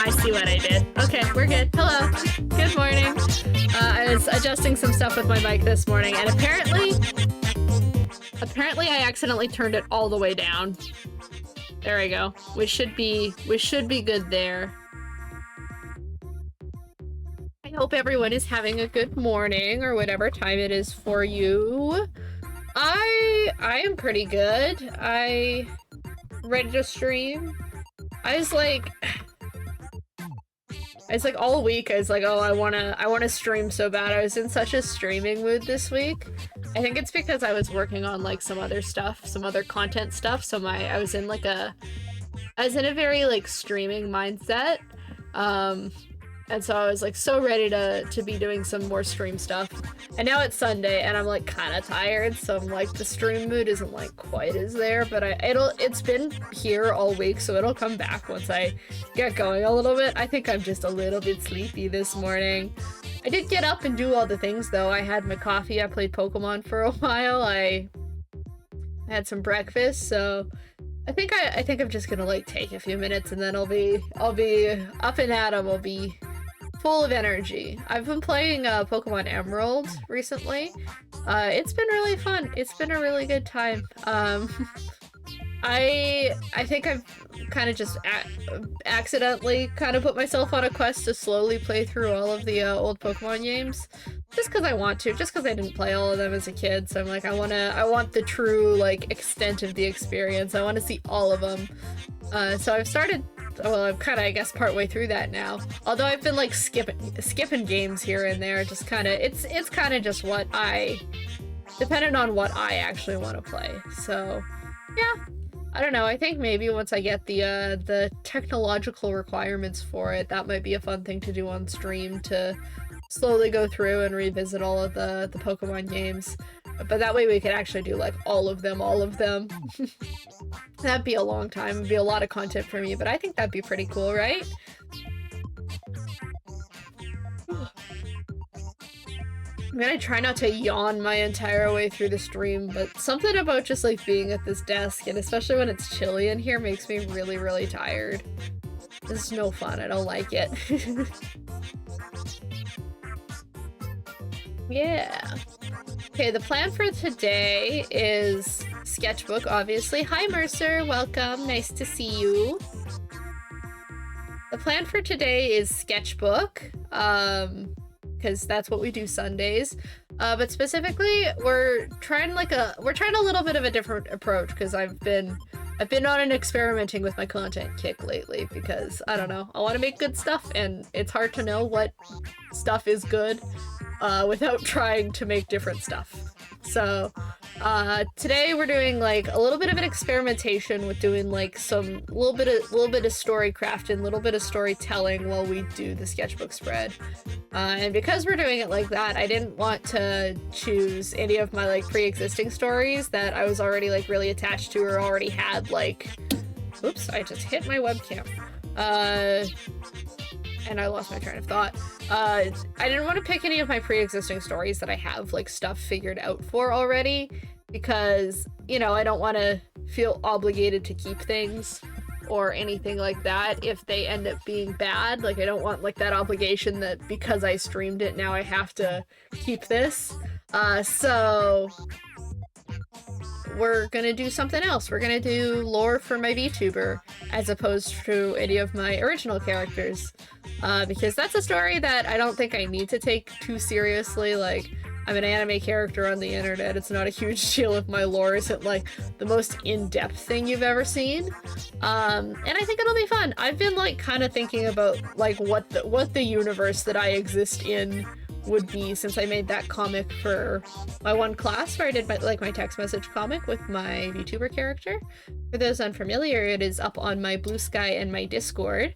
I see what I did. Okay, we're good. Hello. Good morning. I was adjusting some stuff with my mic this morning, and apparently I accidentally turned it all the way down. There we go. We should be good there. I hope everyone is having a good morning or whatever time it is for you. I am pretty good. I ready to stream. I was like all week I was like, oh, I wanna stream so bad. I was in such a streaming mood this week. I think it's because I was working on like some other stuff, some other content stuff. So I was in a very like streaming mindset. And so I was like so ready to be doing some more stream stuff. And now it's Sunday and I'm like kind of tired, so I'm like the stream mood isn't like quite as there, but it's been here all week, so it'll come back once I get going a little bit. I think I'm just a little bit sleepy this morning. I did get up and do all the things though. I had my coffee, I played Pokemon for a while, I had some breakfast, so I think I'm just gonna like take a few minutes and then I'll be up and at 'em. I'll be full of energy. I've been playing Pokemon Emerald recently. It's been really fun. It's been a really good time. I think I've kind of just accidentally kind of put myself on a quest to slowly play through all of the old Pokemon games. Just because I want to, just because I didn't play all of them as a kid, so I'm like, I want the true, like, extent of the experience. I want to see all of them. So I've started, well, I'm kind of, I guess, partway through that now. Although I've been, like, skipping games here and there, just kind of, it's kind of just what dependent on what I actually want to play. So, yeah. I don't know, I think maybe once I get the technological requirements for it, that might be a fun thing to do on stream, to slowly go through and revisit all of the Pokemon games. But that way we could actually do like all of them. That'd be a long time, it'd be a lot of content for me, but I think that'd be pretty cool, right? I'm gonna try not to yawn my entire way through the stream, but something about just like being at this desk, and especially when it's chilly in here, makes me really, really tired. This is no fun, I don't like it. Yeah. Okay, the plan for today is Sketchbook, obviously. Hi Mercer, welcome, nice to see you. The plan for today is Sketchbook, because that's what we do Sundays. But specifically, we're trying a little bit of a different approach, because I've been on an experimenting with my content kick lately, because I don't know, I want to make good stuff, and it's hard to know what stuff is good without trying to make different stuff. So today we're doing like a little bit of an experimentation with doing like some little bit of story crafting, little bit of storytelling while we do the sketchbook spread. And because we're doing it like that, I didn't want to choose any of my like pre-existing stories that I was already like really attached to or already had like, oops, I just hit my webcam. And I lost my train of thought. I didn't want to pick any of my pre-existing stories that I have like stuff figured out for already, because, you know, I don't want to feel obligated to keep things or anything like that if they end up being bad. Like, I don't want like that obligation that because I streamed it now I have to keep this. So we're gonna do something else. We're gonna do lore for my VTuber as opposed to any of my original characters, because that's a story that I don't think I need to take too seriously. Like, I'm an anime character on the internet. It's not a huge deal if my lore isn't like the most in-depth thing you've ever seen. And I think it'll be fun. I've been like kind of thinking about like what the universe that I exist in would be, since I made that comic for my one class where I did my text message comic with my VTuber character. For those unfamiliar, it is up on my Blue Sky and my Discord.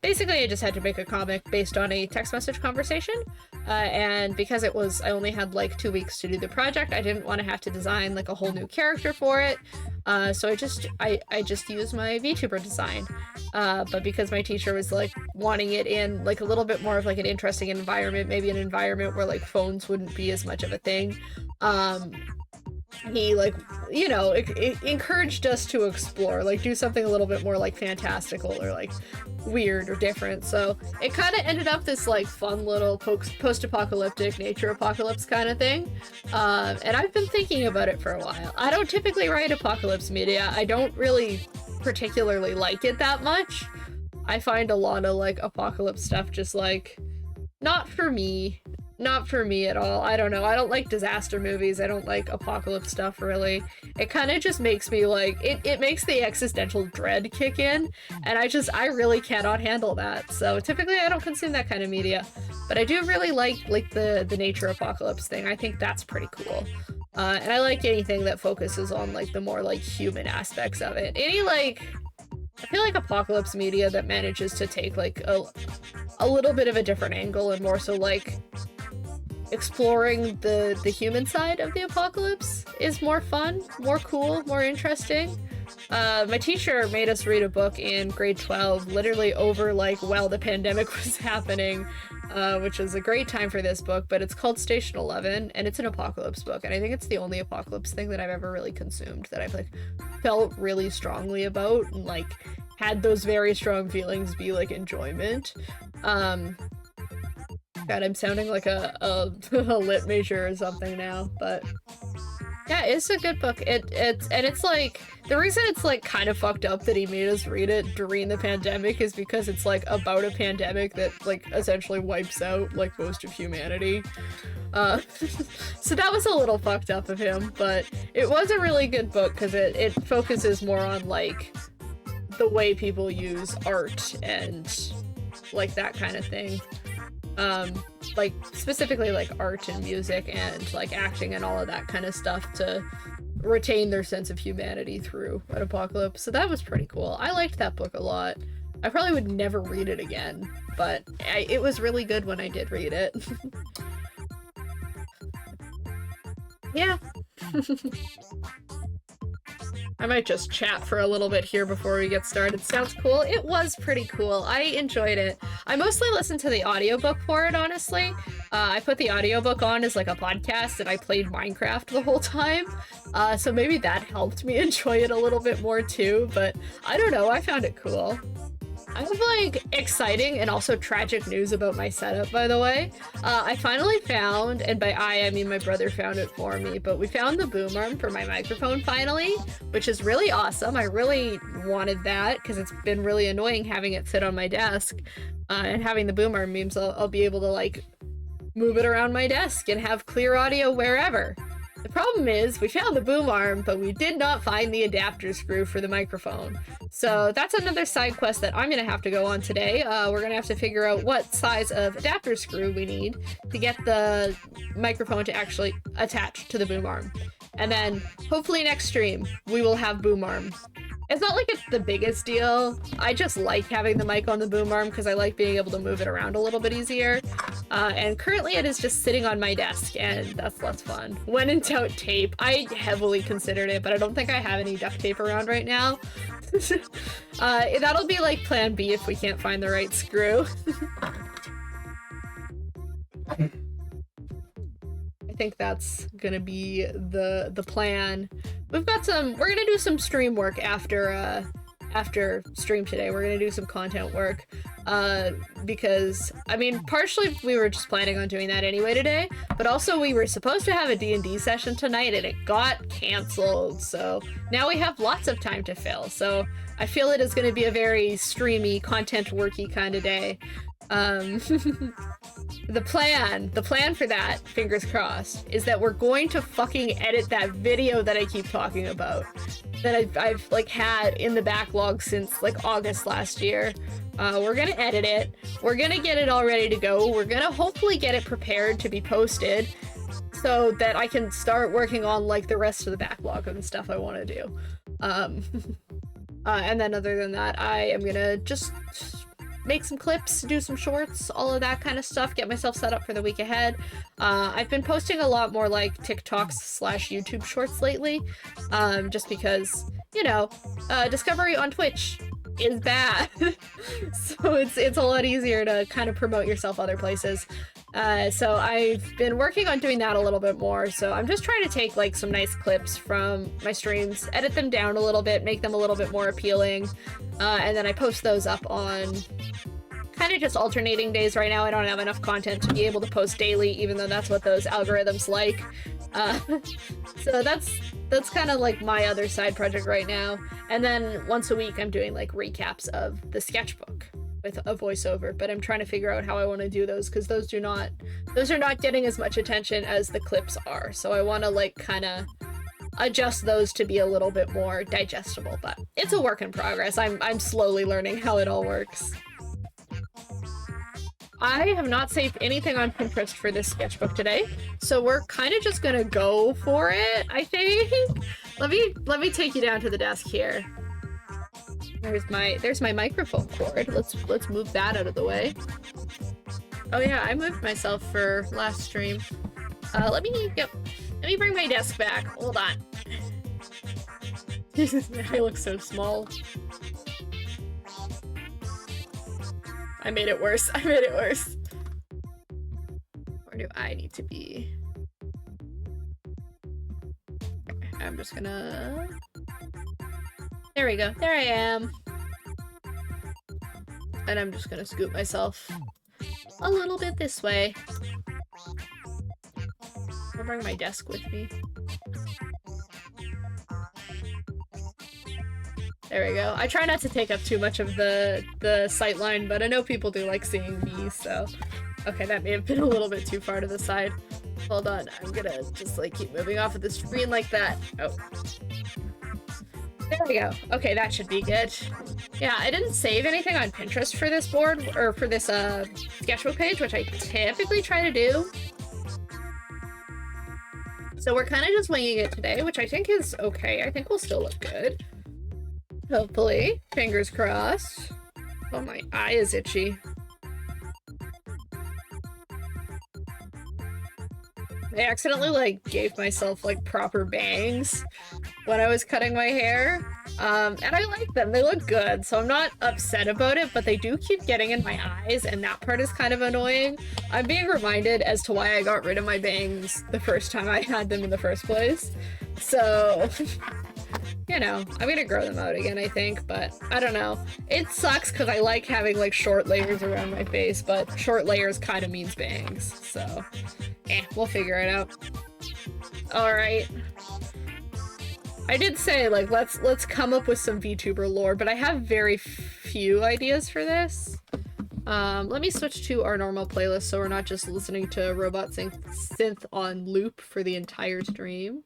Basically, I just had to make a comic based on a text message conversation, and because I only had like 2 weeks to do the project, I didn't want to have to design like a whole new character for it, so I just used my VTuber design, but because my teacher was like wanting it in like a little bit more of like an interesting environment, maybe an environment where like phones wouldn't be as much of a thing, he like, you know, it encouraged us to explore, like do something a little bit more like fantastical or like weird or different. So it kind of ended up this like fun little post-apocalyptic nature apocalypse kind of thing. And I've been thinking about it for a while. I don't typically write apocalypse media. I don't really particularly like it that much. I find a lot of like apocalypse stuff just like not for me. Not for me at all. I don't know. I don't like disaster movies. I don't like apocalypse stuff, really. It kind of just makes me like, it makes the existential dread kick in, and I really cannot handle that. So typically I don't consume that kind of media. But I do really like the nature apocalypse thing. I think that's pretty cool. And I like anything that focuses on like the more like human aspects of it. Any like, I feel like apocalypse media that manages to take like a little bit of a different angle and more so like exploring the human side of the apocalypse is more fun, more cool, more interesting. My teacher made us read a book in grade 12, literally over like while the pandemic was happening, which is a great time for this book, but it's called Station 11, and it's an apocalypse book, and I think it's the only apocalypse thing that I've ever really consumed that I've like felt really strongly about and like had those very strong feelings be like enjoyment. God, I'm sounding like a lit major or something now, but yeah, it's a good book. It's like, the reason it's like kind of fucked up that he made us read it during the pandemic is because it's like about a pandemic that like essentially wipes out like most of humanity. So that was a little fucked up of him, but it was a really good book because it focuses more on like the way people use art and like that kind of thing. Like specifically like art and music and like acting and all of that kind of stuff to retain their sense of humanity through an apocalypse. So that was pretty cool. I liked that book a lot. I probably would never read it again, but it was really good when I did read it. Yeah. I might just chat for a little bit here before we get started. Sounds cool. It was pretty cool. I enjoyed it. I mostly listened to the audiobook for it, honestly. I put the audiobook on as like a podcast and I played Minecraft the whole time. So maybe that helped me enjoy it a little bit more too, but I don't know. I found it cool. I have like exciting and also tragic news about my setup, by the way. I finally found, and by I mean my brother found it for me, but we found the boom arm for my microphone finally, which is really awesome. I really wanted that because it's been really annoying having it sit on my desk, and having the boom arm means I'll be able to like move it around my desk and have clear audio wherever. The problem is, we found the boom arm, but we did not find the adapter screw for the microphone. So that's another side quest that I'm gonna have to go on today. We're gonna have to figure out what size of adapter screw we need to get the microphone to actually attach to the boom arm. And then, hopefully next stream, we will have boom arm. It's not like it's the biggest deal. I just like having the mic on the boom arm because I like being able to move it around a little bit easier. And currently it is just sitting on my desk, and that's less fun. When in doubt, tape. I heavily considered it, but I don't think I have any duct tape around right now. That'll be like plan B if we can't find the right screw. I think that's gonna be the plan. We're gonna do some stream work after stream today. We're gonna do some content work, because I mean, partially we were just planning on doing that anyway today, but also we were supposed to have a D&D session tonight and it got canceled, so now we have lots of time to fill. So I feel it is gonna be a very streamy, content worky kind of day. The plan for that, fingers crossed, is that we're going to fucking edit that video that I keep talking about, that I've like had in the backlog since like August last year. We're gonna edit it, we're gonna get it all ready to go, we're gonna hopefully get it prepared to be posted so that I can start working on like the rest of the backlog and stuff I want to do. And then other than that, I am gonna just make some clips, do some shorts, all of that kind of stuff, get myself set up for the week ahead. I've been posting a lot more like TikToks / YouTube shorts lately, just because, you know, discovery on Twitch is bad. So it's a lot easier to kind of promote yourself other places. So I've been working on doing that a little bit more. So I'm just trying to take like some nice clips from my streams, edit them down a little bit, make them a little bit more appealing, and then I post those up on kind of just alternating days. Right now I don't have enough content to be able to post daily, even though that's what those algorithms like. So that's kind of like my other side project right now. And then once a week I'm doing like recaps of the sketchbook with a voiceover, but I'm trying to figure out how I want to do those, because those are not getting as much attention as the clips are. So I want to like kind of adjust those to be a little bit more digestible, but it's a work in progress. I'm slowly learning how it all works. I have not saved anything on Pinterest for this sketchbook today, so we're kind of just gonna go for it, I think. Let me take you down to the desk here. There's my microphone cord. Let's move that out of the way. Oh yeah, I moved myself for last stream. Let me bring my desk back. Hold on. I look so small. I made it worse. I made it worse. Where do I need to be? Okay, I'm just gonna... There we go. There I am. And I'm just gonna scoot myself a little bit this way. I'll bring my desk with me. There we go. I try not to take up too much of the sightline, but I know people do like seeing me, so... Okay, that may have been a little bit too far to the side. Hold on, I'm gonna just like keep moving off of the screen like that. Oh. There we go. Okay, that should be good. Yeah, I didn't save anything on Pinterest for this board, or for this sketchbook page, which I typically try to do. So we're kind of just winging it today, which I think is okay. I think we'll still look good. Hopefully. Fingers crossed. Oh, my eye is itchy. I accidentally, like, gave myself, like, proper bangs when I was cutting my hair. And I like them. They look good, so I'm not upset about it, but they do keep getting in my eyes, and that part is kind of annoying. I'm being reminded as to why I got rid of my bangs the first time I had them in the first place. So... You know, I'm gonna grow them out again, I think, but I don't know. It sucks because I like having, like, short layers around my face, but short layers kind of means bangs, so... we'll figure it out. Alright. I did say, like, let's come up with some VTuber lore, but I have very few ideas for this. Let me switch to our normal playlist so we're not just listening to Robot Synth on loop for the entire stream.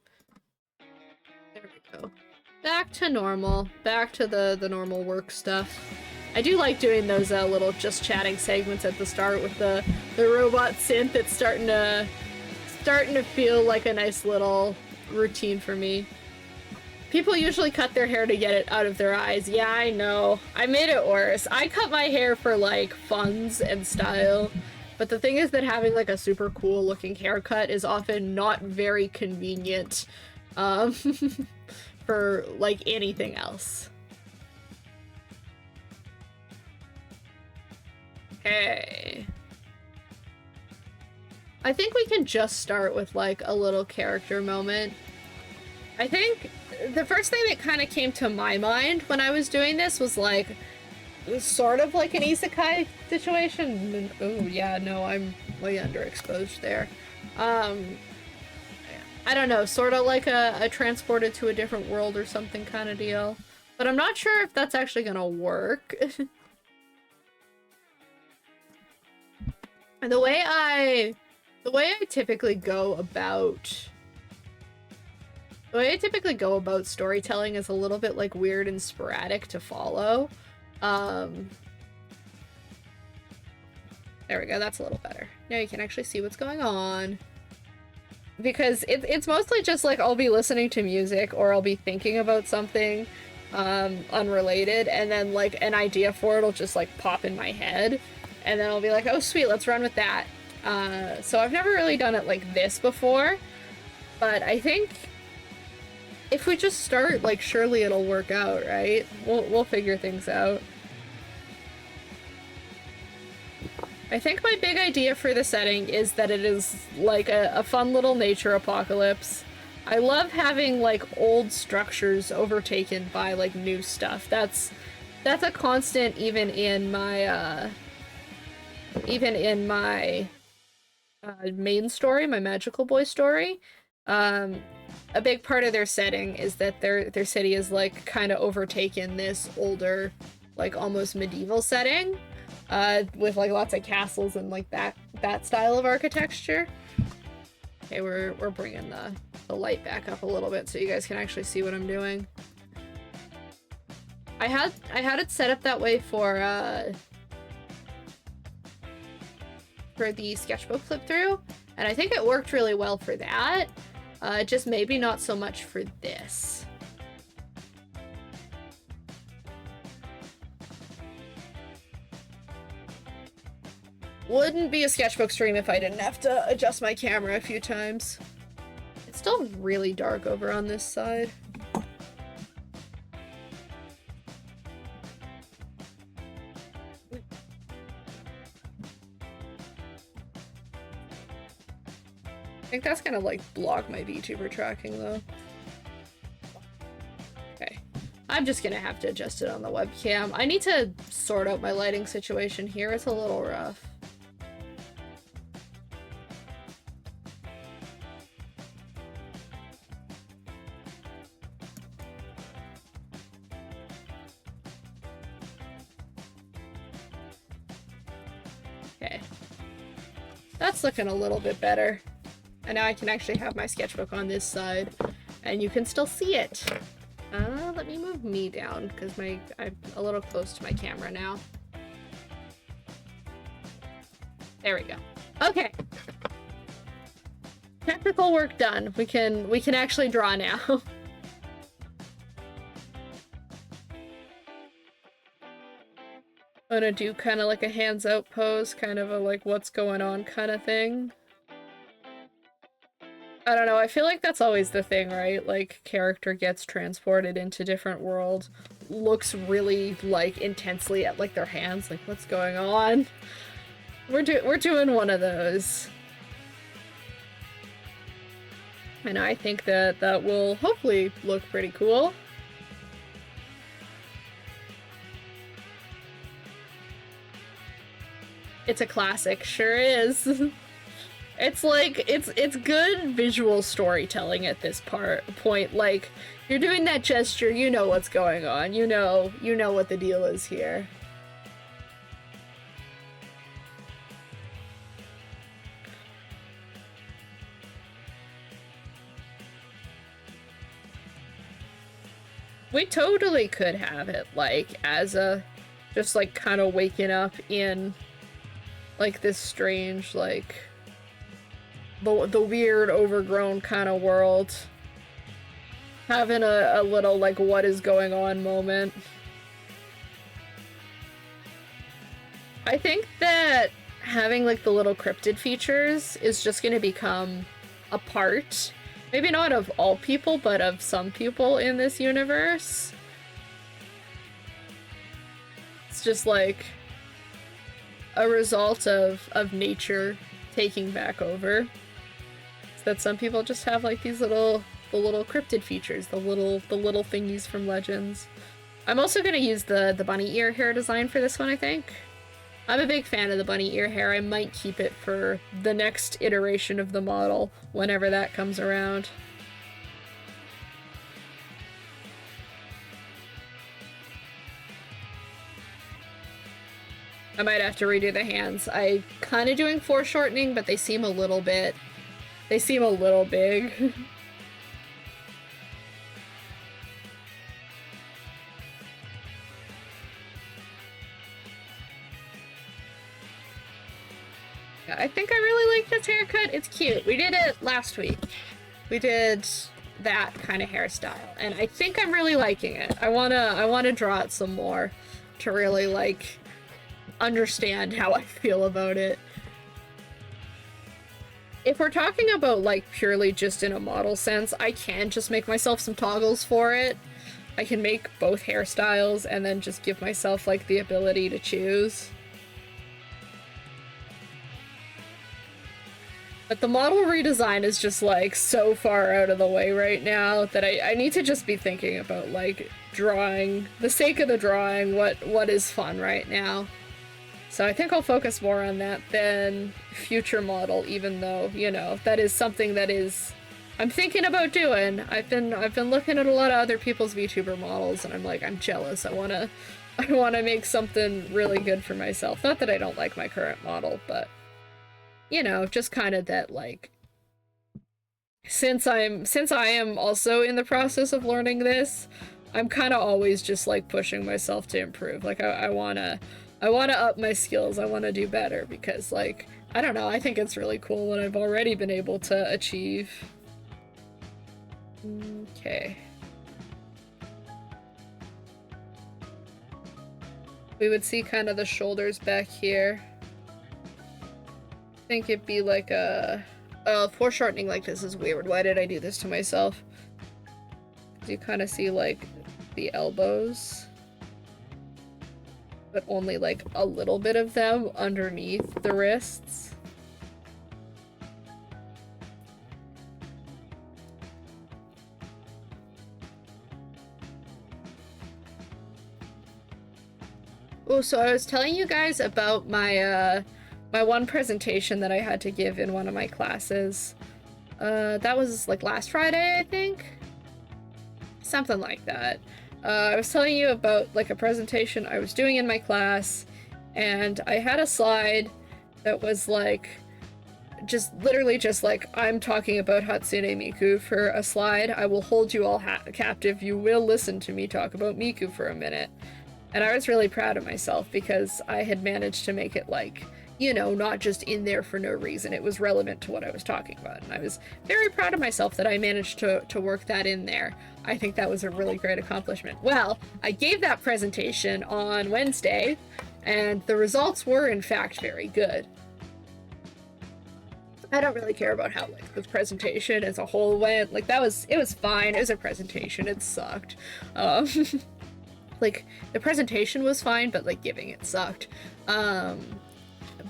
There we go. Back to normal. Back to the normal work stuff. I do like doing those little just chatting segments at the start with the robot synth. It's starting to feel like a nice little routine for me. People usually cut their hair to get it out of their eyes. Yeah, I know. I made it worse. I cut my hair for like funs and style. But the thing is that having like a super cool looking haircut is often not very convenient. For like anything else. Okay. I think we can just start with like a little character moment. I think the first thing that kind of came to my mind when I was doing this was like sort of like an isekai situation. Oh yeah, no, I'm way underexposed there. I don't know, sort of like a transported to a different world or something kind of deal. But I'm not sure if that's actually gonna work. And the way I typically go about storytelling is a little bit like weird and sporadic to follow. There we go, that's a little better. Now you can actually see what's going on. Because it's mostly just like I'll be listening to music or I'll be thinking about something unrelated, and then like an idea for it will just like pop in my head, and then I'll be like, oh sweet, let's run with that. So I've never really done it like this before, but I think if we just start, like, surely it'll work out, right? We'll figure things out. I think my big idea for the setting is that it is like a fun little nature apocalypse. I love having like old structures overtaken by like new stuff. That's a constant even in my main story, my Magical Boy story. A big part of their setting is that their city is like kind of overtaken this older, like almost medieval setting, with like lots of castles and like that style of architecture. Okay, we're bringing the light back up a little bit so you guys can actually see what I'm doing. I had it set up that way for the sketchbook flip through, and I think it worked really well for that. Just maybe not so much for this. Wouldn't be a sketchbook stream if I didn't have to adjust my camera a few times. It's still really dark over on this side. I think that's gonna like block my VTuber tracking though. Okay. I'm just gonna have to adjust it on the webcam. I need to sort out my lighting situation here. It's a little rough. Okay. That's looking a little bit better. And now I can actually have my sketchbook on this side, and you can still see it. Let me move me down, because I'm a little close to my camera now. There we go. Okay. Technical work done. We can actually draw now. I'm gonna do kind of like a hands out pose, kind of a like what's going on kind of thing. I don't know, I feel like that's always the thing, right? Like, character gets transported into different worlds, looks really, like, intensely at, like, their hands, like, what's going on? We're doing one of those. And I think that that will hopefully look pretty cool. It's a classic, sure is. It's like, it's good visual storytelling at this point. Like, you're doing that gesture, you know what's going on. You know what the deal is here. We totally could have it, like, as a, just like kind of waking up in, like, this strange, like, the weird, overgrown kind of world. Having a little, like, what is going on moment. I think that having, like, the little cryptid features is just gonna become a part, maybe not of all people, but of some people in this universe. It's just, like, a result of nature taking back over. That some people just have like these the little cryptid features, the little thingies from Legends. I'm also gonna use the bunny ear hair design for this one, I think. I'm a big fan of the bunny ear hair. I might keep it for the next iteration of the model, whenever that comes around. I might have to redo the hands. I'm kind of doing foreshortening, but they seem a little bit... They seem a little big. Yeah, I think I really like this haircut. It's cute. We did it last week. We did that kind of hairstyle, and I think I'm really liking it. I wanna draw it some more to really like understand how I feel about it. If we're talking about, like, purely just in a model sense, I can just make myself some toggles for it. I can make both hairstyles and then just give myself, like, the ability to choose. But the model redesign is just like so far out of the way right now that I need to just be thinking about like drawing, the sake of the drawing, what is fun right now. So I think I'll focus more on that than future model, even though, you know, that is something that is I'm thinking about doing. I've been looking at a lot of other people's VTuber models and I'm like, I'm jealous. I wanna make something really good for myself. Not that I don't like my current model, but you know, just kind of that like since I am also in the process of learning this, I'm kind of always just like pushing myself to improve. Like I wanna up my skills. I wanna do better because like I don't know. I think it's really cool what I've already been able to achieve. Okay. We would see kind of the shoulders back here. I think it'd be like a foreshortening like this is weird. Why did I do this to myself? You kind of see like the elbows, but only like a little bit of them underneath the wrists. Oh, so I was telling you guys about my my one presentation that I had to give in one of my classes. That was like last Friday, I think? Something like that. I was telling you about like a presentation I was doing in my class, and I had a slide that was like literally just like, I'm talking about Hatsune Miku for a slide. I will hold you all captive. You will listen to me talk about Miku for a minute. And I was really proud of myself because I had managed to make it like, you know, not just in there for no reason. It was relevant to what I was talking about. And I was very proud of myself that I managed to work that in there. I think that was a really great accomplishment. Well, I gave that presentation on Wednesday, and the results were in fact very good. I don't really care about how like the presentation as a whole went. Like it was fine. It was a presentation. It sucked. Like the presentation was fine, but like giving it sucked.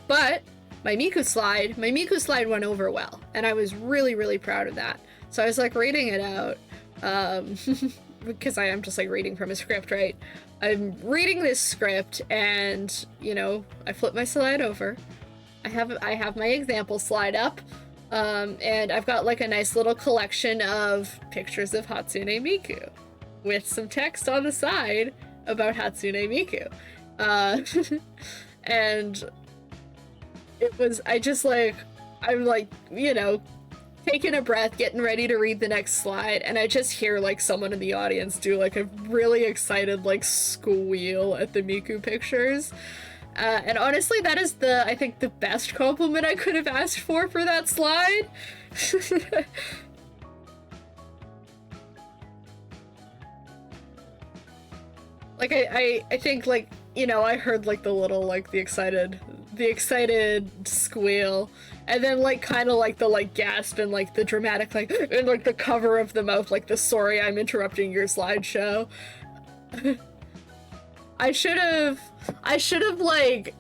But my Miku slide went over well, and I was really, really proud of that. So I was like reading it out, because I am just like reading from a script, right? I'm reading this script, and you know, I flip my slide over. I have my example slide up, and I've got like a nice little collection of pictures of Hatsune Miku with some text on the side about Hatsune Miku. And it was, I'm like, you know, taking a breath, getting ready to read the next slide, and I just hear like someone in the audience do like a really excited like squeal at the Miku pictures. And honestly, that is I think the best compliment I could have asked for that slide. Like I think like, you know, I heard like the little like the excited squeal, and then like kind of like the like gasp and like the dramatic like and like the cover of the mouth, like the sorry I'm interrupting your slideshow. I should have like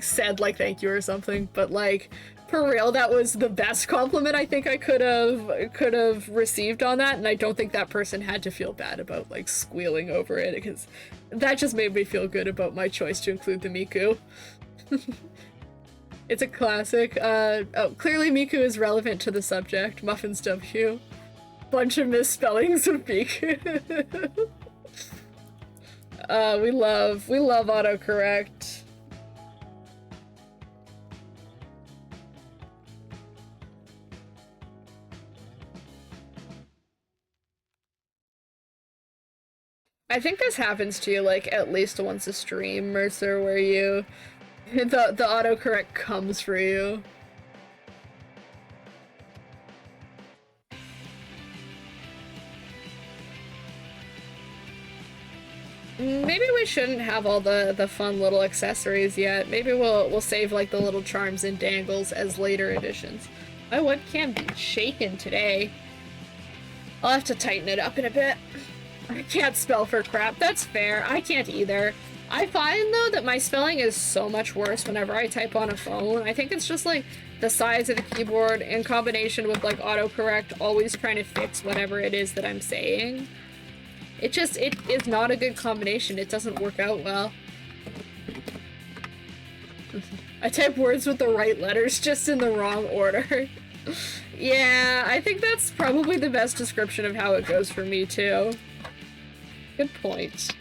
said like thank you or something, but like for real, that was the best compliment I think I could have received on that, and I don't think that person had to feel bad about like squealing over it, because that just made me feel good about my choice to include the Miku. It's a classic. Oh, clearly Miku is relevant to the subject. Muffins W. Bunch of misspellings of Miku. We love autocorrect. I think this happens to you like at least once a stream, Mercer, where you the autocorrect comes for you. Maybe we shouldn't have all the fun little accessories yet. Maybe we'll save like the little charms and dangles as later additions. My webcam be shaking today. I'll have to tighten it up in a bit. I can't spell for crap. That's fair. I can't either. I find, though, that my spelling is so much worse whenever I type on a phone. I think it's just, like, the size of the keyboard in combination with, like, autocorrect always trying to fix whatever it is that I'm saying. It is not a good combination. It doesn't work out well. I type words with the right letters, just in the wrong order. Yeah, I think that's probably the best description of how it goes for me, too. Good point.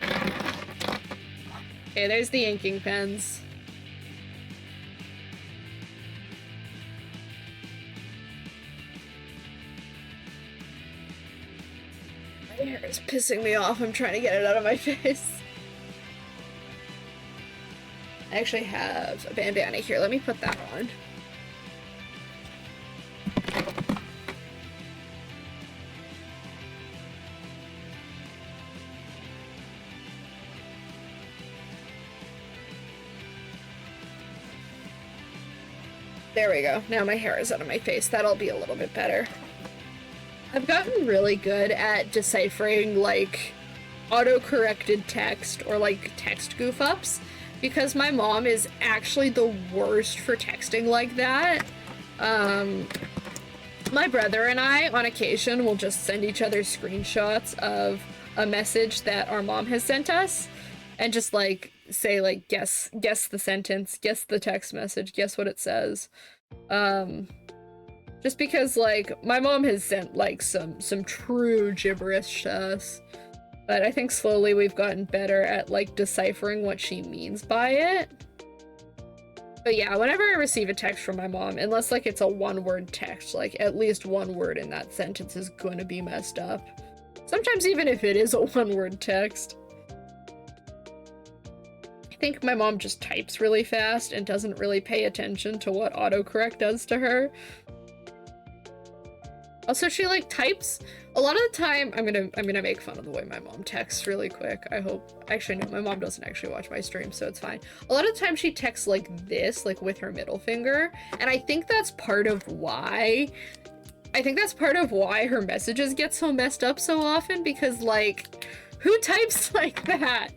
Okay, there's the inking pens. My hair is pissing me off. I'm trying to get it out of my face. I actually have a bandana here. Let me put that on. There we go. Now my hair is out of my face. That'll be a little bit better. I've gotten really good at deciphering, like, auto-corrected text or, like, text goof-ups, because my mom is actually the worst for texting like that. My brother and I, on occasion, will just send each other screenshots of a message that our mom has sent us, and just, like, say, like, guess the sentence, guess the text message, guess what it says. Just because, like, my mom has sent, like, some true gibberish to us, but I think slowly we've gotten better at, like, deciphering what she means by it. But yeah, whenever I receive a text from my mom, unless, like, it's a one-word text, like, at least one word in that sentence is gonna be messed up. Sometimes even if it is a one-word text. I think my mom just types really fast and doesn't really pay attention to what autocorrect does to her. Also, she, like, types a lot of the time. I'm gonna make fun of the way my mom texts really quick. I hope. Actually, no, my mom doesn't actually watch my stream, so it's fine. A lot of the time she texts like this, like with her middle finger, and I think that's part of why. I think that's part of why her messages get so messed up so often, because, like, who types like that?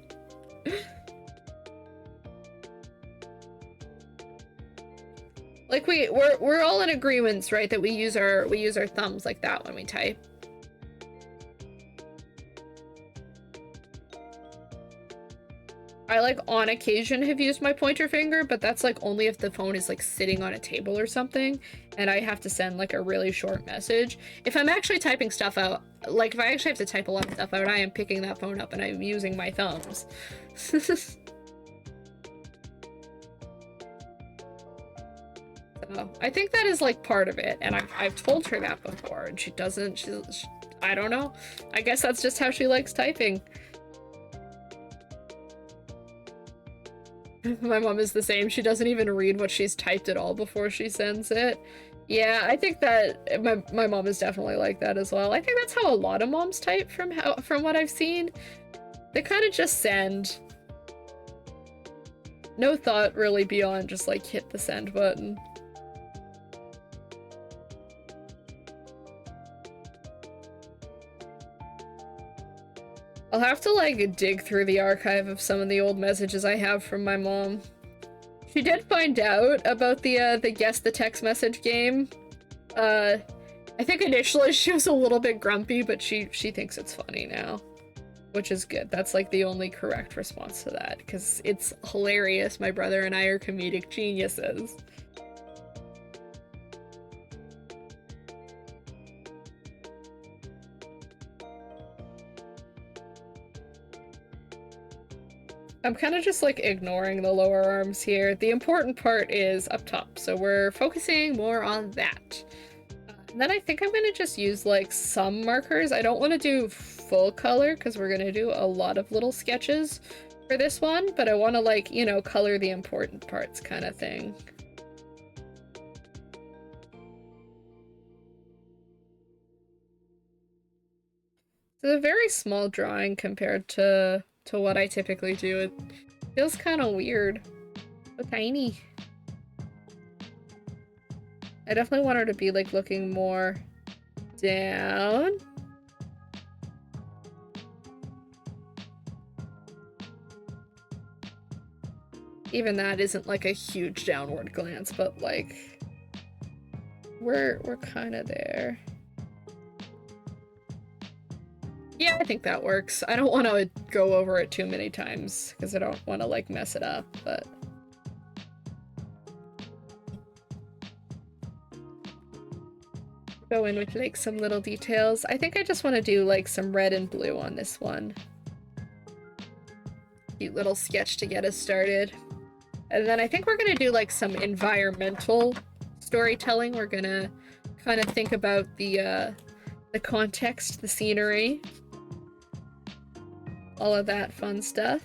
Like, we're all in agreements, right, that we use our thumbs like that when we type. I, like, on occasion have used my pointer finger, but that's, like, only if the phone is, like, sitting on a table or something, and I have to send, like, a really short message. If I'm actually typing stuff out, like, if I actually have to type a lot of stuff out, I am picking that phone up and I'm using my thumbs. So, I think that is, like, part of it, and I've told her that before, and she doesn't, I don't know. I guess that's just how she likes typing. My mom is the same. She doesn't even read what she's typed at all before she sends it. Yeah, I think that my mom is definitely like that as well. I think that's how a lot of moms type from what I've seen. They kind of just send. No thought really beyond just, like, hit the send button. I'll have to, like, dig through the archive of some of the old messages I have from my mom. She did find out about the guess the text message game. I think initially she was a little bit grumpy, but she thinks it's funny now, which is good. That's, like, the only correct response to that, because it's hilarious. My brother and I are comedic geniuses. I'm kind of just, like, ignoring the lower arms here. The important part is up top, so we're focusing more on that. And then I think I'm gonna just use, like, some markers. I don't want to do full color because we're gonna do a lot of little sketches for this one, but I want to, like, you know, color the important parts kind of thing. It's a very small drawing compared to what I typically do. It feels kind of weird. So tiny. I definitely want her to be, like, looking more down. even that isn't like a huge downward glance, but like we're kind of there. Yeah, I think that works. I don't want to go over it too many times because I don't want to like mess it up, but go in with like some little details. I think I just want to do like some red and blue on this one. Cute little sketch to get us started. And then I think we're gonna do like some environmental storytelling. We're gonna kind of think about the context, the scenery, all of that fun stuff.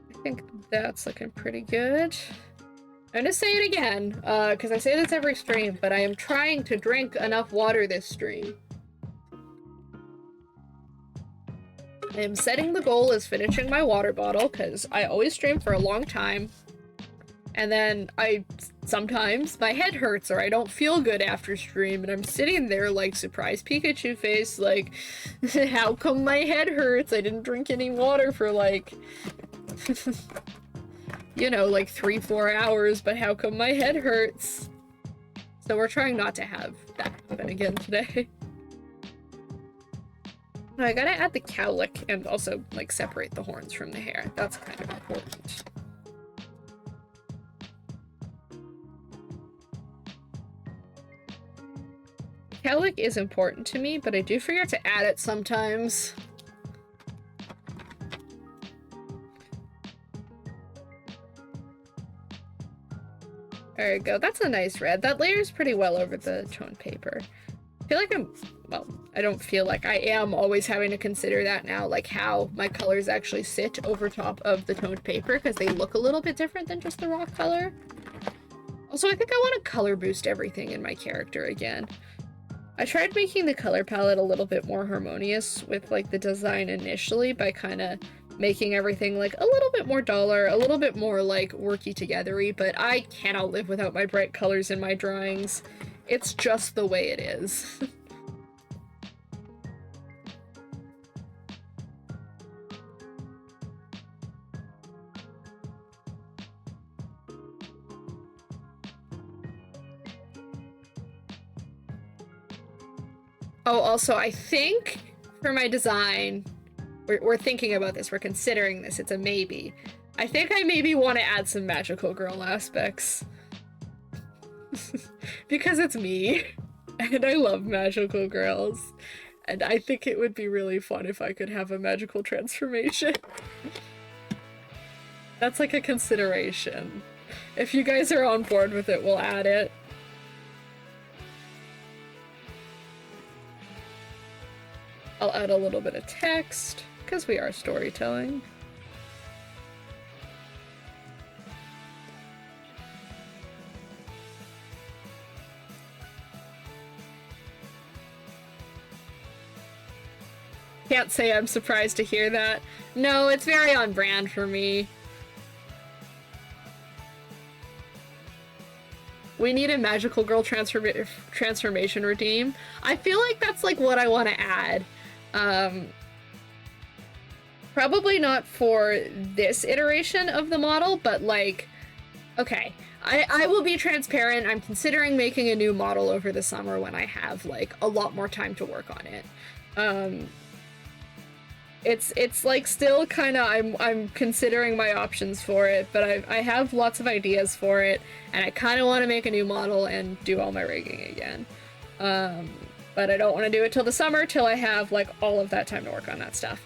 I think that's looking pretty good. I'm gonna say it again, because I say this every stream, but I am trying to drink enough water this stream. I am setting the goal as finishing my water bottle, because I always stream for a long time. And then sometimes my head hurts or I don't feel good after stream, and I'm sitting there like surprised Pikachu face, like, how come my head hurts? I didn't drink any water for like, you know, like 3-4 hours, but how come my head hurts? So we're trying not to have that happen again today. I gotta add the cowlick and also like separate the horns from the hair. That's kind of important. Cowlick is important to me, but I do forget to add it sometimes. There you go. That's a nice red. That layers pretty well over the toned paper. I feel like well, I don't feel like I am always having to consider that now, like how my colors actually sit over top of the toned paper, because they look a little bit different than just the raw color. Also, I think I want to color boost everything in my character again. I tried making the color palette a little bit more harmonious with like the design initially by kind of making everything like a little bit more duller, a little bit more like worky togethery, but I cannot live without my bright colors in my drawings. It's just the way it is. Oh, also, I think for my design, we're thinking about this, we're considering this, it's a maybe. I think I maybe want to add some magical girl aspects. Because it's me, and I love magical girls, and I think it would be really fun if I could have a magical transformation. That's like a consideration. If you guys are on board with it, we'll add it. I'll add a little bit of text, because we are storytelling. Can't say I'm surprised to hear that. No, it's very on brand for me. We need a magical girl transformation redeem. I feel like that's like what I want to add. Probably not for this iteration of the model, but like, okay, I will be transparent. I'm considering making a new model over the summer when I have like a lot more time to work on it. It's like still kind of, I'm considering my options for it, but I have lots of ideas for it, and I kind of want to make a new model and do all my rigging again. But I don't want to do it till the summer, till I have like all of that time to work on that stuff.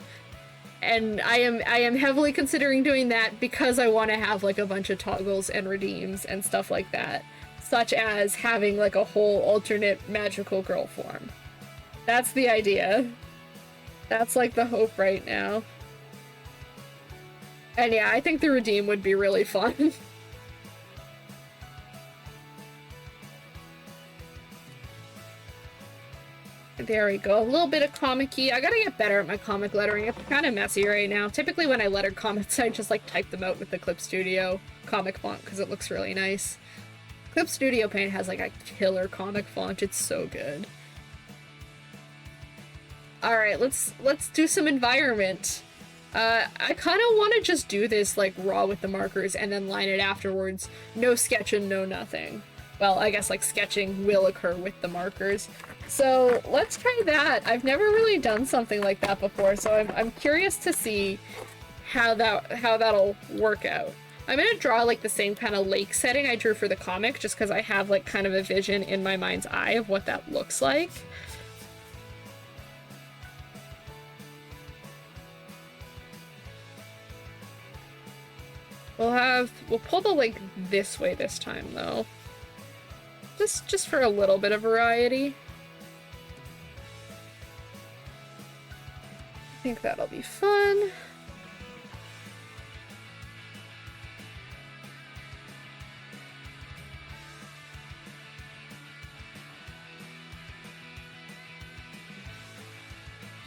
And I am heavily considering doing that because I want to have like a bunch of toggles and redeems and stuff like that, such as having like a whole alternate magical girl form. That's the idea. That's like the hope right now. And yeah, I think the redeem would be really fun. There we go. A little bit of comic-y. I gotta get better at my comic lettering. It's kind of messy right now. Typically when I letter comics, I just like type them out with the Clip Studio comic font because it looks really nice. Clip Studio Paint has like a killer comic font. It's so good. All right, let's do some environment. I kind of want to just do this like raw with the markers and then line it afterwards. No sketching, no nothing. Well, I guess like sketching will occur with the markers. So let's try that. I've never really done something like that before, so I'm curious to see how that'll work out. I'm gonna draw like the same kind of lake setting I drew for the comic, just because I have like kind of a vision in my mind's eye of what that looks like. We'll pull the lake this way this time though. Just for a little bit of variety. I think that'll be fun.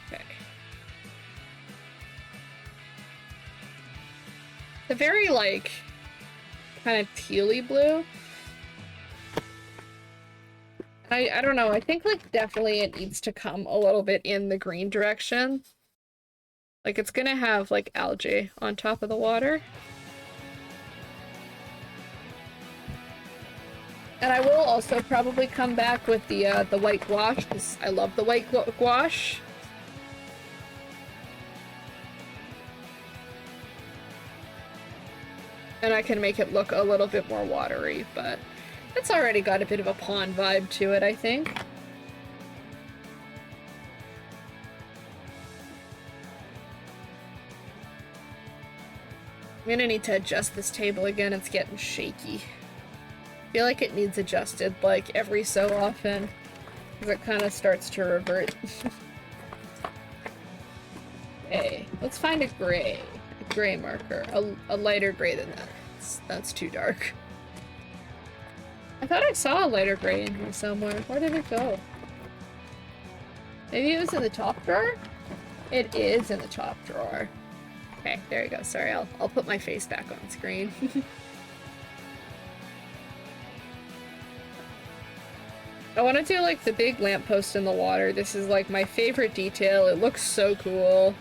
Okay. The very, like, kind of tealy blue. I don't know, I think, like, definitely it needs to come a little bit in the green direction. Like, it's gonna have, like, algae on top of the water. And I will also probably come back with the white gouache, because I love the white gouache. And I can make it look a little bit more watery, but it's already got a bit of a pond vibe to it, I think. I'm gonna need to adjust this table again, it's getting shaky. I feel like it needs adjusted, like, every so often, because it kind of starts to revert. Okay, let's find a gray marker. A lighter gray than that. That's too dark. I thought I saw a lighter gray in here somewhere. Where did it go? Maybe it was in the top drawer? It is in the top drawer. Okay, there you go. Sorry, I'll put my face back on screen. I want to do like the big lamppost in the water. This is like my favorite detail. It looks so cool.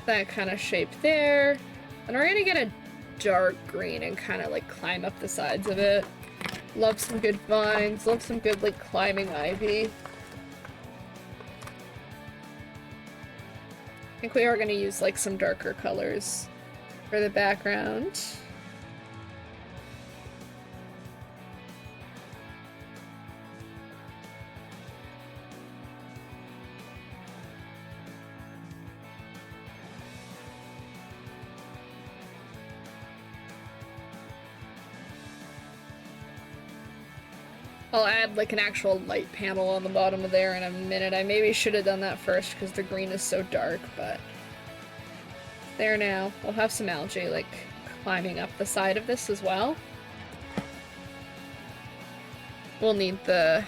That kind of shape there. And we're gonna get a dark green and kind of like climb up the sides of it. Love some good vines, love some good like climbing ivy. I think we are gonna use like some darker colors for the background. I'll add like an actual light panel on the bottom of there in a minute. I maybe should have done that first because the green is so dark, but there now. We'll have some algae like climbing up the side of this as well. We'll need the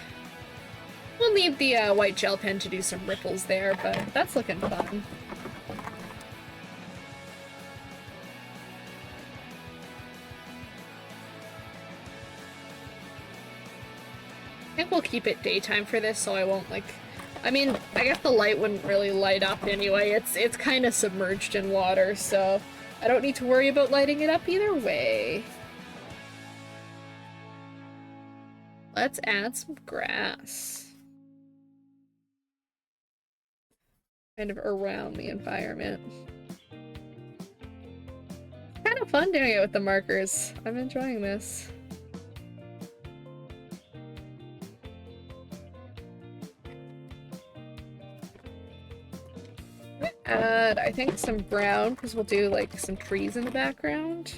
white gel pen to do some ripples there, but that's looking fun. I think we'll keep it daytime for this, so I won't like... I mean, I guess the light wouldn't really light up anyway. It's kind of submerged in water, so I don't need to worry about lighting it up either way. Let's add some grass. Kind of around the environment. Kind of fun doing it with the markers. I'm enjoying this. Add, I think, some brown, because we'll do, like, some trees in the background.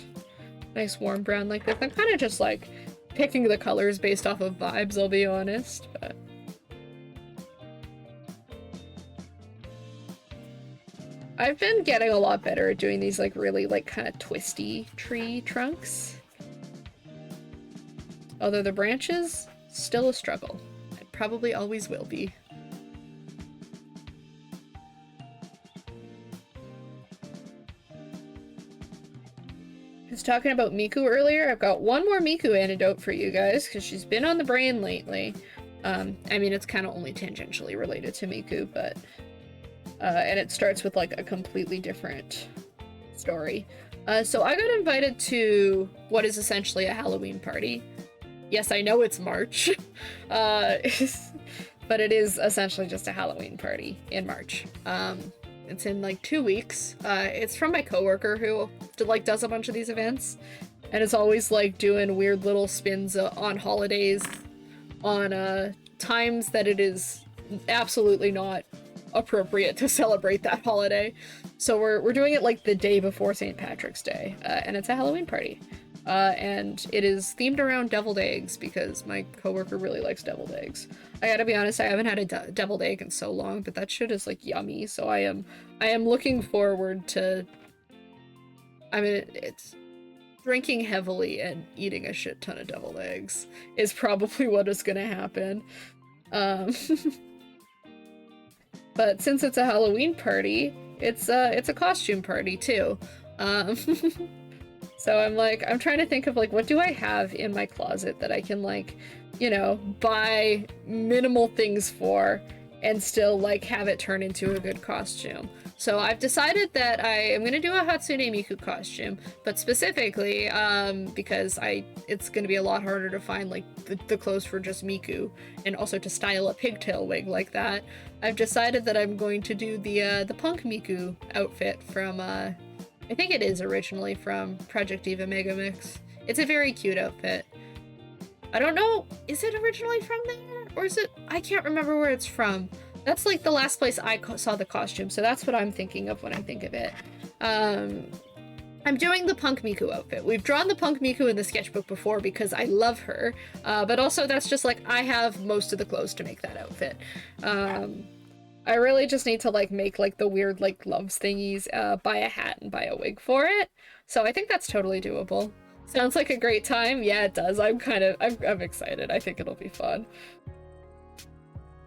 Nice warm brown like this. I'm kind of just, like, picking the colors based off of vibes, I'll be honest, but... I've been getting a lot better at doing these, like, really, like, kind of twisty tree trunks. Although the branches, still a struggle. It probably always will be. was talking about Miku earlier. I've got one more Miku anecdote for you guys, because she's been on the brain lately. I mean, it's kind of only tangentially related to Miku, but... and it starts with, like, a completely different story. So I got invited to what is essentially a Halloween party. Yes, I know it's March, but it is essentially just a Halloween party in March. It's in like 2 weeks. It's from my coworker who does a bunch of these events, and is always like doing weird little spins on holidays, on times that it is absolutely not appropriate to celebrate that holiday. So we're doing it like the day before St. Patrick's Day, and it's a Halloween party. And it is themed around deviled eggs because my coworker really likes deviled eggs. I gotta be honest, I haven't had a deviled egg in so long, but that shit is like yummy. So I am looking forward to. I mean, it's drinking heavily and eating a shit ton of deviled eggs is probably what is gonna happen. But since it's a Halloween party, it's a costume party too. So I'm trying to think of like, what do I have in my closet that I can like, you know, buy minimal things for and still like have it turn into a good costume. So I've decided that I am going to do a Hatsune Miku costume, but specifically because it's going to be a lot harder to find like the clothes for just Miku, and also to style a pigtail wig like that. I've decided that I'm going to do the Punk Miku outfit from I think it is originally from Project Diva Megamix. It's a very cute outfit. I don't know, is it originally from there? Or is it, I can't remember where it's from. That's like the last place I saw the costume, so that's what I'm thinking of when I think of it. I'm doing the Punk Miku outfit. We've drawn the Punk Miku in the sketchbook before because I love her, but also that's just like, I have most of the clothes to make that outfit. I really just need to like make like the weird like gloves thingies, buy a hat and buy a wig for it. So I think that's totally doable. Sounds like a great time. Yeah, it does. I'm excited. I think it'll be fun.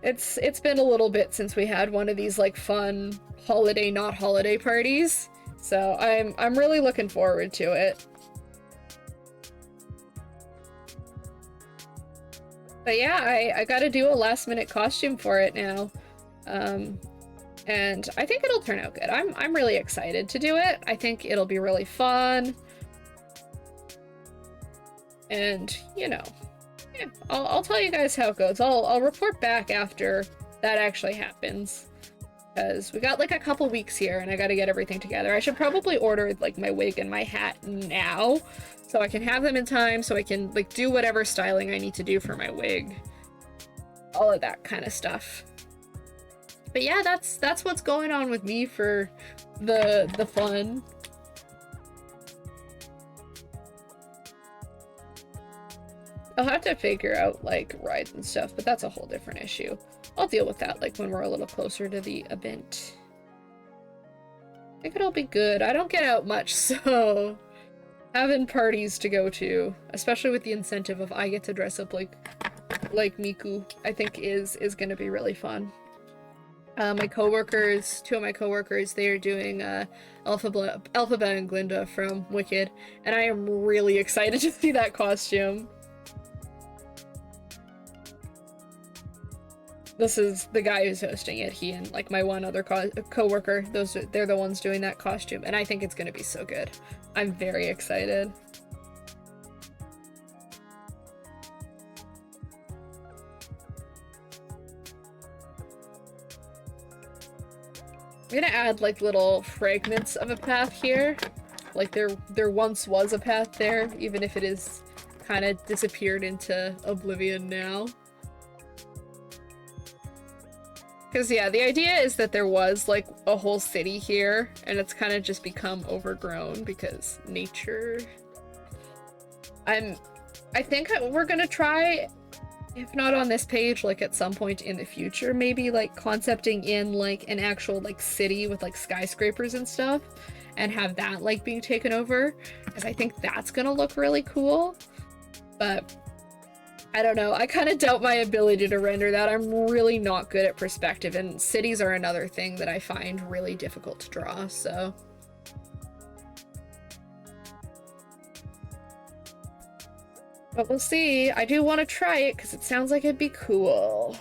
It's been a little bit since we had one of these like fun holiday not holiday parties. So I'm really looking forward to it. But yeah, I gotta do a last minute costume for it now. And I think it'll turn out good. I'm really excited to do it. I think it'll be really fun. And, you know, yeah, I'll tell you guys how it goes. I'll report back after that actually happens. Because we got like a couple weeks here and I gotta get everything together. I should probably order like my wig and my hat now so I can have them in time, so I can like do whatever styling I need to do for my wig. All of that kind of stuff. But yeah, that's what's going on with me for the fun. I'll have to figure out like rides and stuff, but that's a whole different issue. I'll deal with that like when we're a little closer to the event. I think it'll be good. I don't get out much, so having parties to go to, especially with the incentive of I get to dress up like Miku, I think is gonna be really fun. My coworkers, two of my coworkers, they are doing Alphaba and Glinda from Wicked, and I am really excited to see that costume. This is the guy who's hosting it. He and like my one other coworker, they're the ones doing that costume, and I think it's gonna be so good. I'm very excited. I'm gonna add like little fragments of a path here. Like there once was a path there, even if it is kind of disappeared into oblivion now. Because yeah, the idea is that there was like a whole city here, and it's kind of just become overgrown because nature. I think we're gonna try, if not on this page, like at some point in the future, maybe like concepting in like an actual like city with like skyscrapers and stuff, and have that like being taken over, because I think that's gonna look really cool. But I don't know, I kind of doubt my ability to render that. I'm really not good at perspective, and cities are another thing that I find really difficult to draw, so. But we'll see. I do want to try it because it sounds like it'd be cool.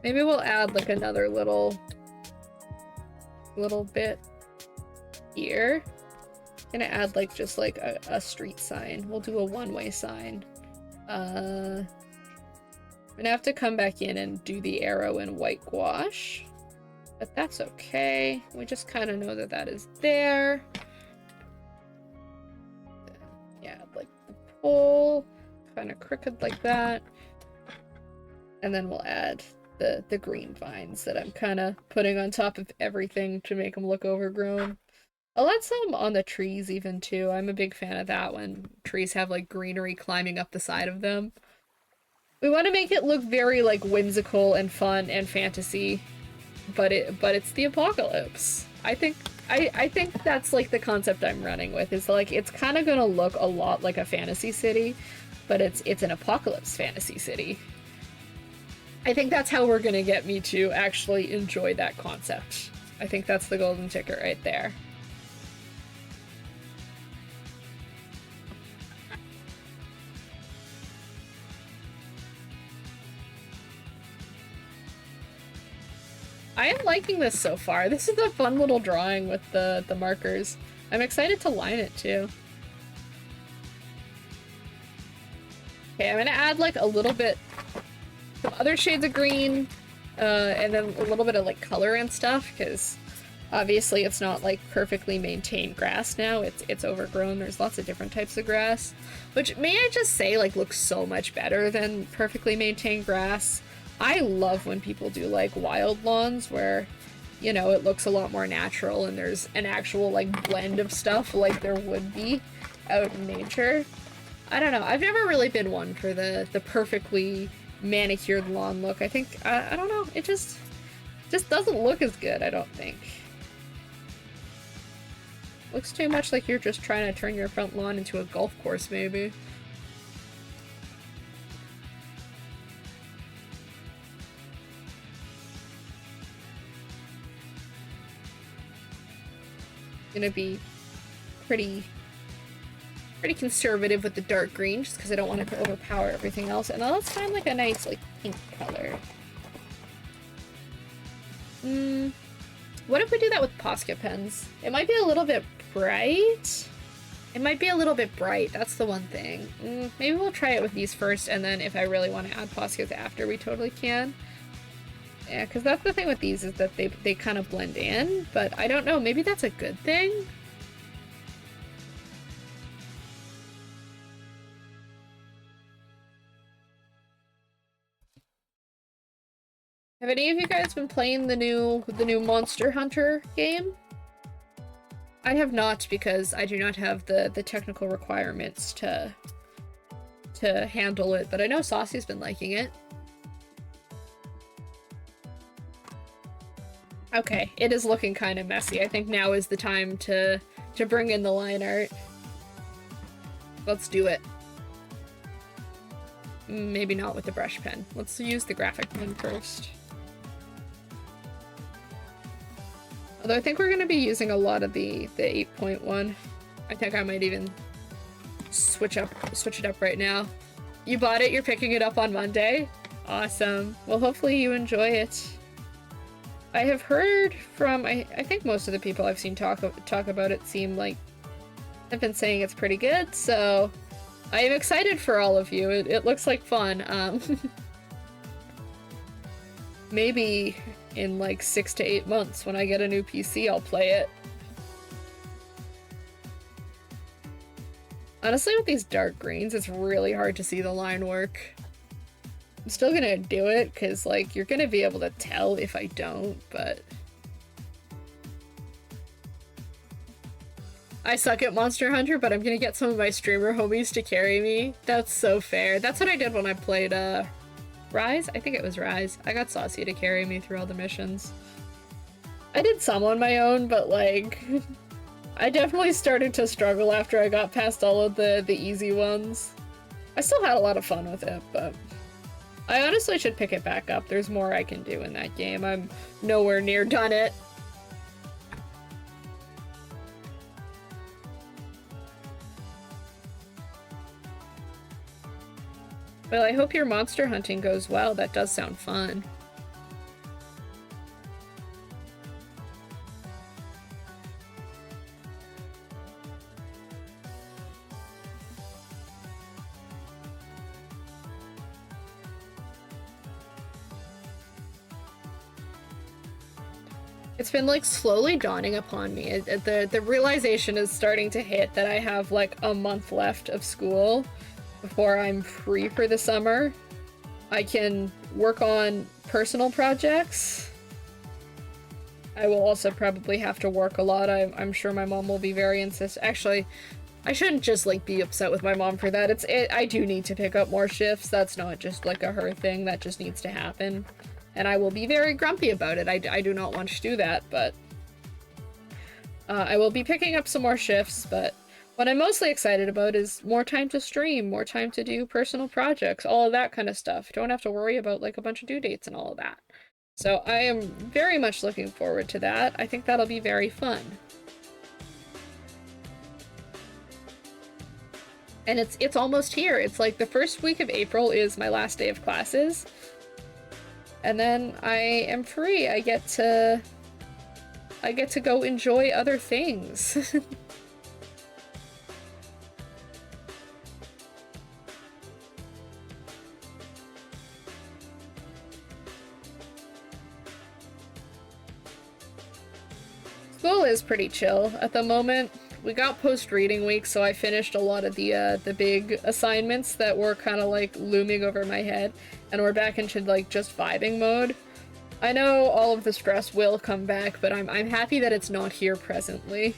Maybe we'll add like another little bit here. Gonna add like just like a street sign. We'll do a one-way sign. I'm gonna have to come back in and do the arrow in white gouache, but that's okay. We just kind of know that that is there. Yeah, like the pole, kind of crooked like that. And then we'll add the green vines that I'm kind of putting on top of everything to make them look overgrown. I'll add some on the trees even too. I'm a big fan of that when trees have like greenery climbing up the side of them. We want to make it look very like whimsical and fun and fantasy, but it's the apocalypse. I think that's like the concept I'm running with, is like it's kind of gonna look a lot like a fantasy city, but it's an apocalypse fantasy city. I think that's how we're gonna get me to actually enjoy that concept. I think that's the golden ticket right there. I am liking this so far. This is a fun little drawing with the markers. I'm excited to line it too. Okay, I'm gonna add like a little bit, some other shades of green, and then a little bit of like color and stuff, because obviously it's not like perfectly maintained grass now. It's overgrown. There's lots of different types of grass, which may I just say like looks so much better than perfectly maintained grass. I love when people do like wild lawns where, you know, it looks a lot more natural and there's an actual like blend of stuff like there would be out in nature. I don't know. I've never really been one for the perfectly manicured lawn look. I think, I don't know. It just doesn't look as good, I don't think. Looks too much like you're just trying to turn your front lawn into a golf course, maybe. Gonna be pretty conservative with the dark green, just because I don't want it to overpower everything else. And then let's find like a nice like pink color. What if we do that with Posca pens? It might be a little bit bright. It might be a little bit bright, that's the one thing. Maybe we'll try it with these first, and then if I really want to add Poscas after, we totally can. Yeah, because that's the thing with these, is that they kind of blend in, but I don't know, maybe that's a good thing? Have any of you guys been playing the new Monster Hunter game? I have not, because I do not have the technical requirements to handle it, but I know Saucy's been liking it. Okay, it is looking kind of messy. I think now is the time to bring in the line art. Let's do it. Maybe not with the brush pen. Let's use the graphic pen first. Although I think we're going to be using a lot of the 8.1. I think I might even switch it up right now. You bought it? You're picking it up on Monday? Awesome. Well, hopefully you enjoy it. I have heard from, I think most of the people I've seen talk about it seem like have been saying it's pretty good, so I am excited for all of you. It looks like fun. Maybe in like 6 to 8 months when I get a new PC, I'll play it. Honestly, with these dark greens, it's really hard to see the line work. I'm still gonna do it, because, like, you're gonna be able to tell if I don't, but... I suck at Monster Hunter, but I'm gonna get some of my streamer homies to carry me. That's so fair. That's what I did when I played, Rise? I think it was Rise. I got Saucy to carry me through all the missions. I did some on my own, but, like... I definitely started to struggle after I got past all of the easy ones. I still had a lot of fun with it, but... I honestly should pick it back up. There's more I can do in that game. I'm nowhere near done it. Well, I hope your monster hunting goes well. That does sound fun. It's been like slowly dawning upon me. The realization is starting to hit that I have like a month left of school before I'm free for the summer. I can work on personal projects. I will also probably have to work a lot. I'm sure my mom will be very insistent. Actually, I shouldn't just like be upset with my mom for that. I do need to pick up more shifts. That's not just like a her thing. That just needs to happen. And I will be very grumpy about it. I do not want to do that, but I will be picking up some more shifts, but what I'm mostly excited about is more time to stream, more time to do personal projects, all of that kind of stuff. Don't have to worry about like a bunch of due dates and all of that. So I am very much looking forward to that. I think that'll be very fun. And it's almost here. It's like the first week of April is my last day of classes. And then I am free. I get to go enjoy other things. School is pretty chill at the moment. We got post-reading week, so I finished a lot of the big assignments that were kind of like looming over my head, and we're back into like just vibing mode. I know all of the stress will come back, but I'm happy that it's not here presently.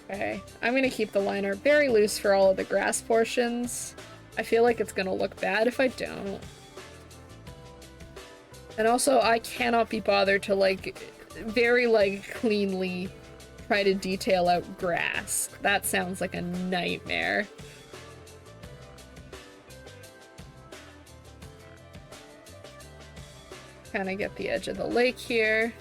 Okay, I'm gonna keep the liner very loose for all of the grass portions. I feel like it's gonna look bad if I don't. And also, I cannot be bothered to like very like cleanly try to detail out grass. That sounds like a nightmare. Kind of get the edge of the lake here.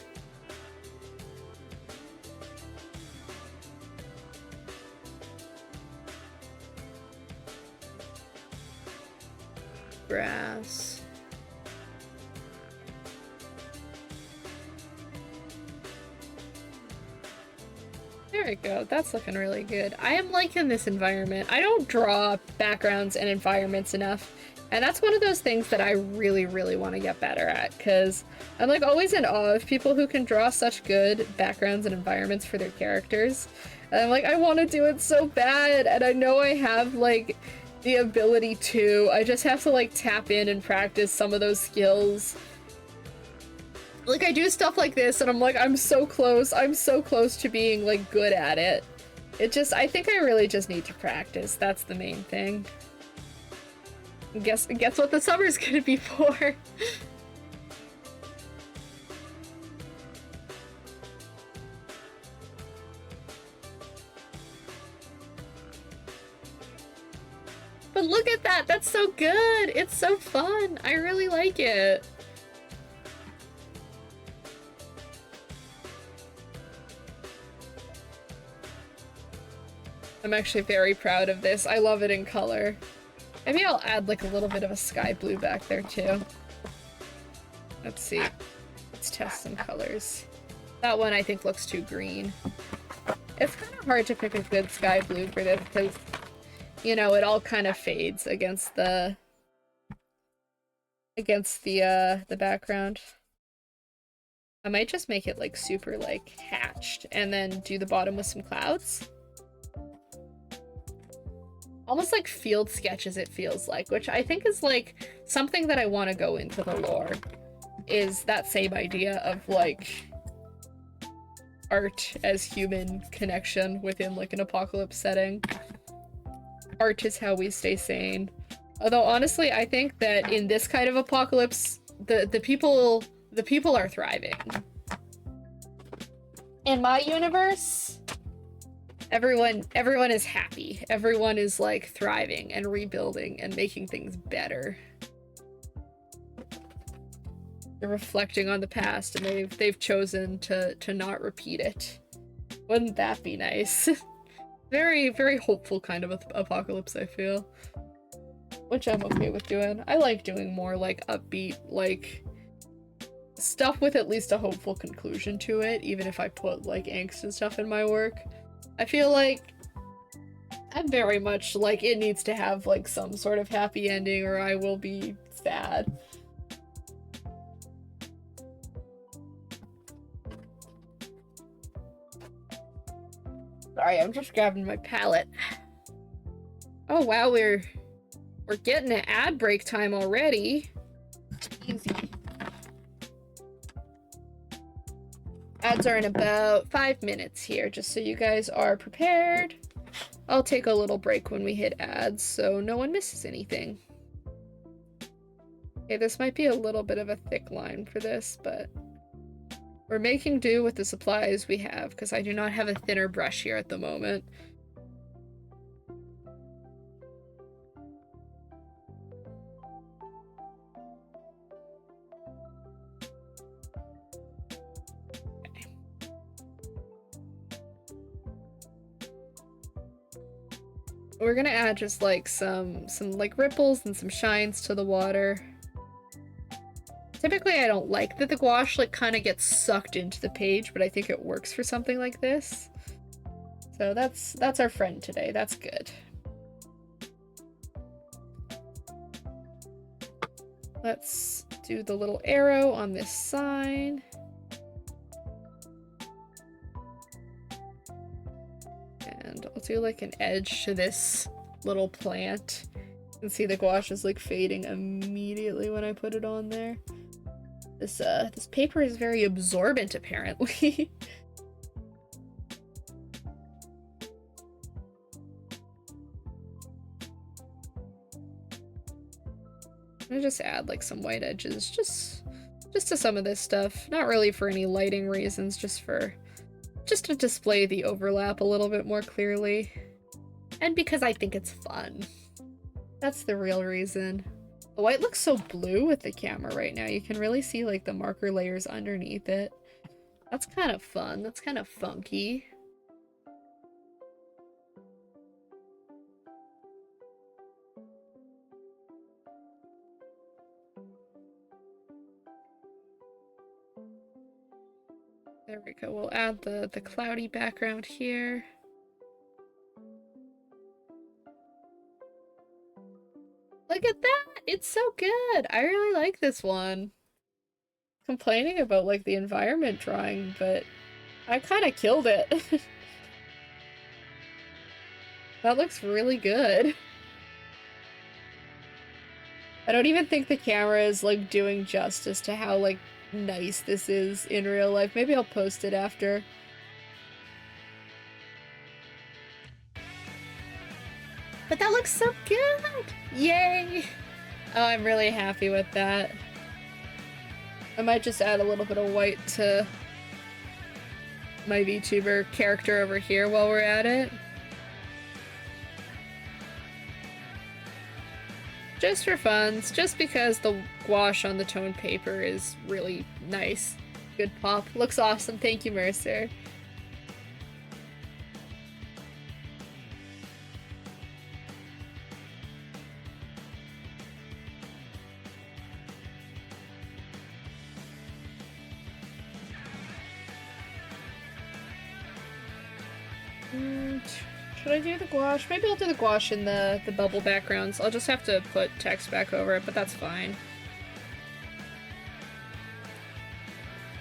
Grass. There we go. That's looking really good. I am liking this environment. I don't draw backgrounds and environments enough. And that's one of those things that I really, really want to get better at, because I'm like always in awe of people who can draw such good backgrounds and environments for their characters. And I'm like, I want to do it so bad, and I know I have like the ability to. I just have to like tap in and practice some of those skills. Like I do stuff like this and I'm like, I'm so close to being like good at it. I think I really just need to practice. That's the main thing. Guess what the summer's gonna be for. But look at that, that's so good. It's so fun. I really like it. I'm actually very proud of this. I love it in color. Maybe I'll add like a little bit of a sky blue back there too. Let's see. Let's test some colors. That one I think looks too green. It's kind of hard to pick a good sky blue for this because, you know, it all kind of fades against the background. I might just make it like super like hatched and then do the bottom with some clouds. Almost like field sketches, it feels like, which I think is like something that I want to go into the lore, is that same idea of like art as human connection within like an apocalypse setting. Art is how we stay sane. Although honestly, I think that in this kind of apocalypse, the people are thriving. In my universe, everyone is happy. Everyone is like thriving and rebuilding and making things better. They're reflecting on the past and they've chosen to not repeat it. Wouldn't that be nice? Very, very hopeful kind of apocalypse, I feel. Which I'm okay with doing. I like doing more, like, upbeat, like, stuff with at least a hopeful conclusion to it, even if I put, like, angst and stuff in my work. I feel like I'm very much like, it needs to have, like, some sort of happy ending or I will be sad. Sorry, I'm just grabbing my palette. Oh wow, we're getting an ad break time already. Easy. Ads are in about 5 minutes here, just so you guys are prepared. I'll take a little break when we hit ads so no one misses anything. Okay, this might be a little bit of a thick line for this, but we're making do with the supplies we have because I do not have a thinner brush here at the moment. We're gonna add just like some like ripples and some shines to the water. Typically I don't like that the gouache like kind of gets sucked into the page, but I think it works for something like this. So that's our friend today. That's good. Let's do the little arrow on this sign. And I'll do like an edge to this little plant. You can see the gouache is like fading immediately when I put it on there. This paper is very absorbent apparently. I'm gonna just add like some white edges just to some of this stuff. Not really for any lighting reasons, just to display the overlap a little bit more clearly. And because I think it's fun. That's the real reason. The white looks so blue with the camera right now. You can really see like the marker layers underneath it. That's kind of fun. That's kind of funky. There we go. We'll add the cloudy background here. Look at that! It's so good! I really like this one. Complaining about like the environment drawing, but I kind of killed it. That looks really good. I don't even think the camera is like doing justice to how like nice this is in real life. Maybe I'll post it after. But that looks so good! Yay! Oh, I'm really happy with that. I might just add a little bit of white to my VTuber character over here while we're at it. Just for funs, just because the gouache on the tone paper is really nice. Good pop. Looks awesome. Thank you, Mercer. Should I do the gouache? Maybe I'll do the gouache in the bubble backgrounds. I'll just have to put text back over it, but that's fine.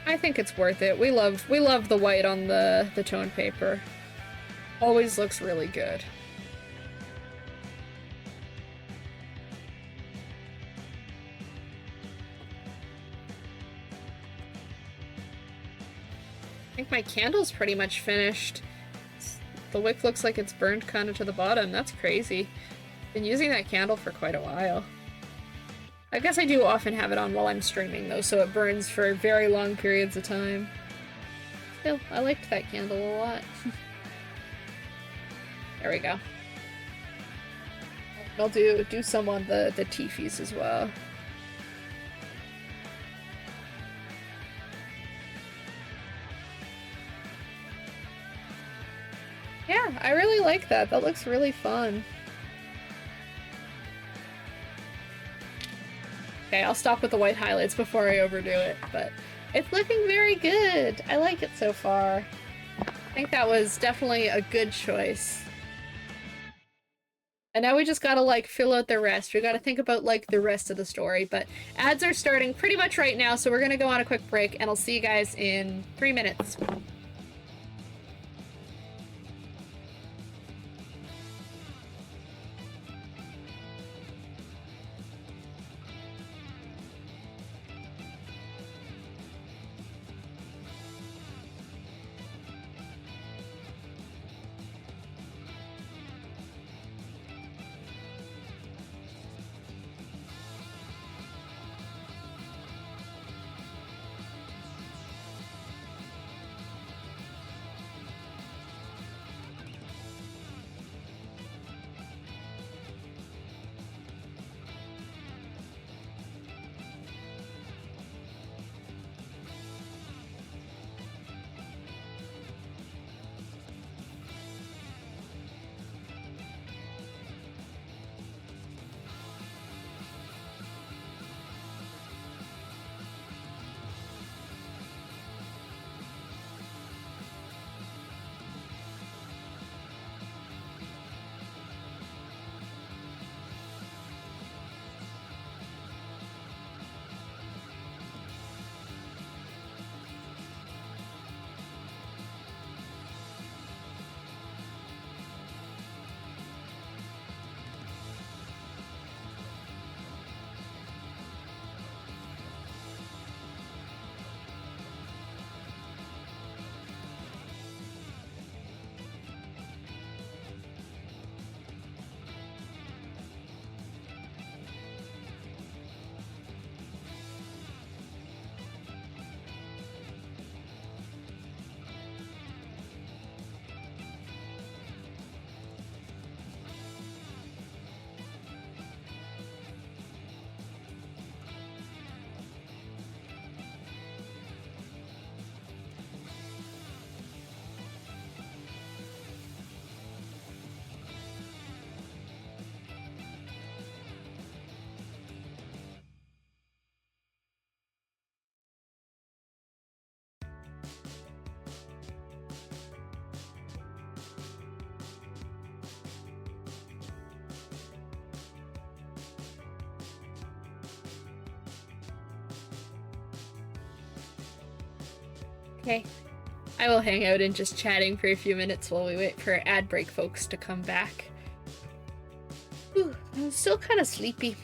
I think it's worth it. We love the white on the tone paper. Always looks really good. I think my candle's pretty much finished. The wick looks like it's burned kind of to the bottom. That's crazy. Been using that candle for quite a while. I guess I do often have it on while I'm streaming though, so it burns for very long periods of time. Still, I liked that candle a lot. There we go. I'll do some on the teefies as well. Yeah, I really like that. That looks really fun. Okay, I'll stop with the white highlights before I overdo it, but it's looking very good. I like it so far. I think that was definitely a good choice. And now we just gotta, like, fill out the rest. We gotta think about, like, the rest of the story, but ads are starting pretty much right now, so we're gonna go on a quick break, and I'll see you guys in 3 minutes. Okay. I will hang out and just chatting for a few minutes while we wait for ad break folks to come back. Whew, I'm still kind of sleepy.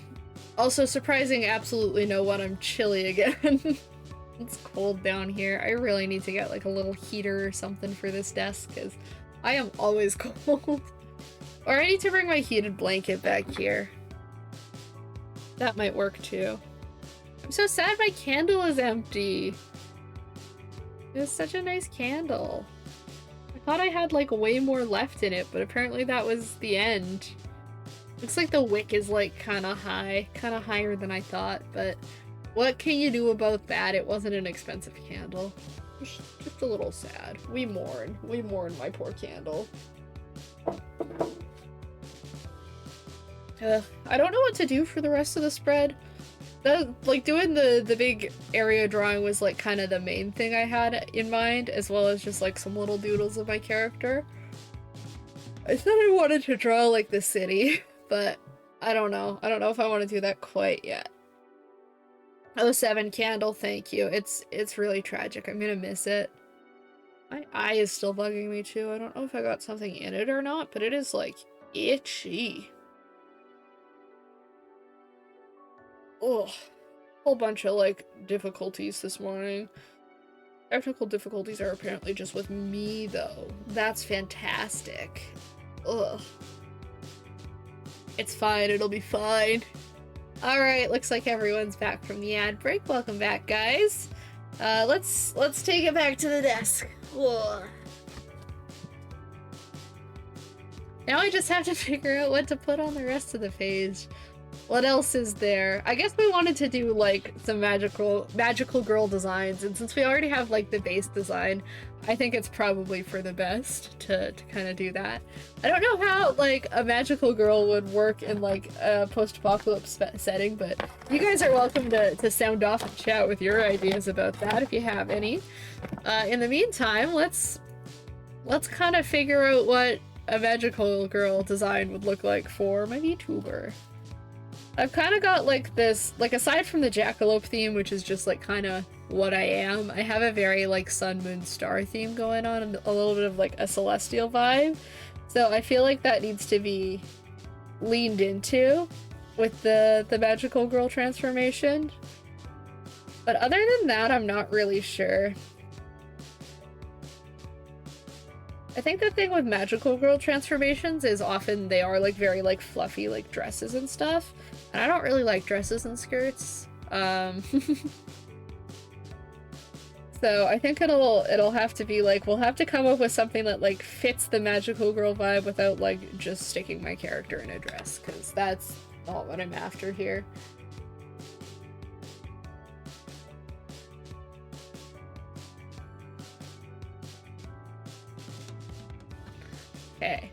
Also, surprising absolutely no one, I'm chilly again. It's cold down here. I really need to get like a little heater or something for this desk because I am always cold. Or I need to bring my heated blanket back here. That might work too. I'm so sad my candle is empty. It was such a nice candle. I thought I had like way more left in it, but apparently that was the end. Looks like the wick is like kind of higher than I thought, but what can you do about that? It wasn't an expensive candle. Just a little sad. We mourn my poor candle. I don't know what to do for the rest of the spread. Like, doing the big area drawing was, like, kind of the main thing I had in mind, as well as just, like, some little doodles of my character. I said I wanted to draw, like, the city, but I don't know. I don't know if I want to do that quite yet. Oh, 7 candle, thank you. It's really tragic. I'm gonna miss it. My eye is still bugging me, too. I don't know if I got something in it or not, but it is, like, itchy. Ugh. Whole bunch of, like, difficulties this morning. Technical difficulties are apparently just with me, though. That's fantastic. Ugh. It's fine, it'll be fine. Alright, looks like everyone's back from the ad break. Welcome back, guys. Let's take it back to the desk. Ugh. Now I just have to figure out what to put on the rest of the page. What else is there? I guess we wanted to do, like, some magical girl designs, and since we already have, like, the base design, I think it's probably for the best to kind of do that. I don't know how, like, a magical girl would work in, like, a post-apocalypse setting, but you guys are welcome to sound off and chat with your ideas about that if you have any. In the meantime, let's kind of figure out what a magical girl design would look like for my VTuber. I've kind of got, like, this, like, aside from the jackalope theme, which is just, like, kind of what I am, I have a very, like, sun, moon, star theme going on, and a little bit of, like, a celestial vibe. So I feel like that needs to be leaned into with the magical girl transformation. But other than that, I'm not really sure. I think the thing with magical girl transformations is often they are, like, very, like, fluffy, like, dresses and stuff. And I don't really like dresses and skirts. So I think it'll have to be, like, we'll have to come up with something that, like, fits the magical girl vibe without, like, just sticking my character in a dress, because that's not what I'm after here. Okay.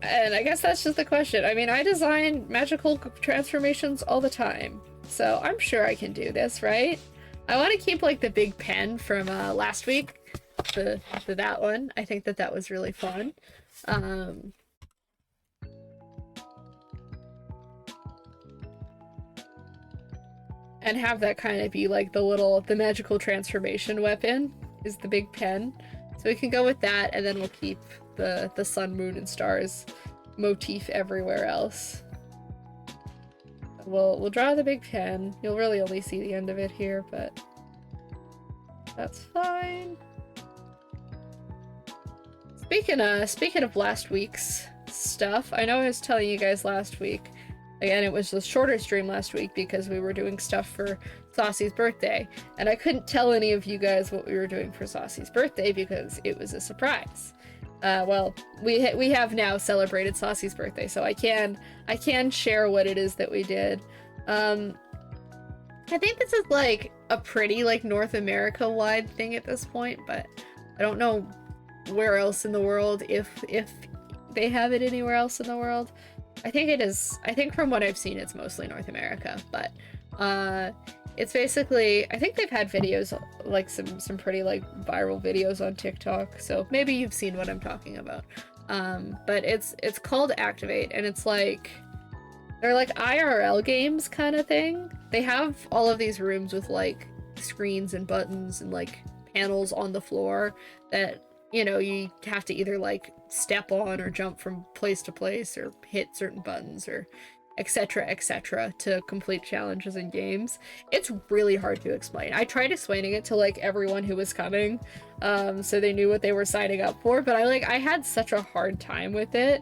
And I guess that's just the question. I mean, I design magical transformations all the time, so I'm sure I can do this, right? I want to keep, like, the big pen from last week, that one. I think that was really fun. And have that kind of be, like, the magical transformation weapon is the big pen. So we can go with that, and then we'll keep the sun, moon, and stars motif everywhere else. We'll draw the big pen. You'll really only see the end of it here, but that's fine. Speaking of last week's stuff, I know I was telling you guys last week. Again, it was the shorter stream last week because we were doing stuff for Saucy's birthday, and I couldn't tell any of you guys what we were doing for Saucy's birthday because it was a surprise. Well, we have now celebrated Saucy's birthday, so I can share what it is that we did. I think this is, like, a pretty, like, North America-wide thing at this point, but I don't know where else in the world, if they have it anywhere else in the world. I think it is, I think from what I've seen, it's mostly North America, but it's basically, I think they've had videos, like, some pretty, like, viral videos on TikTok, so maybe you've seen what I'm talking about. But it's called Activate, and it's like, they're like IRL games kind of thing. They have all of these rooms with, like, screens and buttons and, like, panels on the floor that, you know, you have to either, like, step on or jump from place to place or hit certain buttons or etc to complete challenges in games. It's really hard to explain. I tried explaining it to, like, everyone who was coming, so they knew what they were signing up for, but I had such a hard time with it.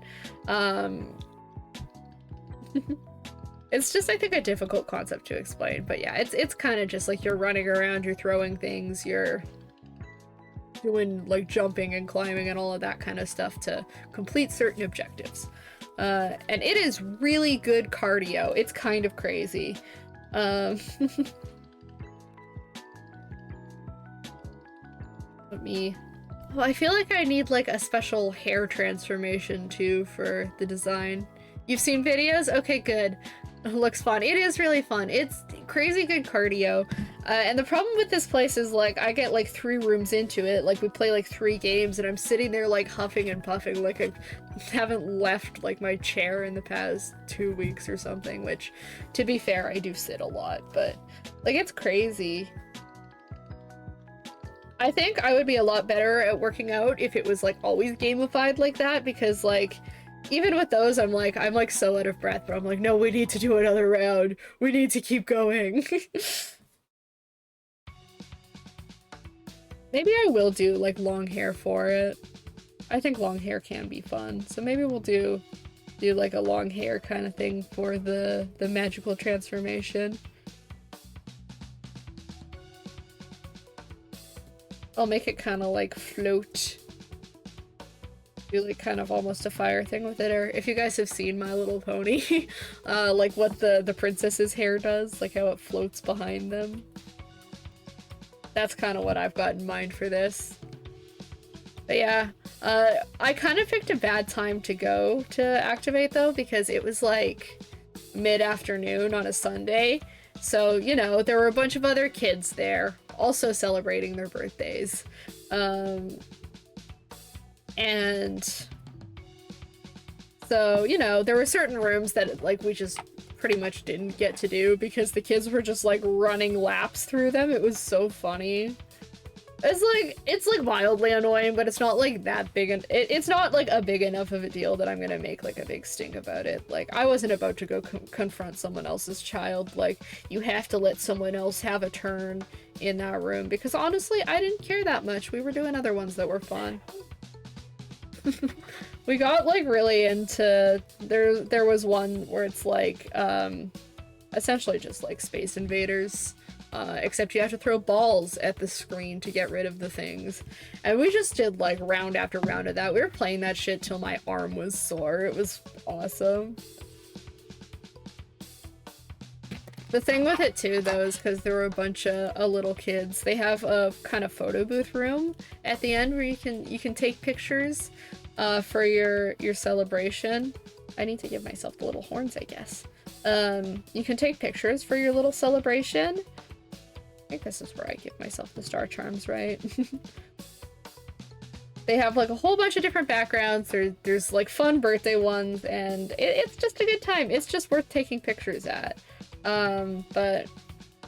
It's just, I think, a difficult concept to explain, but yeah, it's kind of just like you're running around, you're throwing things, you're doing, like, jumping and climbing and all of that kind of stuff to complete certain objectives. And it is really good cardio. It's kind of crazy. Let me... Oh, I feel like I need, like, a special hair transformation, too, for the design. You've seen videos? Okay, good. It looks fun. It is really fun. It's crazy good cardio. And the problem with this place is, like, I get, like, 3 rooms into it. Like, we play, like, 3 games, and I'm sitting there, like, huffing and puffing, like, I haven't left, like, my chair in the past 2 weeks or something, which, to be fair, I do sit a lot, but, like, it's crazy. I think I would be a lot better at working out if it was, like, always gamified like that, because, like, even with those, I'm like so out of breath, but I'm like, no, we need to do another round. We need to keep going. Maybe I will do, like, long hair for it. I think long hair can be fun, so maybe we'll do like a long hair kind of thing for the magical transformation. I'll make it kind of, like, float. Do, like, kind of almost a fire thing with it, or if you guys have seen My Little Pony, like, what the princess's hair does, like how it floats behind them. That's kind of what I've got in mind for this. But yeah, I kind of picked a bad time to go to activate though, because it was like mid-afternoon on a Sunday. So, you know, there were a bunch of other kids there also celebrating their birthdays. And so, you know, there were certain rooms that like we just pretty much didn't get to do because the kids were just like running laps through them. It was so funny. It's like mildly annoying, but it's not like that big, and it's not like a big enough of a deal that I'm gonna make like a big stink about it. Like, I wasn't about to go confront someone else's child. Like, you have to let someone else have a turn in that room, because honestly, I didn't care that much. We were doing other ones that were fun. We got like really into, there was one where it's like, essentially just like Space Invaders. Except you have to throw balls at the screen to get rid of the things. And we just did like round after round of that. We were playing that shit till my arm was sore. It was awesome. The thing with it too though is because there were a bunch of little kids, they have a kind of photo booth room at the end where you can take pictures for your celebration. I need to give myself the little horns, I guess. You can take pictures for your little celebration. I think this is where I give myself the star charms, right? They have like a whole bunch of different backgrounds. There's like fun birthday ones, and it's just a good time. It's just worth taking pictures at. But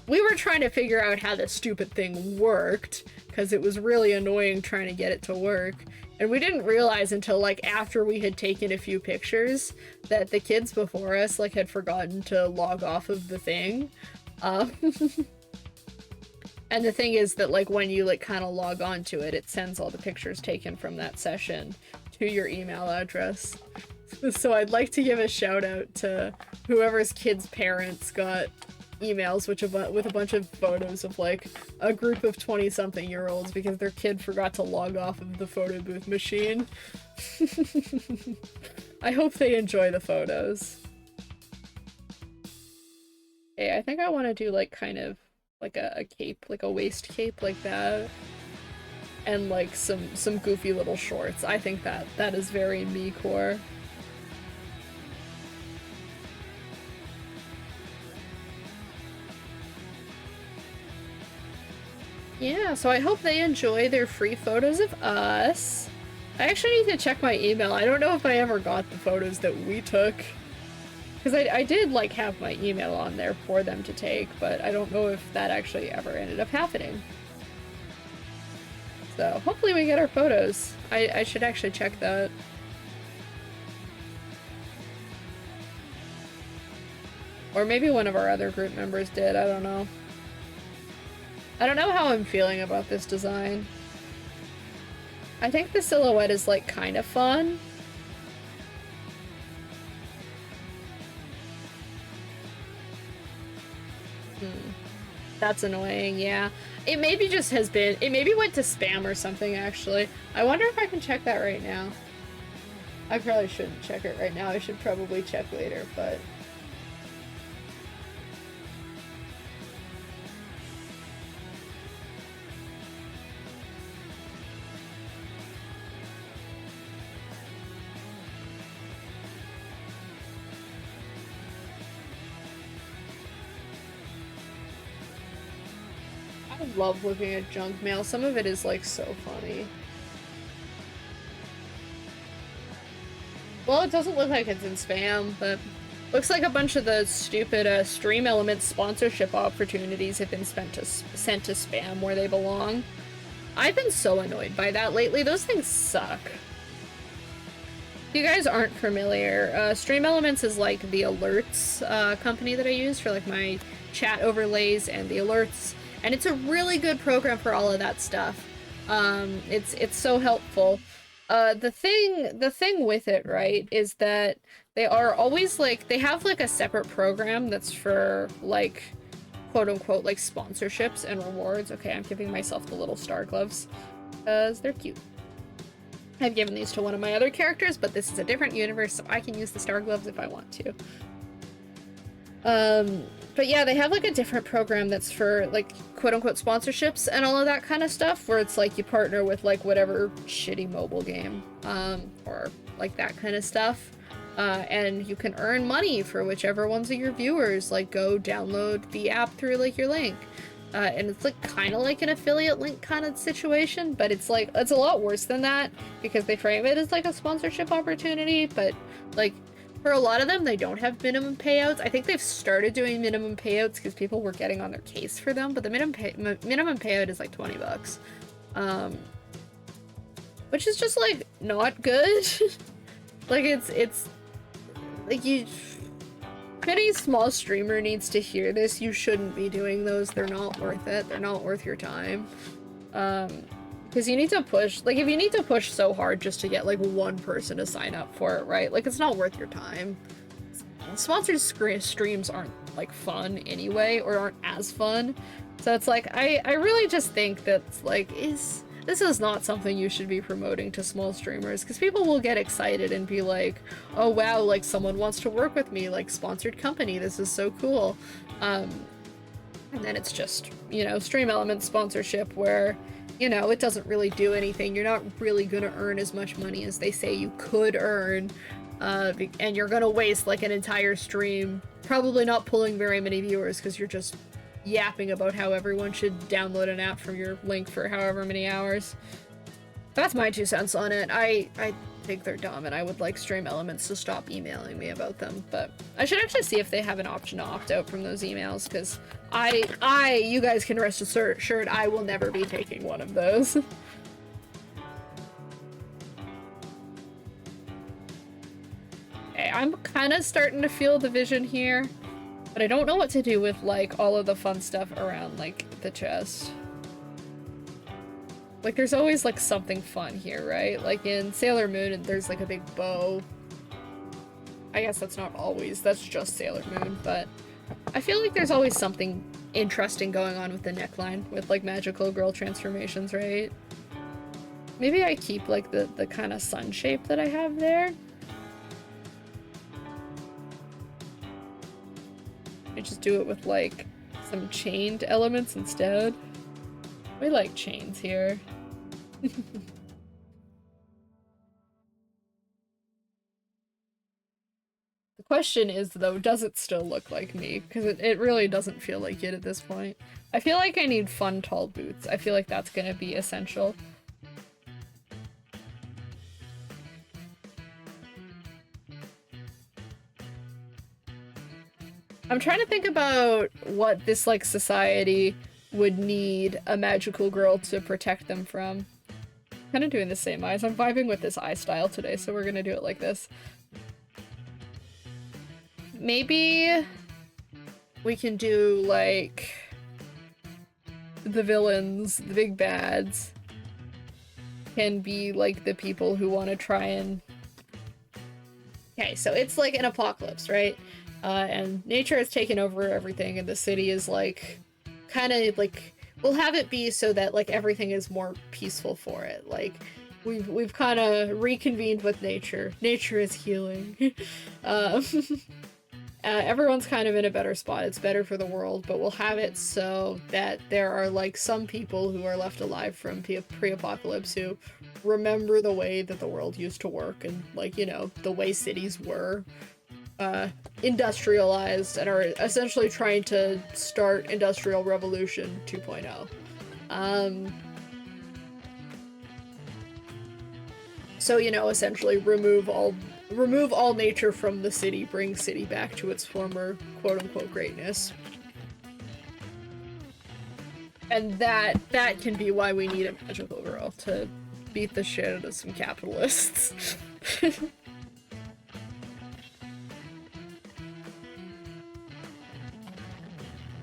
we were trying to figure out how this stupid thing worked, because it was really annoying trying to get it to work. And we didn't realize until like after we had taken a few pictures that the kids before us like had forgotten to log off of the thing. And the thing is that, like, when you, like, kind of log on to it, it sends all the pictures taken from that session to your email address. So I'd like to give a shout out to whoever's kid's parents got emails with a bunch of photos of, like, a group of 20-something-year-olds because their kid forgot to log off of the photo booth machine. I hope they enjoy the photos. Okay, I think I want to do, like, kind of like a cape, like a waist cape like that, and like some goofy little shorts. I think that is very me core. Yeah, so I hope they enjoy their free photos of us. I actually need to check my email. I don't know if I ever got the photos that we took. Because I did, like, have my email on there for them to take, but I don't know if that actually ever ended up happening. So, hopefully we get our photos. I should actually check that. Or maybe one of our other group members did, I don't know. I don't know how I'm feeling about this design. I think the silhouette is, like, kind of fun. That's annoying, yeah. It maybe just has been, it maybe went to spam or something, actually. I wonder if I can check that right now. I probably shouldn't check it right now. I should probably check later, but... I love looking at junk mail. Some of it is, like, so funny. Well, it doesn't look like it's in spam, but looks like a bunch of the stupid Stream Elements sponsorship opportunities have been sent to spam where they belong. I've been so annoyed by that lately. Those things suck. If you guys aren't familiar, Stream Elements is like the alerts company that I use for like my chat overlays and the alerts. And it's a really good program for all of that stuff. It's so helpful. The thing with it, right, is that they are always like, they have like a separate program that's for like, quote unquote, like sponsorships and rewards. Okay, I'm giving myself the little star gloves because they're cute. I've given these to one of my other characters, but this is a different universe, so I can use the star gloves if I want to. But yeah, they have like a different program that's for like quote-unquote sponsorships and all of that kind of stuff, where it's like you partner with like whatever shitty mobile game, or like that kind of stuff. And you can earn money for whichever ones of your viewers like go download the app through like your link. And it's like kind of like an affiliate link kind of situation, but it's like, it's a lot worse than that because they frame it as like a sponsorship opportunity, but like for a lot of them, they don't have minimum payouts. I think they've started doing minimum payouts because people were getting on their case for them, but the minimum payout is like 20 bucks. Which is just like not good. Like it's like if any small streamer needs to hear this, you shouldn't be doing those. They're not worth it. They're not worth your time. Because you need to push, like if you need to push so hard just to get like one person to sign up for it, right? Like it's not worth your time. Sponsored streams aren't like fun anyway, or aren't as fun. So it's like, I really just think that's like, this is not something you should be promoting to small streamers, because people will get excited and be like, oh wow, like someone wants to work with me, like sponsored company, this is so cool. And then it's just, you know, Stream Element sponsorship where, you know, it doesn't really do anything. You're not really gonna earn as much money as they say you could earn, and you're gonna waste like an entire stream, probably not pulling very many viewers because you're just yapping about how everyone should download an app from your link for however many hours. That's my 2 cents on it. I think they're dumb, and I would like Stream Elements to stop emailing me about them, but I should actually see if they have an option to opt out from those emails, because you guys can rest assured I will never be taking one of those. Okay, I'm kind of starting to feel the vision here. But I don't know what to do with, like, all of the fun stuff around, like, the chest. Like, there's always, like, something fun here, right? Like, in Sailor Moon, there's, like, a big bow. I guess that's not always, that's just Sailor Moon, but I feel like there's always something interesting going on with the neckline, with, like, magical girl transformations, right? Maybe I keep, like, the kind of sun shape that I have there. I just do it with like some chained elements instead. We like chains here. The question is though, does it still look like me? Because it really doesn't feel like it at this point. I feel like I need fun tall boots. I feel like that's gonna be essential. I'm trying to think about what this, like, society would need a magical girl to protect them from. Kind of doing the same eyes. I'm vibing with this eye style today, so we're gonna do it like this. Maybe we can do, like, the villains, the big bads, can be, like, the people who want to try and... Okay, so it's like an apocalypse, right? And nature has taken over everything, and the city is like, kind of like, we'll have it be so that like everything is more peaceful for it. Like, we've kind of reconvened with nature. Nature is healing. Everyone's kind of in a better spot. It's better for the world, but we'll have it so that there are like some people who are left alive from pre-apocalypse who remember the way that the world used to work, and like, you know, the way cities were. Industrialized, and are essentially trying to start Industrial Revolution 2.0. So, you know, essentially remove all nature from the city, bring city back to its former quote-unquote greatness. And that can be why we need a magical girl, to beat the shit out of some capitalists.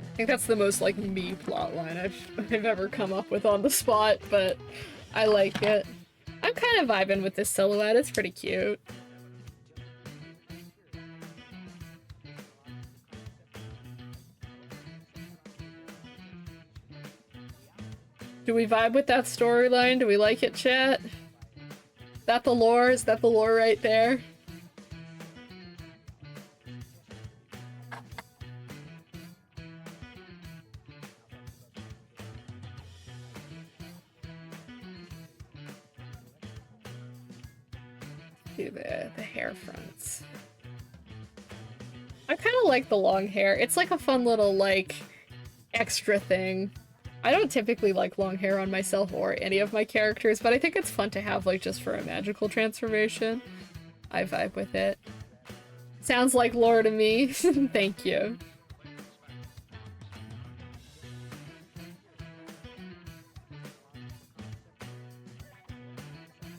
I think that's the most, like, me plotline I've ever come up with on the spot, but I like it. I'm kind of vibing with this silhouette, it's pretty cute. Do we vibe with that storyline? Do we like it, chat? Is that the lore? Is that the lore right there? do the hair fronts. I kind of like the long hair. It's like a fun little, like, extra thing. I don't typically like long hair on myself or any of my characters, but I think it's fun to have, like, just for a magical transformation. I vibe with it. Sounds like lore to me. Thank you.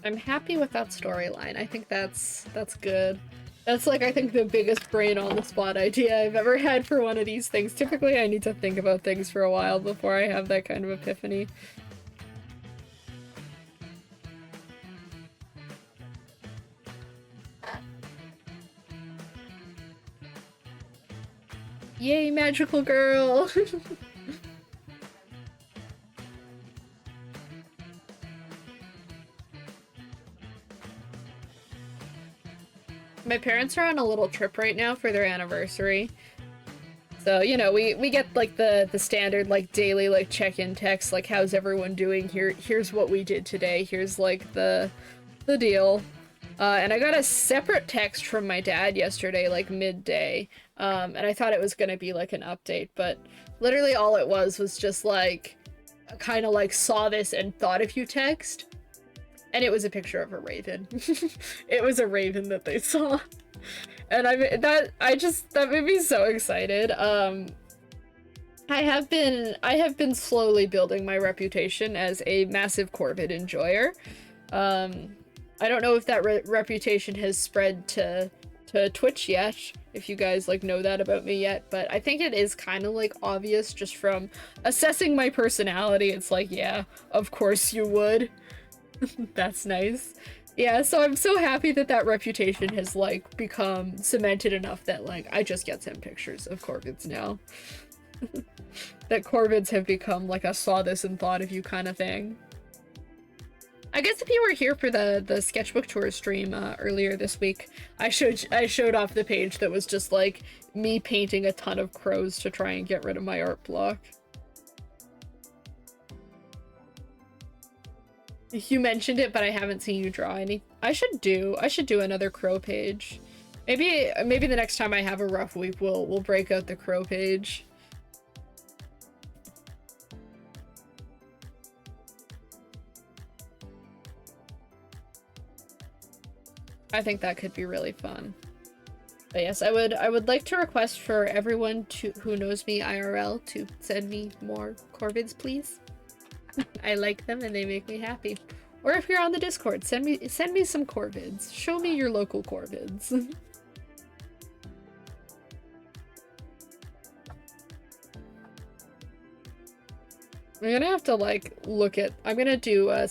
I'm happy with that storyline. I think that's good. That's like, I think, the biggest brain on the spot idea I've ever had for one of these things. Typically, I need to think about things for a while before I have that kind of epiphany. Yay, magical girl! My parents are on a little trip right now for their anniversary. So, you know, we get, like, the standard, like, daily, like, check-in text, like, how's everyone doing? Here's what we did today. Here's, like, the deal. And I got a separate text from my dad yesterday, like, midday. And I thought it was gonna be, like, an update, but literally all it was just, like, kind of, like, saw this and thought of you text. And it was a picture of a raven. It was a raven that they saw. And that made me so excited. I have been slowly building my reputation as a massive Corvid enjoyer. I don't know if that reputation has spread to Twitch yet, if you guys, like, know that about me yet, but I think it is kind of, like, obvious just from assessing my personality. It's like, yeah, of course you would. That's nice. Yeah, so I'm so happy that that reputation has, like, become cemented enough that, like, I just get sent pictures of Corvids now. That Corvids have become, like, a saw this and thought of you kind of thing. I guess if you were here for the Sketchbook tour stream earlier this week, I showed off the page that was just, like, me painting a ton of crows to try and get rid of my art block. You mentioned it, but I haven't seen you draw any. I should do another crow page. Maybe the next time I have a rough week, we'll break out the crow page. I think that could be really fun. But yes, I would like to request for everyone who knows me IRL to send me more Corvids, please. I like them and they make me happy. Or if you're on the Discord, send me some Corvids. Show me your local Corvids. I'm gonna have to, like, I'm gonna do a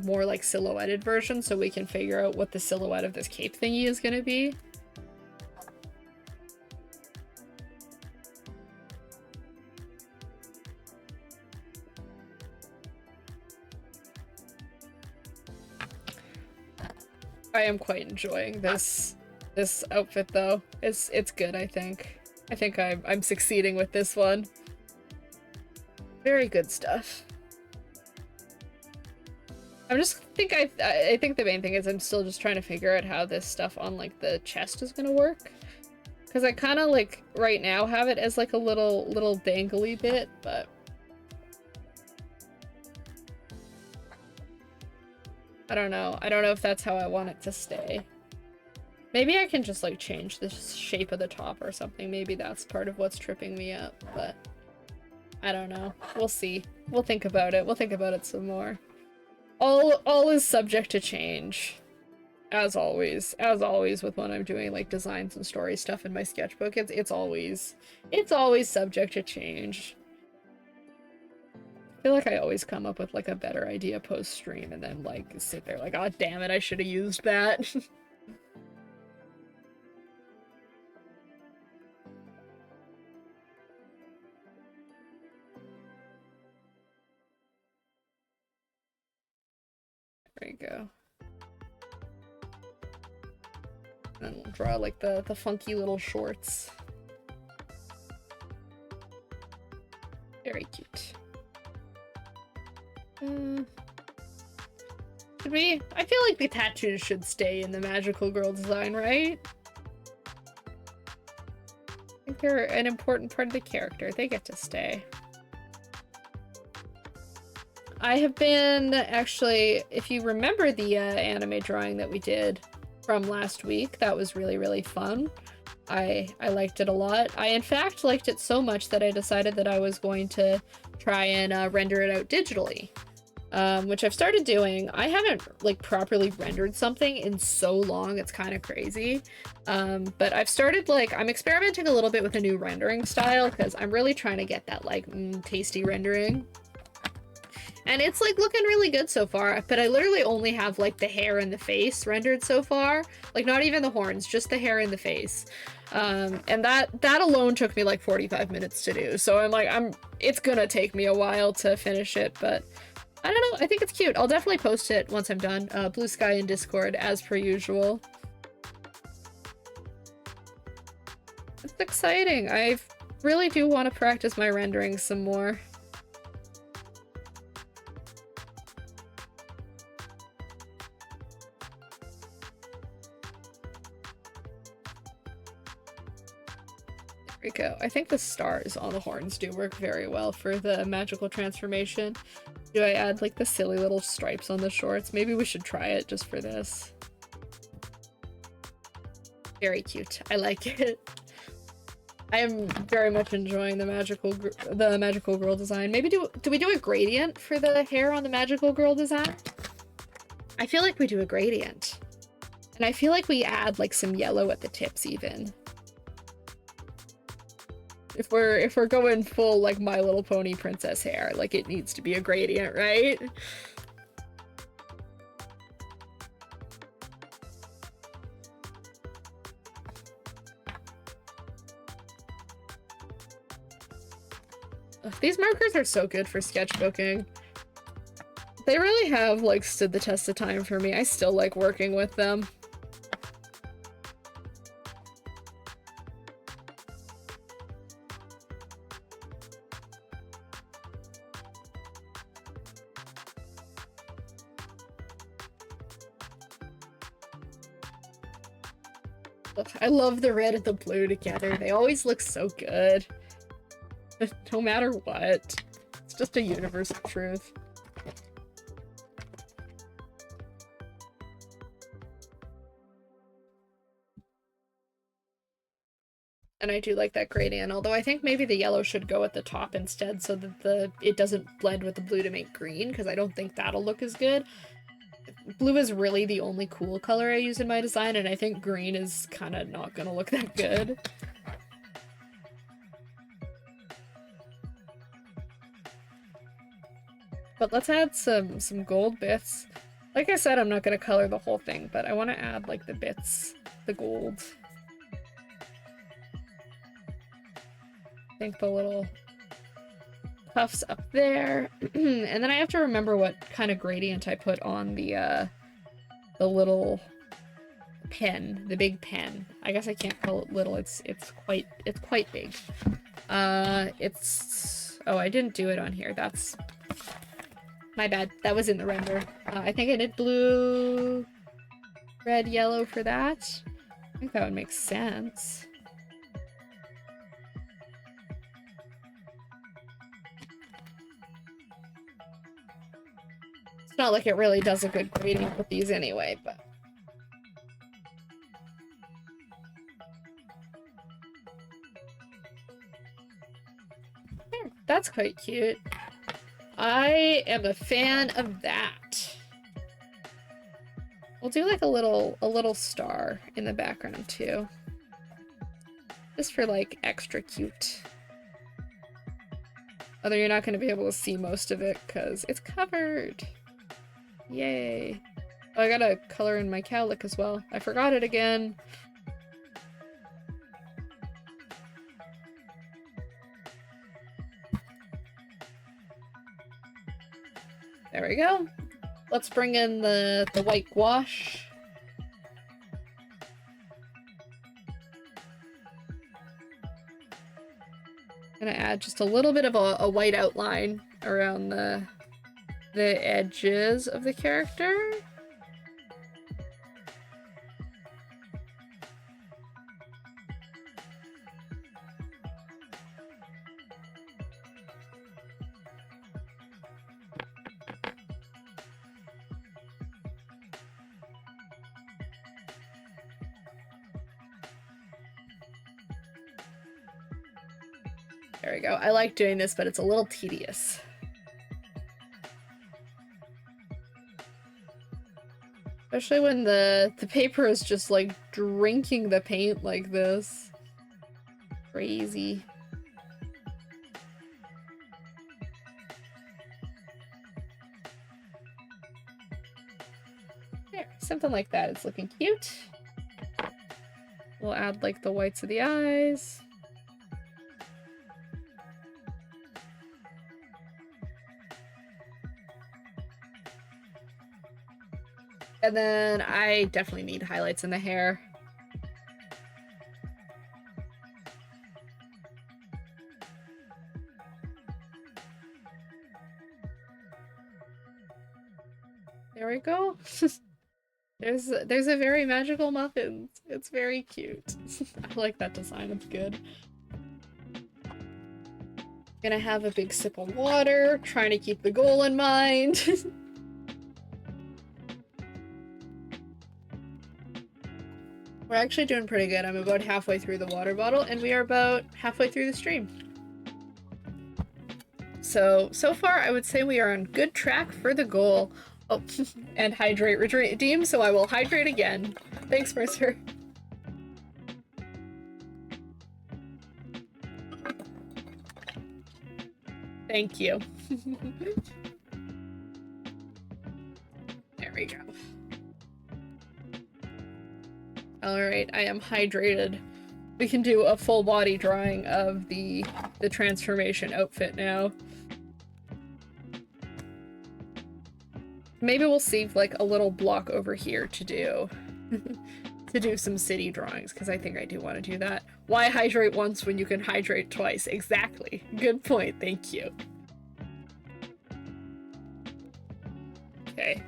more, like, silhouetted version so we can figure out what the silhouette of this cape thingy is gonna be. I am quite enjoying this outfit though. It's good, I think. I think I'm succeeding with this one. Very good stuff. I think the main thing is I'm still just trying to figure out how this stuff on, like, the chest is gonna work. Because I kind of, like, right now have it as, like, a little dangly bit, but I don't know. I don't know if that's how I want it to stay. Maybe I can just, like, change the shape of the top or something. Maybe that's part of what's tripping me up, but I don't know. We'll see. We'll think about it. We'll think about it some more. All is subject to change. As always with when I'm doing, like, designs and story stuff in my sketchbook, it's always subject to change. I feel like I always come up with, like, a better idea post-stream and then, like, sit there like, oh damn it, I should have used that. There you go. And we'll draw, like, the funky little shorts. Very cute. I feel like the tattoos should stay in the magical girl design, right? I think they're an important part of the character. They get to stay. I have been, actually, if you remember the anime drawing that we did from last week, that was really, really fun. I liked it a lot. I, in fact, liked it so much that I decided that I was going to try and render it out digitally, which I've started doing. I haven't, like, properly rendered something in so long, it's kind of crazy. But I've started, like, I'm experimenting a little bit with a new rendering style, because I'm really trying to get that, like, tasty rendering. And it's, like, looking really good so far, but I literally only have, like, the hair and the face rendered so far. Like, not even the horns, just the hair and the face. And that alone took me, like, 45 minutes to do. So I'm like, it's gonna take me a while to finish it, but I don't know, I think it's cute. I'll definitely post it once I'm done. Blue Sky in Discord, as per usual. It's exciting. I really do want to practice my rendering some more. There we go. I think the stars on the horns do work very well for the magical transformation. Do I add, like, the silly little stripes on the shorts? Maybe we should try it just for this. Very cute. I like it. I am very much enjoying the magical girl design. Maybe do we do a gradient for the hair on the magical girl design? I feel like we do a gradient. And I feel like we add, like, some yellow at the tips even. If we're going full, like, My Little Pony princess hair, like, it needs to be a gradient, right? Ugh, these markers are so good for sketchbooking. They really have, like, stood the test of time for me. I still like working with them. I love the red and the blue together. They always look so good. No matter what. It's just a universal truth. And I do like that gradient, although I think maybe the yellow should go at the top instead so that it doesn't blend with the blue to make green, because I don't think that'll look as good. Blue is really the only cool color I use in my design, and I think green is kind of not gonna look that good. But let's add some gold bits. Like I said, I'm not gonna color the whole thing, but I want to add, like, the bits, the gold. I think the little puffs up there. And then I have to remember what kind of gradient I put on the little pen, the big pen. I guess I can't call it little, it's quite big. Oh, I didn't do it on here. That's my bad. That was in the render. I think I did blue, red, yellow for that. I think that would make sense. It's not like it really does a good gradient with these anyway, but... There, that's quite cute. I am a fan of that. We'll do, like, a little star in the background too. Just for, like, extra cute. Although you're not going to be able to see most of it because it's covered. Yay. Oh, I gotta color in my cowlick as well. I forgot it again. There we go. Let's bring in the white gouache. I'm gonna add just a little bit of a white outline around the edges of the character. There we go. I like doing this, but it's a little tedious. Especially when the paper is just like drinking the paint like this. Crazy. There, something like that. It's looking cute. We'll add like the whites of the eyes. And then I definitely need highlights in the hair. There we go. There's a very magical muffin. It's very cute. I like that design. It's good. Gonna have a big sip of water, trying to keep the goal in mind. We're actually doing pretty good. I'm about halfway through the water bottle, and we are about halfway through the stream. So far, I would say we are on good track for the goal. Oh, and hydrate, redeem, so I will hydrate again. Thanks, Mercer. Thank you. There we go. Alright, I am hydrated. We can do a full body drawing of the transformation outfit now. Maybe we'll save like a little block over here to do some city drawings, because I think I do want to do that. Why hydrate once when you can hydrate twice? Exactly. Good point. Thank you. Okay.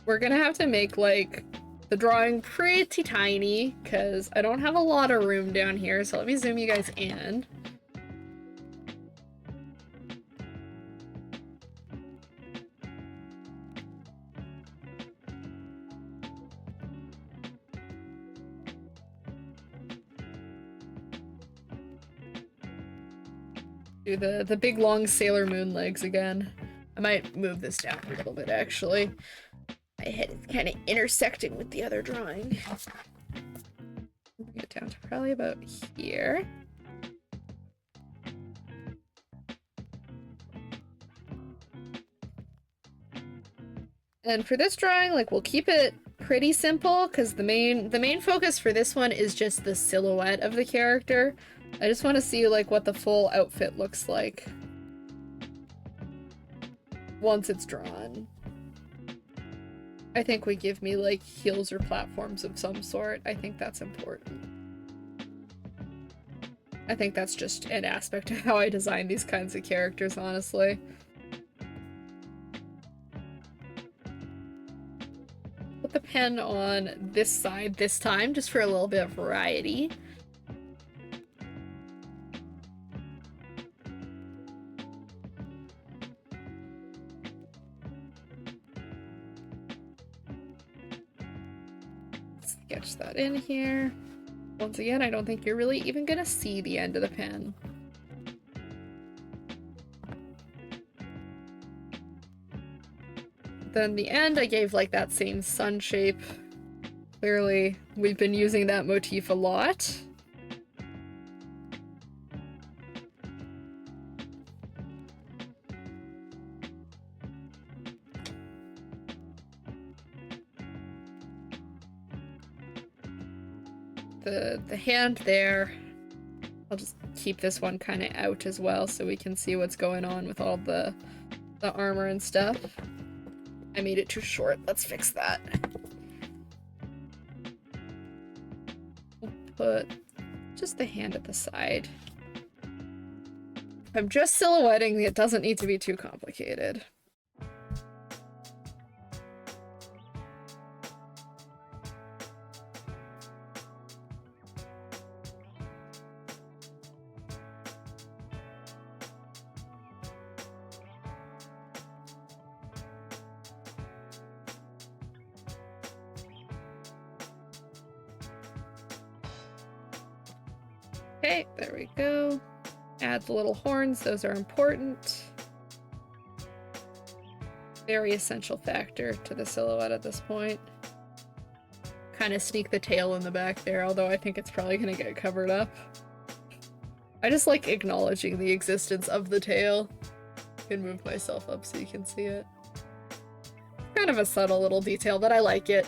We're gonna have to make like the drawing pretty tiny because I don't have a lot of room down here, so let me zoom you guys in. Do the big long Sailor Moon legs again. I might move this down a little bit actually. My head is kind of intersecting with the other drawing. Bring it down to probably about here. And for this drawing, like, we'll keep it pretty simple because the main focus for this one is just the silhouette of the character. I just want to see like what the full outfit looks like once it's drawn. I think we give me like heels or platforms of some sort. I think that's important. I think that's just an aspect of how I design these kinds of characters, honestly. Put the pen on this side this time, just for a little bit of variety. Sketch that in here. Once again, I don't think you're really even gonna see the end of the pen. Then the end, I gave like that same sun shape. Clearly, we've been using that motif a lot. The hand there, I'll just keep this one kind of out as well so we can see what's going on with all the armor and stuff. I made it too short. Let's fix that. We'll put just the hand at the side. I'm just silhouetting. It doesn't need to be too complicated. Okay, there we go. Add the little horns, those are important. Very essential factor to the silhouette at this point. Kind of sneak the tail in the back there, although I think it's probably gonna get covered up. I just like acknowledging the existence of the tail. I can move myself up so you can see it. Kind of a subtle little detail, but I like it.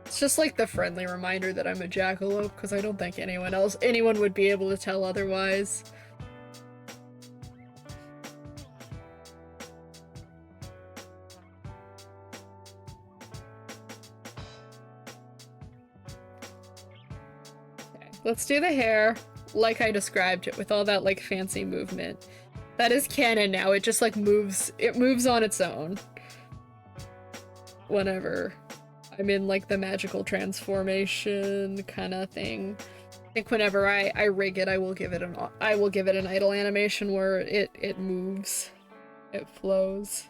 It's just like the friendly reminder that I'm a jackalope, because I don't think anyone would be able to tell otherwise. Okay, let's do the hair like I described it, with all that like fancy movement. That is canon now. It just like moves on its own whenever I'm in like the magical transformation kind of thing. I think whenever I rig it, I will give it an idle animation where it moves, it flows.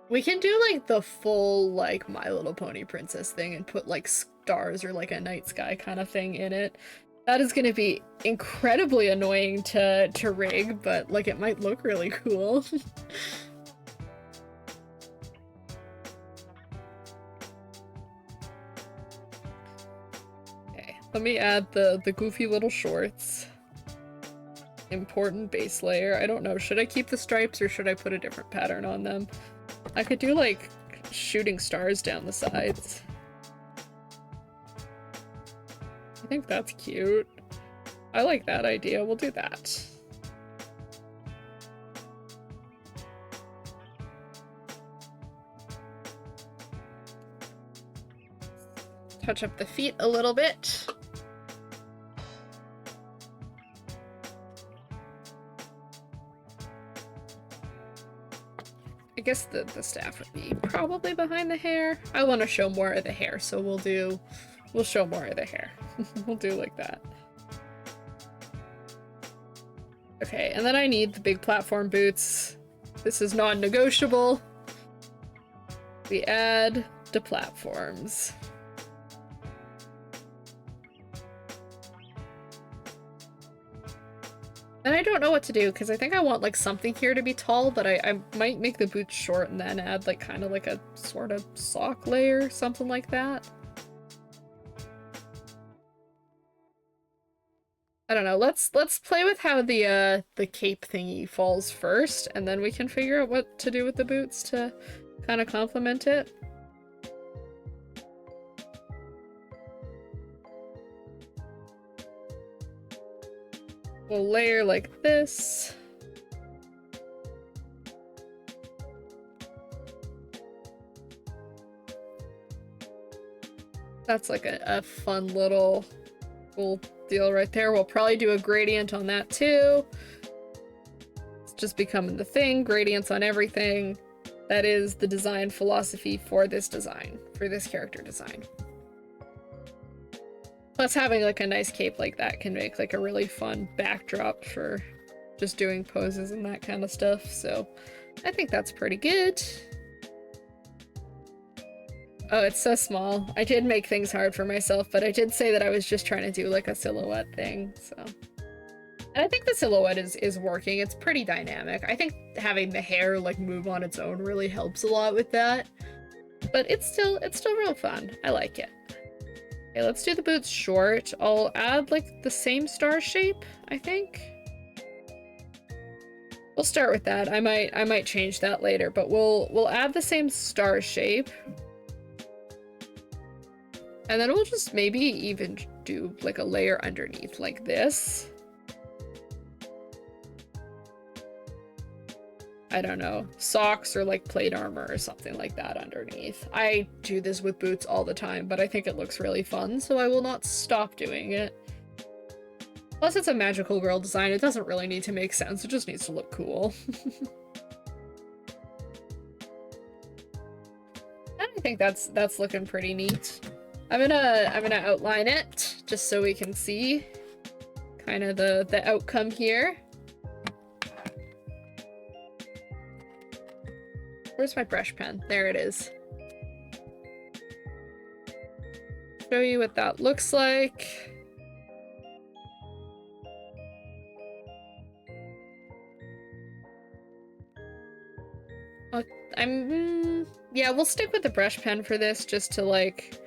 We can do like the full like My Little Pony princess thing and put like stars or like a night sky kind of thing in it. That is going to be incredibly annoying to rig, but like it might look really cool. Okay, let me add the goofy little shorts. Important base layer. I don't know, should I keep the stripes or should I put a different pattern on them? I could do like shooting stars down the sides. I think that's cute. I like that idea. We'll do that. Touch up the feet a little bit. I guess the staff would be probably behind the hair. I want to show more of the hair, so we'll show more of the hair. We'll do like that. Okay, and then I need the big platform boots. This is non-negotiable. We add the platforms. And I don't know what to do, because I think I want like something here to be tall, but I might make the boots short and then add like kind of like a sort of sock layer, something like that. I don't know, let's play with how the cape thingy falls first, and then we can figure out what to do with the boots to kind of complement it. We'll layer like this. That's like a fun little deal right there. We'll probably do a gradient on that too. It's just becoming the thing. Gradients on everything. That is the design philosophy for this design, for this character design. Plus having like a nice cape like that can make like a really fun backdrop for just doing poses and that kind of stuff. So I think that's pretty good. Oh, it's so small. I did make things hard for myself, but I did say that I was just trying to do like a silhouette thing, so. And I think the silhouette is working. It's pretty dynamic. I think having the hair like move on its own really helps a lot with that. But it's still real fun. I like it. Okay, let's do the boots short. I'll add like the same star shape, I think. We'll start with that. I might change that later, but we'll add the same star shape. And then we'll just maybe even do like a layer underneath like this. I don't know, socks or like plate armor or something like that underneath. I do this with boots all the time, but I think it looks really fun, so I will not stop doing it. Plus it's a magical girl design, it doesn't really need to make sense, it just needs to look cool. And I think that's looking pretty neat. I'm gonna outline it just so we can see kind of the outcome here. Where's my brush pen? There it is. Show you what that looks like. Yeah, we'll stick with the brush pen for this just to like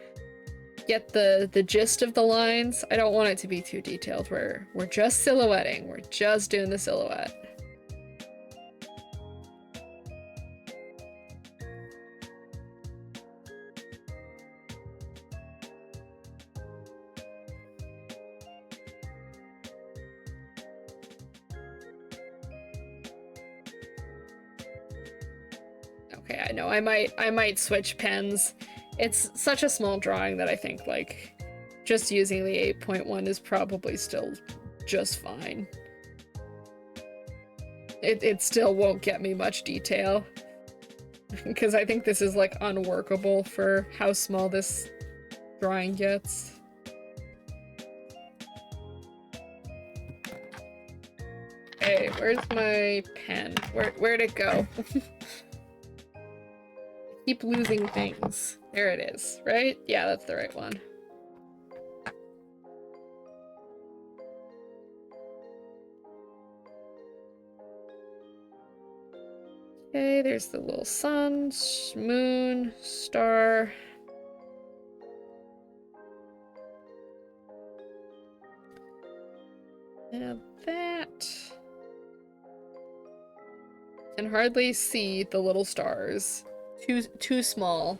get the gist of the lines. I don't want it to be too detailed. We're just silhouetting. We're just doing the silhouette. Okay, I know I might switch pens. It's such a small drawing that I think like just using the 8.1 is probably still just fine. It still won't get me much detail because I think this is like unworkable for how small this drawing gets. Hey, where's my pen? Where'd it go? Keep losing things. There it is, right? Yeah, that's the right one. Okay, there's the little sun, moon, star. And that. Can hardly see the little stars. Too small.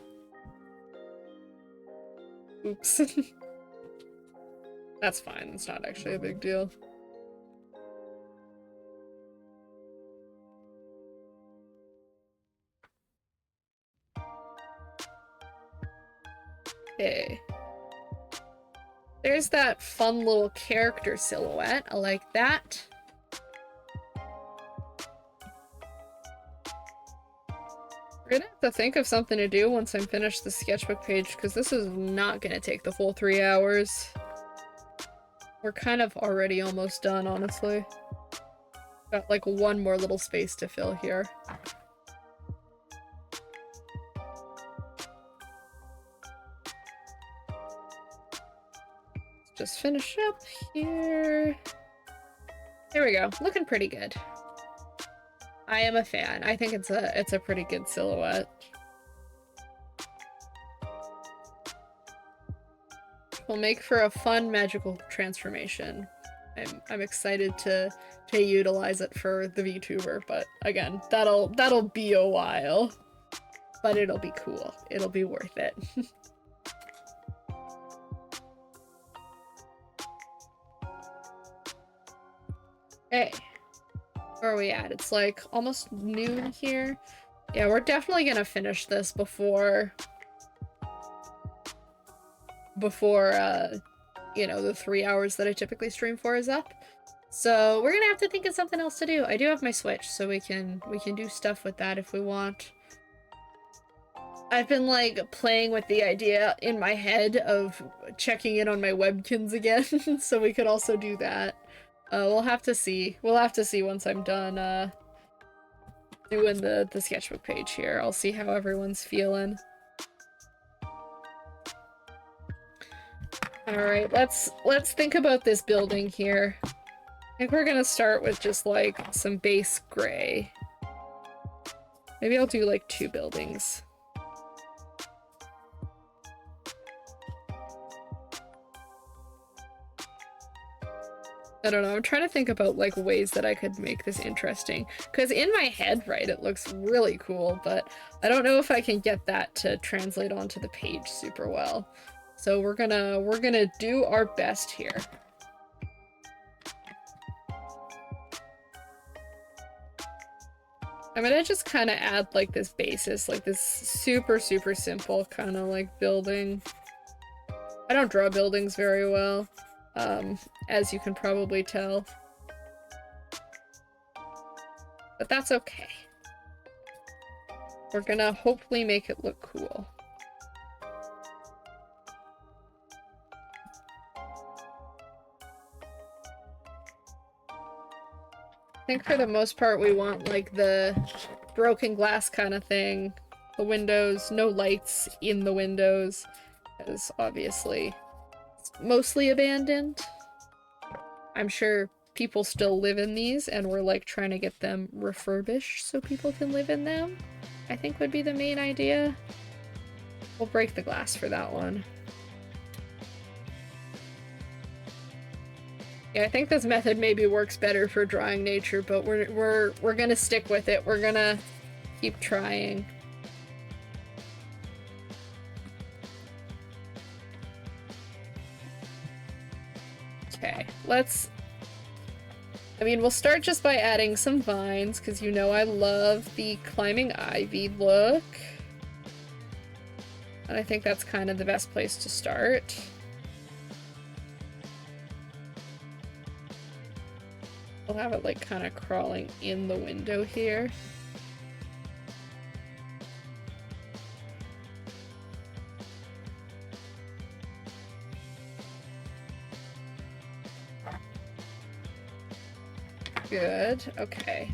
Oops. That's fine. It's not actually a big deal. Okay. There's that fun little character silhouette. I like that. We're gonna have to think of something to do once I'm finished the sketchbook page, because this is not gonna take the full 3 hours. We're kind of already almost done, honestly. Got like one more little space to fill here. Just finish up here. There we go. Looking pretty good. I am a fan. I think it's a pretty good silhouette. Will make for a fun magical transformation. I'm excited to utilize it for the VTuber, but again, that'll be a while. But it'll be cool. It'll be worth it. Okay. Where are we at? It's like almost noon here. Yeah, we're definitely gonna finish this before you know, the 3 hours that I typically stream for is up. So we're gonna have to think of something else to do. I do have my Switch, so we can do stuff with that if we want. I've been like playing with the idea in my head of checking in on my webkins again, so we could also do that. We'll have to see. We'll have to see once I'm done doing the sketchbook page here. I'll see how everyone's feeling. Alright, let's think about this building here. I think we're gonna start with just like some base gray. Maybe I'll do like 2 buildings. I don't know, I'm trying to think about like ways that I could make this interesting. Because in my head, right, it looks really cool, but I don't know if I can get that to translate onto the page super well. So we're gonna do our best here. I'm gonna just kind of add like this basis, like this super simple kind of like building. I don't draw buildings very well, as you can probably tell. But that's okay. We're gonna hopefully make it look cool. I think for the most part we want like the broken glass kind of thing. The windows, no lights in the windows, because obviously it's mostly abandoned. I'm sure people still live in these, and we're like trying to get them refurbished so people can live in them, I think would be the main idea. We'll break the glass for that one. Yeah, I think this method maybe works better for drawing nature, but we're gonna stick with it. We're gonna keep trying. Okay, I mean, we'll start just by adding some vines, because you know I love the climbing ivy look. And I think that's kind of the best place to start. We'll have it like kind of crawling in the window here. Good, okay.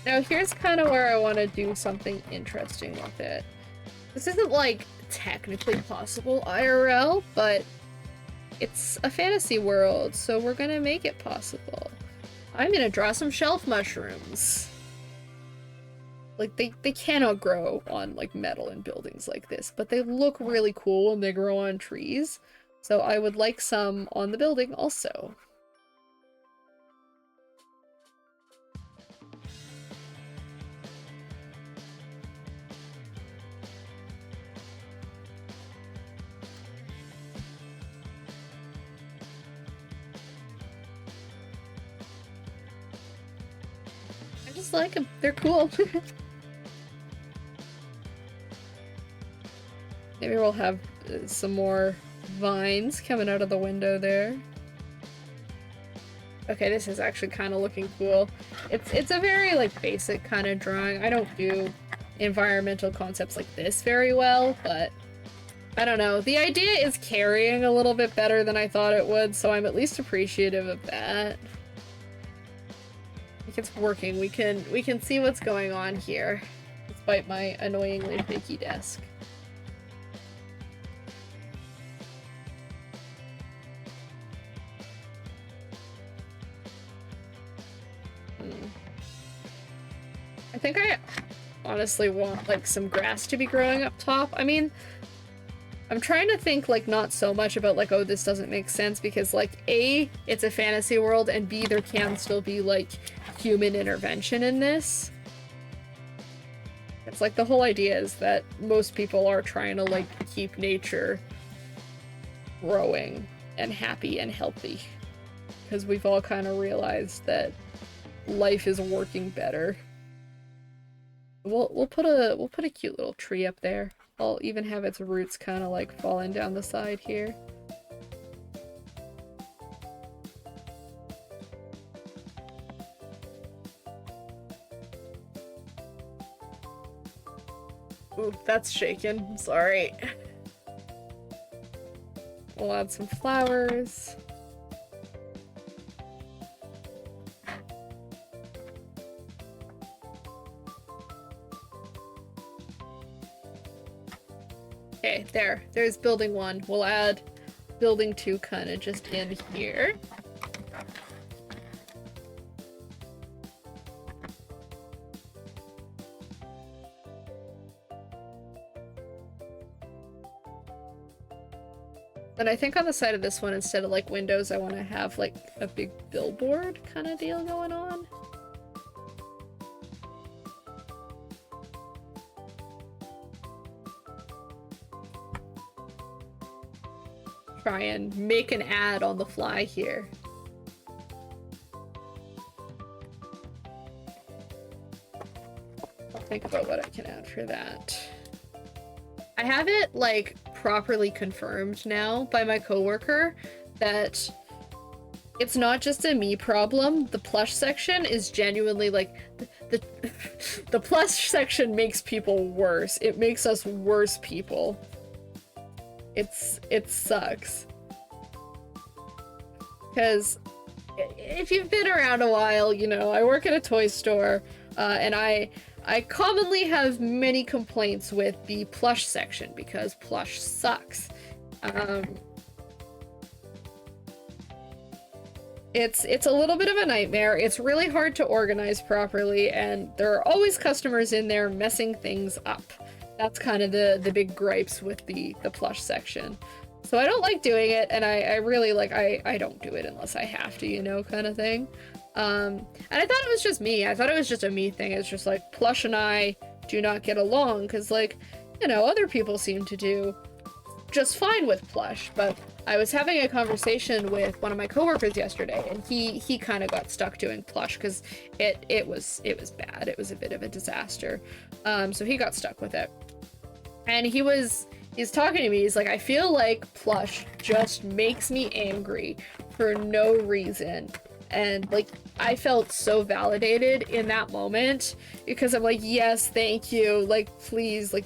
Now here's kind of where I want to do something interesting with it. This isn't like technically possible IRL, but it's a fantasy world, so we're gonna make it possible. I'm gonna draw some shelf mushrooms. Like, they cannot grow on, like, metal in buildings like this, but they look really cool and they grow on trees. So I would like some on the building also. I just like them. They're cool. Maybe we'll have some more vines coming out of the window there. Okay, this is actually kind of looking cool. It's a very, like, basic kind of drawing. I don't do environmental concepts like this very well, but I don't know. The idea is carrying a little bit better than I thought it would, so I'm at least appreciative of that. I think it's working. We can see what's going on here, despite my annoyingly shaky desk. I think I honestly want, like, some grass to be growing up top. I mean, I'm trying to think, like, not so much about, like, oh, this doesn't make sense, because, like, A, it's a fantasy world, and B, there can still be, like, human intervention in this. It's like the whole idea is that most people are trying to, like, keep nature growing and happy and healthy. Because we've all kind of realized that life is working better. We'll put a cute little tree up there. I'll even have its roots kind of like falling down the side here. Ooh, that's shaking. I'm sorry. We'll add some flowers. Okay, there's building 1. We'll add building 2 kind of just in here. And I think on the side of this one, instead of like windows, I want to have like a big billboard kind of deal going on. Try and make an ad on the fly here. I'll think about what I can add for that. I have it like properly confirmed now by my coworker that it's not just a me problem. The plush section is genuinely like the plush section makes people worse. It makes us worse people. It sucks. Because if you've been around a while, you know, I work at a toy store. And I commonly have many complaints with the plush section because plush sucks. It's a little bit of a nightmare. It's really hard to organize properly, and there are always customers in there messing things up. That's kind of the big gripes with the plush section. So I don't like doing it, and I really like, I don't do it unless I have to, you know, kind of thing. And I thought it was just me. I thought it was just a me thing. It's just like plush and I do not get along because, like, you know, other people seem to do just fine with plush. But I was having a conversation with one of my coworkers yesterday, and he kind of got stuck doing plush because it was bad. It was a bit of a disaster. So he got stuck with it, and he's talking to me. He's like, I feel like plush just makes me angry for no reason. And like, I felt so validated in that moment because I'm like, yes, thank you. Like, please, like,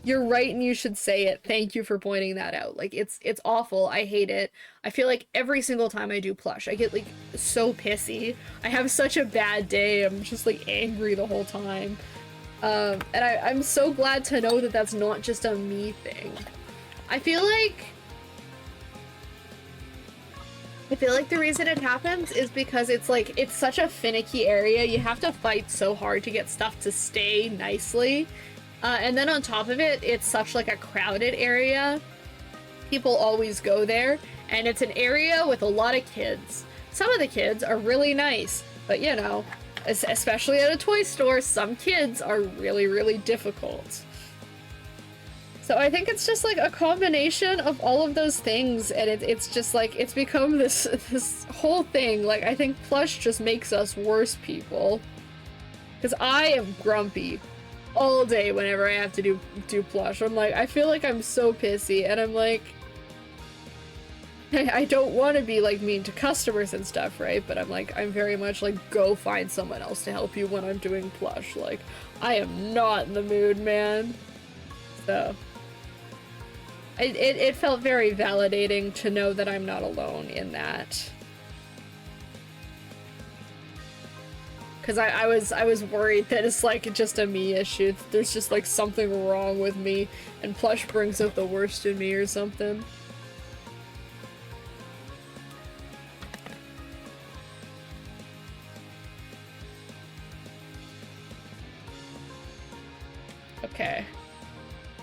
you're right and you should say it. Thank you for pointing that out. Like, it's awful. I hate it. I feel like every single time I do plush, I get like so pissy. I have such a bad day. I'm just like angry the whole time. And I'm so glad to know that that's not just a me thing. I feel like the reason it happens is because it's like, it's such a finicky area. You have to fight so hard to get stuff to stay nicely. And then on top of it, it's such like a crowded area. People always go there, and it's an area with a lot of kids. Some of the kids are really nice, but you know, especially at a toy store, some kids are really, really difficult. So I think it's just like a combination of all of those things, and it's just like, it's become this whole thing. Like, I think plush just makes us worse people. Because I am grumpy all day whenever I have to do plush. I'm like, I feel like I'm so pissy, and I'm like, I don't want to be like mean to customers and stuff, right? But I'm like, I'm very much like, go find someone else to help you when I'm doing plush. Like, I am not in the mood, man. So it felt very validating to know that I'm not alone in that. Because I was worried that it's like just a me issue. There's just like something wrong with me, and plush brings out the worst in me or something. Okay.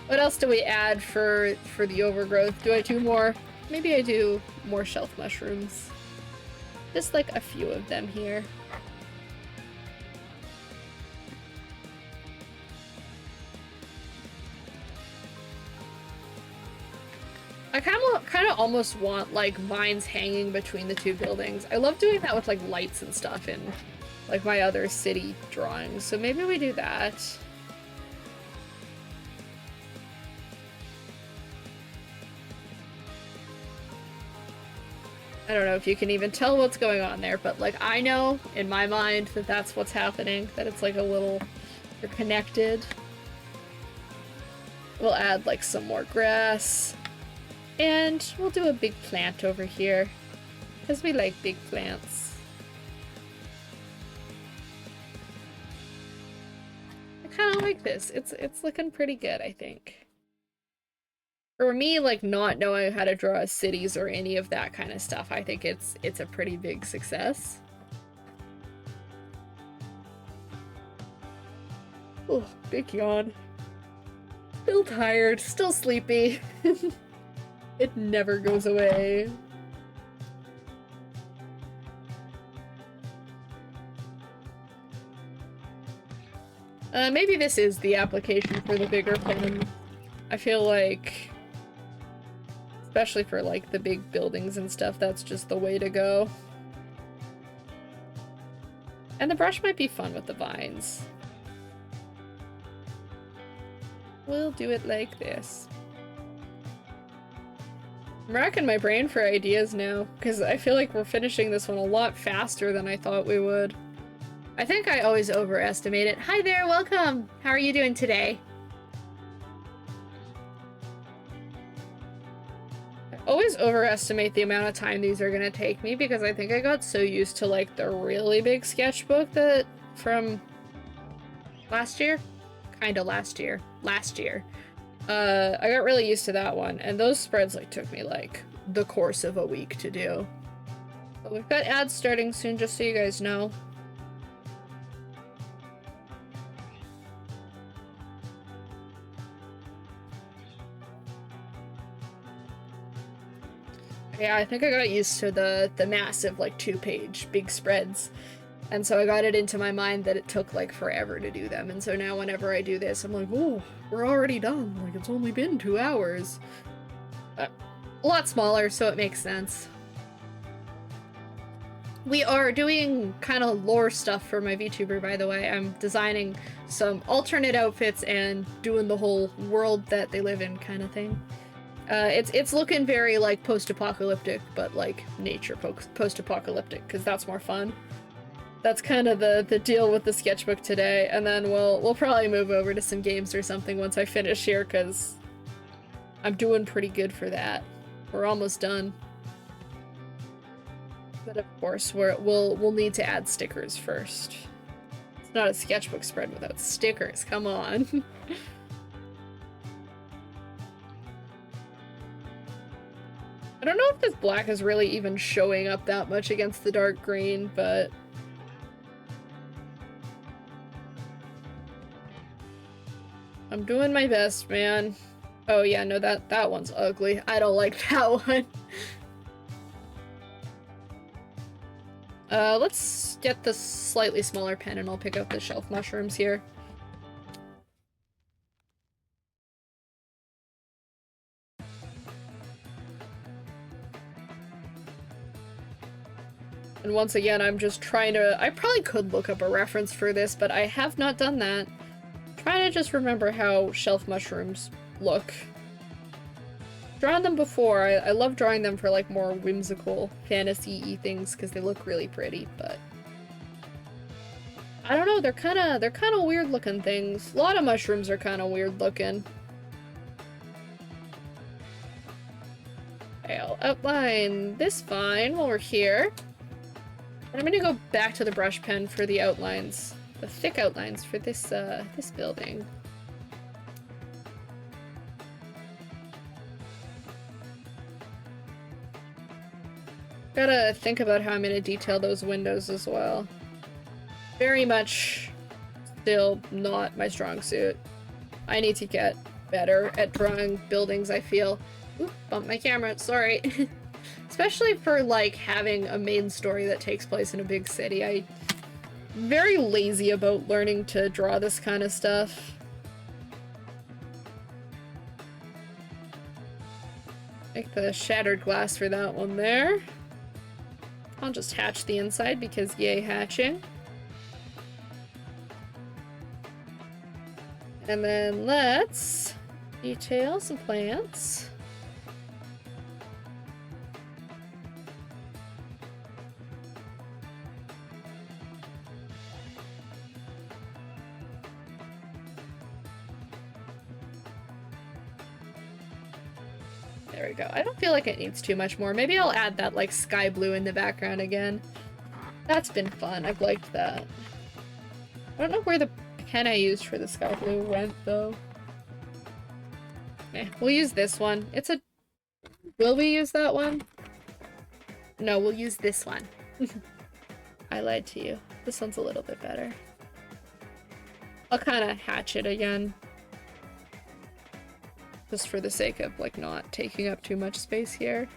What else do we add for the overgrowth? Do I do more? Maybe I do more shelf mushrooms. Just like a few of them here. I kind of almost want like vines hanging between the two buildings. I love doing that with like lights and stuff in like my other city drawings. So maybe we do that. I don't know if you can even tell what's going on there, but like, I know in my mind that that's what's happening, that it's like a little, they're connected. We'll add like some more grass, and we'll do a big plant over here because we like big plants. I kind of like this. It's looking pretty good, I think. For me, like, not knowing how to draw cities or any of that kind of stuff, I think it's a pretty big success. Oh, big yawn. Still tired, still sleepy. It never goes away. Maybe this is the application for the bigger pen. I feel like, especially for like the big buildings and stuff, that's just the way to go. And the brush might be fun with the vines. We'll do it like this. I'm racking my brain for ideas now, because I feel like we're finishing this one a lot faster than I thought we would. I think I always overestimate it. Hi there, welcome! How are you doing today? Always overestimate the amount of time these are gonna take me because I think I got so used to like the really big sketchbook that from last year? Kinda last year. Last year. I got really used to that one, and those spreads like took me like the course of a week to do. But we've got ads starting soon, just so you guys know. Yeah, I think I got used to the massive like 2-page big spreads. And so I got it into my mind that it took like forever to do them. And so now whenever I do this, I'm like, oh, we're already done. Like it's only been 2 hours. A lot smaller, so it makes sense. We are doing kind of lore stuff for my VTuber, by the way. I'm designing some alternate outfits and doing the whole world that they live in kind of thing. It's looking very like post-apocalyptic, but like nature post-apocalyptic, because that's more fun. That's kind of the deal with the sketchbook today, and then we'll probably move over to some games or something once I finish here, because I'm doing pretty good for that. We're almost done. But of course, we'll need to add stickers first. It's not a sketchbook spread without stickers, come on. I don't know if this black is really even showing up that much against the dark green, but... I'm doing my best, man. Oh yeah, no, that one's ugly. I don't like that one. Let's get the slightly smaller pen and I'll pick out the shelf mushrooms here. And once again, I'm just trying to... I probably could look up a reference for this, but I have not done that. Trying to just remember how shelf mushrooms look. Drawn them before. I love drawing them for like more whimsical fantasy-y things because they look really pretty, but I don't know, they're kind of weird looking things. A lot of mushrooms are kind of weird looking. Okay, I'll outline this fine while we're here. And I'm gonna go back to the brush pen for the outlines. The thick outlines for this this building. Gotta think about how I'm gonna detail those windows as well. Very much still not my strong suit. I need to get better at drawing buildings, I feel. Oop, bumped my camera, sorry. Especially for like having a main story that takes place in a big city. I'm very lazy about learning to draw this kind of stuff. Make the shattered glass for that one there. I'll just hatch the inside because yay hatching. And then let's detail some plants. There we go. I don't feel like it needs too much more. Maybe I'll add that like sky blue in the background again. That's been fun. I've liked that. I don't know where the pen I used for the sky blue went though. Okay, we'll use this one. It's a... Will we use that one? No, we'll use this one. I lied to you. This one's a little bit better. I'll kind of hatch it again. Just for the sake of, like, not taking up too much space here.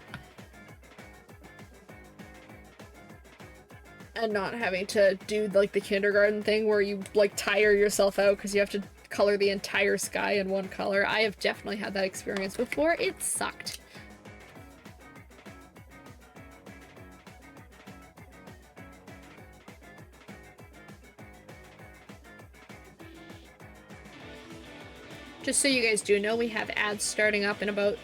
And not having to do, like, the kindergarten thing where you, like, tire yourself out because you have to color the entire sky in one color. I have definitely had that experience before. It sucked. Just so you guys do know, we have ads starting up in about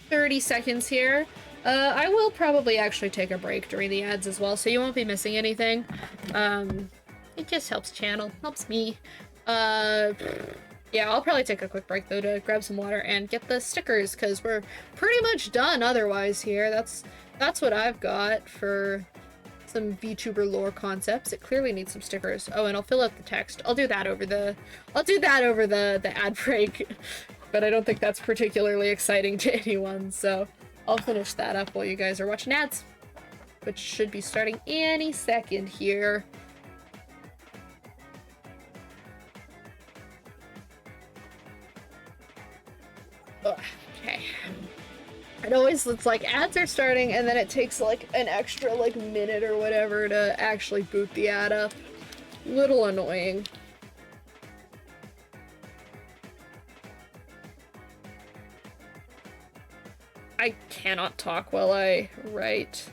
30 seconds here. I will probably actually take a break during the ads as well, so you won't be missing anything. It just helps channel, helps me. Yeah, I'll probably take a quick break though to grab some water and get the stickers, because we're pretty much done otherwise here. That's what I've got for some VTuber lore concepts. It clearly needs some stickers. Oh, and I'll fill out the text. I'll do that over the ad break. But I don't think that's particularly exciting to anyone, so I'll finish that up while you guys are watching ads, which should be starting any second here. Ugh, okay. It always looks like ads are starting and then it takes like an extra like minute or whatever to actually boot the ad up. Little annoying. I cannot talk while I write.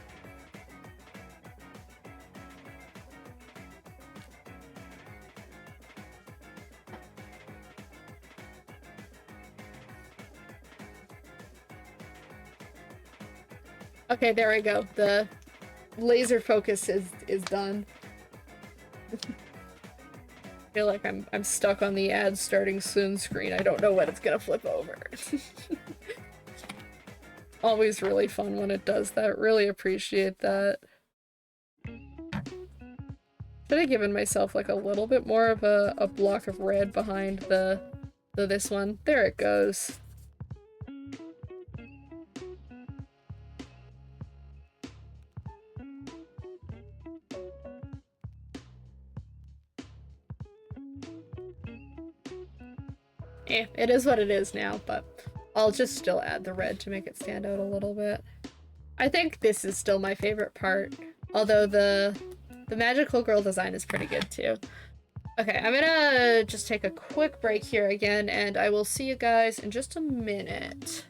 Okay, there we go. The laser focus is done. I feel like I'm stuck on the ad starting soon screen. I don't know when it's gonna flip over. Always really fun when it does that. Really appreciate that. Should have given myself like a little bit more of a block of red behind this one. There it goes. It is what it is now, but I'll just still add the red to make it stand out a little bit. I think this is still my favorite part, although the magical girl design is pretty good too. Okay, I'm gonna just take a quick break here again, and I will see you guys in just a minute.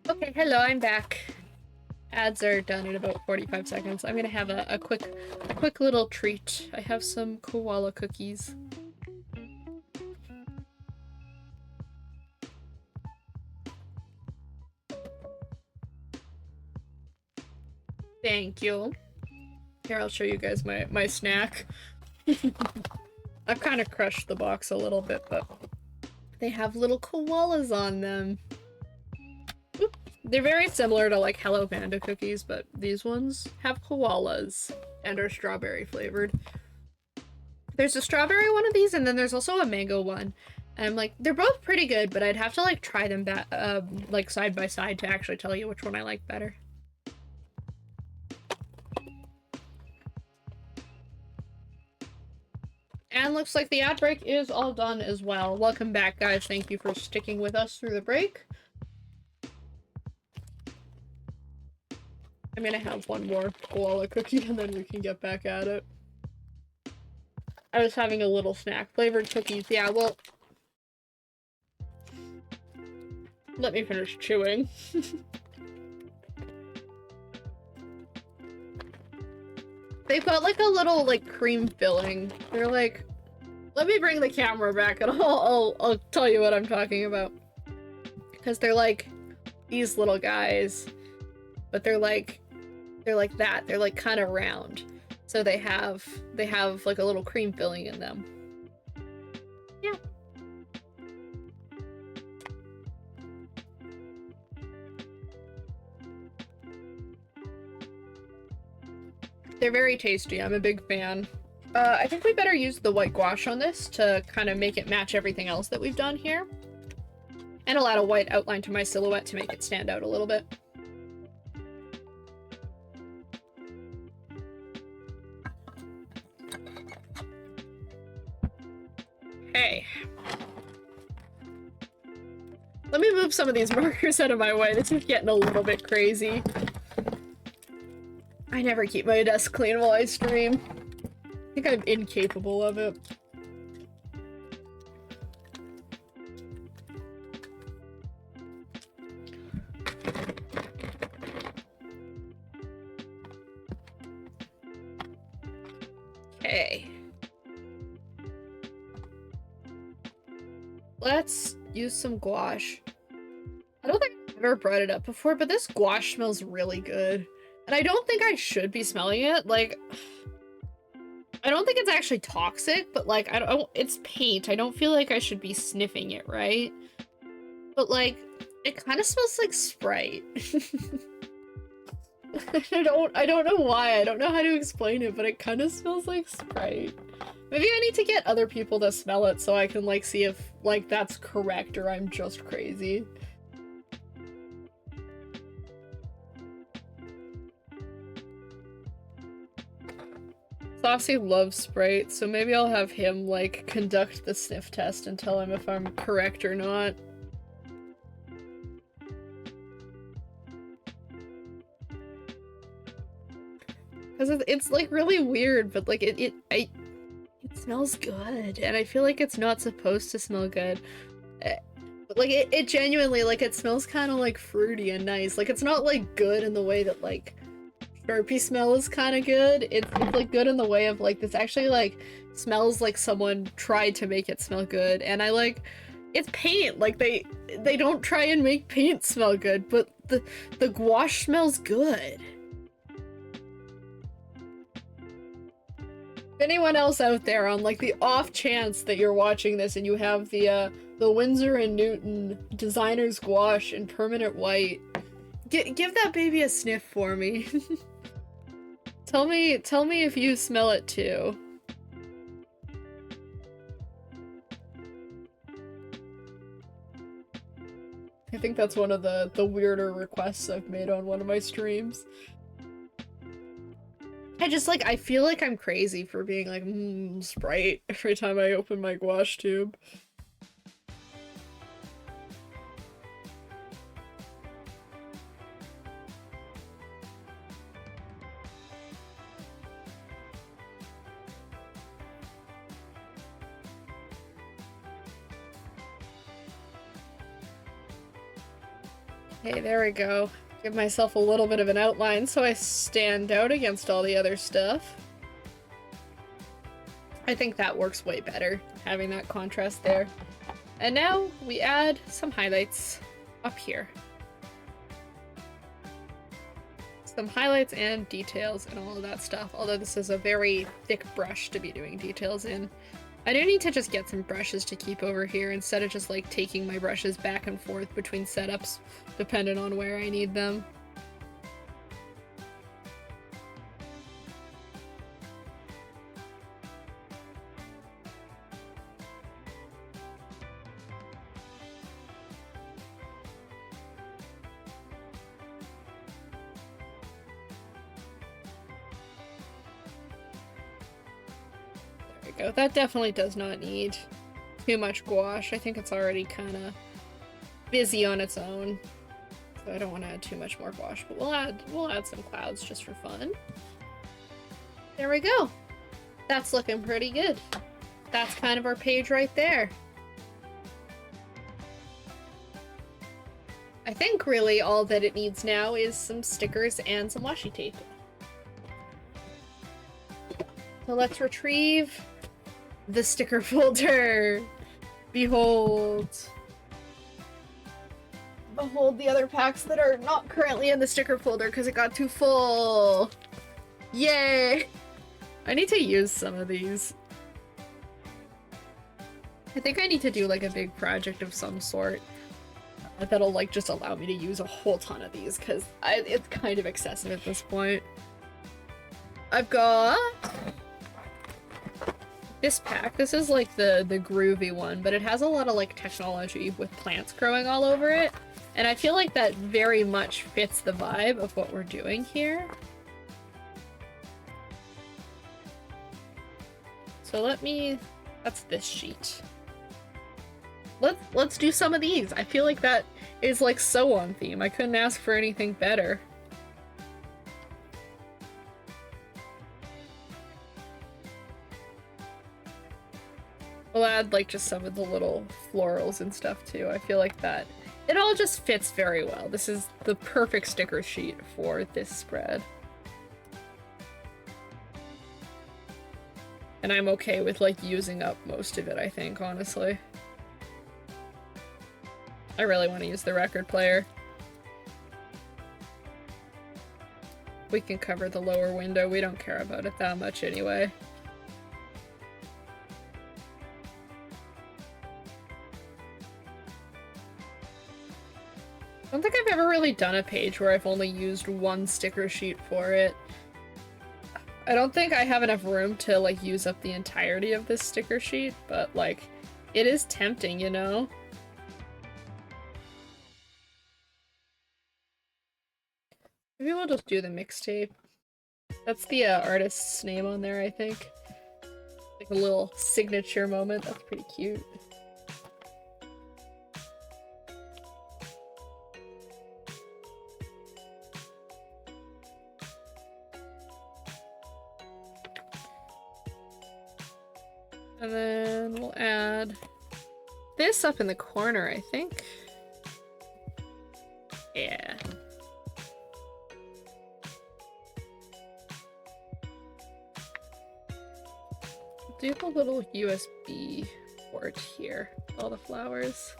Okay, hello, I'm back. Ads are done in about 45 seconds. I'm gonna have a quick little treat. I have some koala cookies. Thank you. Here, I'll show you guys my snack. I've kind of crushed the box a little bit, but they have little koalas on them. Oop. They're very similar to like Hello Panda cookies, but these ones have koalas and are strawberry flavored. There's a strawberry one of these, and then there's also a mango one. And I'm like, they're both pretty good, but I'd have to like try them like side by side to actually tell you which one I like better. And looks like the ad break is all done as well. Welcome back, guys. Thank you for sticking with us through the break. I'm gonna have one more koala cookie and then we can get back at it. I was having a little snack. Flavored cookies. Yeah, well... Let me finish chewing. They've got like a little like cream filling. They're like, let me bring the camera back and I'll tell you what I'm talking about. Because they're like these little guys, but they're like that. They're like kind of round. So they have like a little cream filling in them. Yeah. They're very tasty. I'm a big fan. I think we better use the white gouache on this to kind of make it match everything else that we've done here. And a lot of white outline to my silhouette to make it stand out a little bit. Hey. Let me move some of these markers out of my way. This is getting a little bit crazy. I never keep my desk clean while I stream. I think I'm incapable of it. Okay. Let's use some gouache. I don't think I've ever brought it up before, but this gouache smells really good. And I don't think I should be smelling it. Like, I don't think it's actually toxic, but like, it's paint. I don't feel like I should be sniffing it, right? But like, it kind of smells like Sprite. I don't know why. I don't know how to explain it, but it kind of smells like Sprite. Maybe I need to get other people to smell it so I can like see if like that's correct or I'm just crazy. Saucy loves Sprite, so maybe I'll have him like conduct the sniff test and tell him if I'm correct or not. Because it's like really weird, but like it smells good, and I feel like it's not supposed to smell good. Like it genuinely, like it smells kind of like fruity and nice. Like it's not like good in the way that like Sharpie smell is kind of good. It's like good in the way of like this actually like smells like someone tried to make it smell good, and I like it's paint. Like they don't try and make paint smell good, but the gouache smells good. Anyone else out there on like the off chance that you're watching this and you have the Winsor & Newton designer's gouache in permanent white, give that baby a sniff for me. Tell me if you smell it too. I think that's one of the weirder requests I've made on one of my streams. I feel like I'm crazy for being like, Sprite every time I open my gouache tube. Okay, there we go. Give myself a little bit of an outline so I stand out against all the other stuff. I think that works way better, having that contrast there. And now we add some highlights up here. Some highlights and details and all of that stuff, although this is a very thick brush to be doing details in. I do need to just get some brushes to keep over here instead of just like taking my brushes back and forth between setups, depending on where I need them. That definitely does not need too much gouache. I think it's already kind of busy on its own. So I don't want to add too much more gouache, but we'll add some clouds just for fun. There we go. That's looking pretty good. That's kind of our page right there. I think really all that it needs now is some stickers and some washi tape. So let's retrieve the sticker folder. Behold. Behold the other packs that are not currently in the sticker folder because it got too full. Yay! I need to use some of these. I think I need to do like a big project of some sort that'll like just allow me to use a whole ton of these, because it's kind of excessive at this point. I've got this pack. This is like the groovy one, but it has a lot of like technology with plants growing all over it. And I feel like that very much fits the vibe of what we're doing here. So that's this sheet. Let's do some of these. I feel like that is like so on theme. I couldn't ask for anything better. We'll add like just some of the little florals and stuff too. I feel like that it all just fits very well. This is the perfect sticker sheet for this spread. And I'm okay with like using up most of it, I think, honestly. I really want to use the record player. We can cover the lower window. We don't care about it that much anyway. I don't think I've ever really done a page where I've only used one sticker sheet for it. I don't think I have enough room to like use up the entirety of this sticker sheet, but like it is tempting, you know? Maybe we'll just do the mixtape. That's the artist's name on there, I think. Like a little signature moment. That's pretty cute. And then we'll add this up in the corner, I think. Yeah. Do have a little USB port here. All the flowers.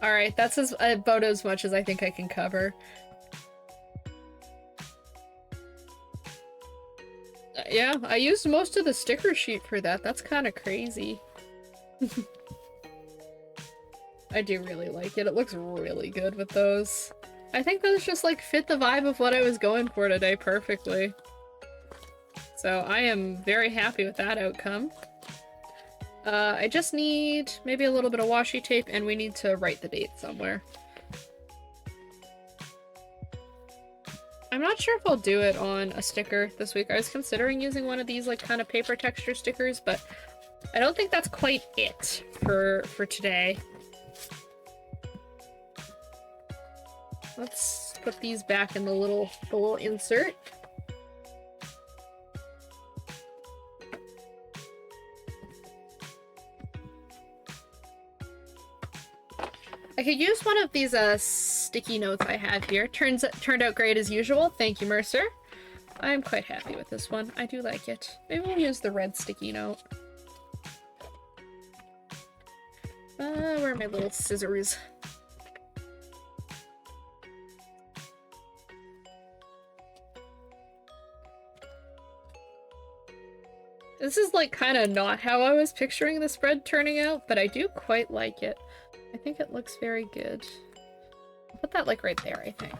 Alright, that's about as much as I think I can cover. Yeah, I used most of the sticker sheet for that. That's kind of crazy. I do really like it. It looks really good with those. I think those just like fit the vibe of what I was going for today perfectly. So I am very happy with that outcome. I just need maybe a little bit of washi tape, and we need to write the date somewhere. I'm not sure if I'll do it on a sticker this week. I was considering using one of these like kind of paper texture stickers, but I don't think that's quite it for today. Let's put these back in the little insert. I could use one of these sticky notes I have here. Turned out great as usual. Thank you, Mercer. I'm quite happy with this one. I do like it. Maybe we'll use the red sticky note. Where are my little scissors? This is like kind of not how I was picturing the spread turning out, but I do quite like it. I think it looks very good. I'll put that like right there, I think.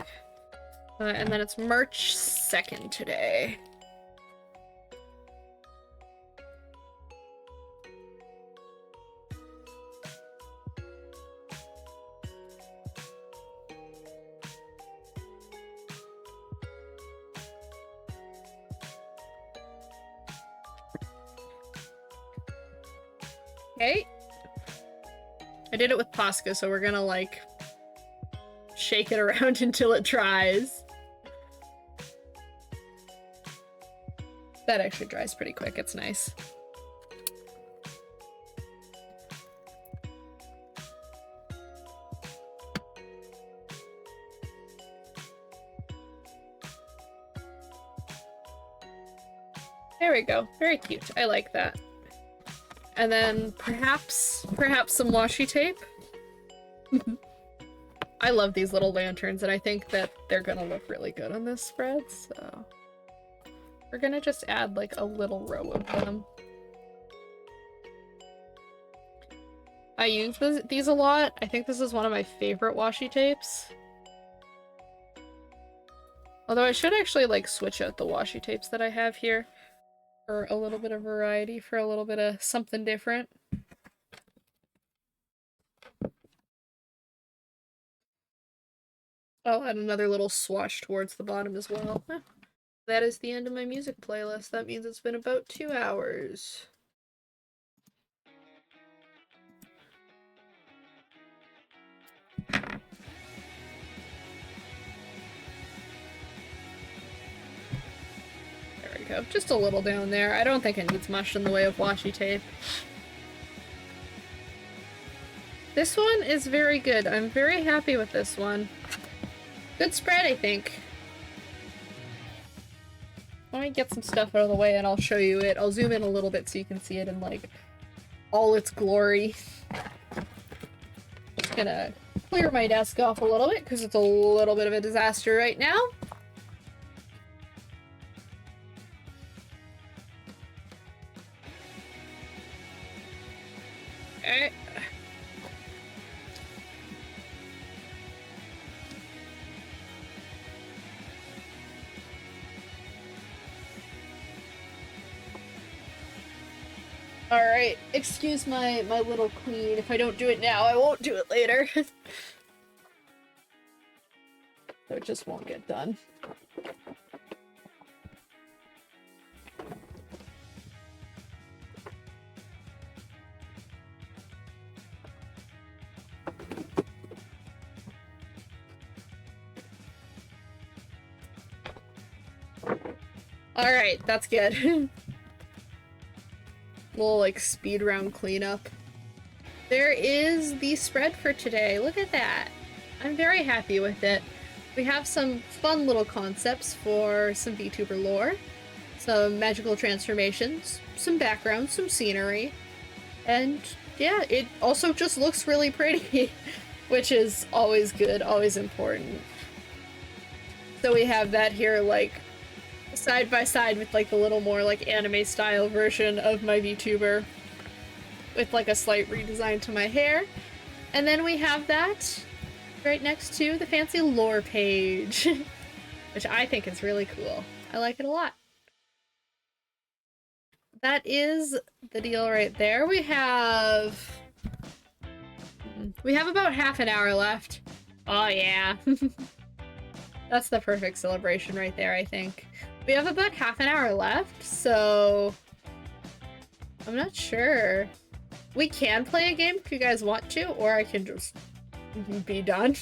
And then it's March 2nd today. Okay. I did it with Posca, so we're gonna like shake it around until it dries. That actually dries pretty quick. It's nice. There we go. Very cute. I like that. And then perhaps some washi tape. I love these little lanterns, and I think that they're gonna look really good on this spread, so We're gonna just add like a little row of them. I use these a lot. I think this is one of my favorite washi tapes. Although I should actually like switch out the washi tapes that I have here for a little bit of variety, for a little bit of something different. I'll add another little swatch towards the bottom as well. That is the end of my music playlist. That means it's been about 2 hours. There we go. Just a little down there. I don't think it needs much in the way of washi tape. This one is very good. I'm very happy with this one. Good spread, I think. Let me get some stuff out of the way and I'll show you it. I'll zoom in a little bit so you can see it in, like, all its glory. Just gonna clear my desk off a little bit because it's a little bit of a disaster right now. Okay. Alright, excuse my little clean. If I don't do it now, I won't do it later. So it just won't get done. Alright, that's good. Little, like, speed round cleanup. There is the spread for today. Look at that. I'm very happy with it. We have some fun little concepts for some VTuber lore, some magical transformations, some background, some scenery, and yeah, it also just looks really pretty, which is always good, always important. So we have that here, like, side by side with like the little more like anime style version of my VTuber with like a slight redesign to my hair. And then we have that right next to the fancy lore page, which I think is really cool. I like it a lot. That is the deal right there. We have about half an hour left. Oh yeah. That's the perfect celebration right there, I think. We have about half an hour left, so I'm not sure. We can play a game if you guys want to, or I can just be done.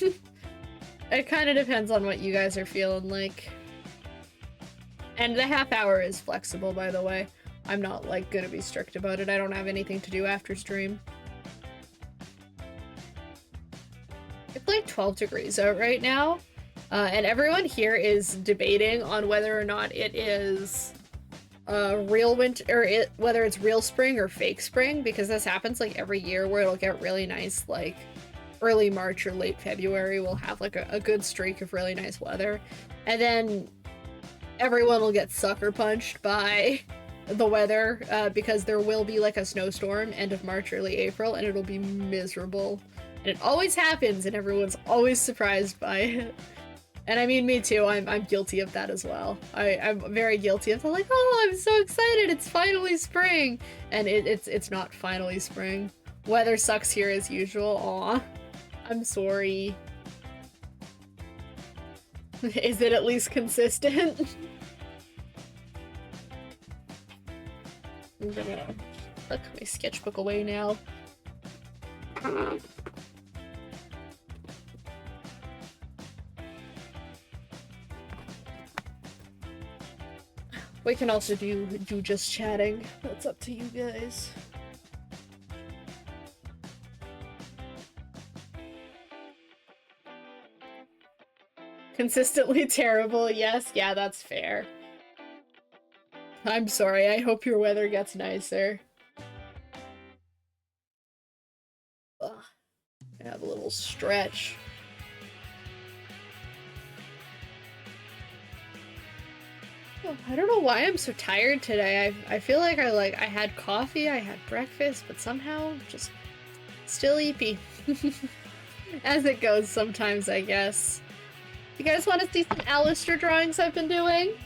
It kind of depends on what you guys are feeling like. And the half hour is flexible, by the way. I'm not, like, gonna be strict about it. I don't have anything to do after stream. It's like 12 degrees out right now. And everyone here is debating on whether or not it is real winter, or whether it's real spring or fake spring, because this happens like every year where it'll get really nice, like early March or late February, we'll have like a good streak of really nice weather. And then everyone will get sucker punched by the weather because there will be like a snowstorm end of March, early April, and it'll be miserable. And it always happens, and everyone's always surprised by it. And I mean, me too, I'm guilty of that as well. I'm very guilty of like, oh, I'm so excited, it's finally spring! And it's not finally spring. Weather sucks here as usual, aw. I'm sorry. Is it at least consistent? I'm gonna tuck my sketchbook away now. We can also do just chatting. That's up to you guys. Consistently terrible, yes. Yeah, that's fair. I'm sorry, I hope your weather gets nicer. Ugh. I have a little stretch. Oh, I don't know why I'm so tired today. I feel like I had coffee, I had breakfast, but somehow just still eepy. As it goes sometimes, I guess. You guys want to see some Alistair drawings I've been doing? Is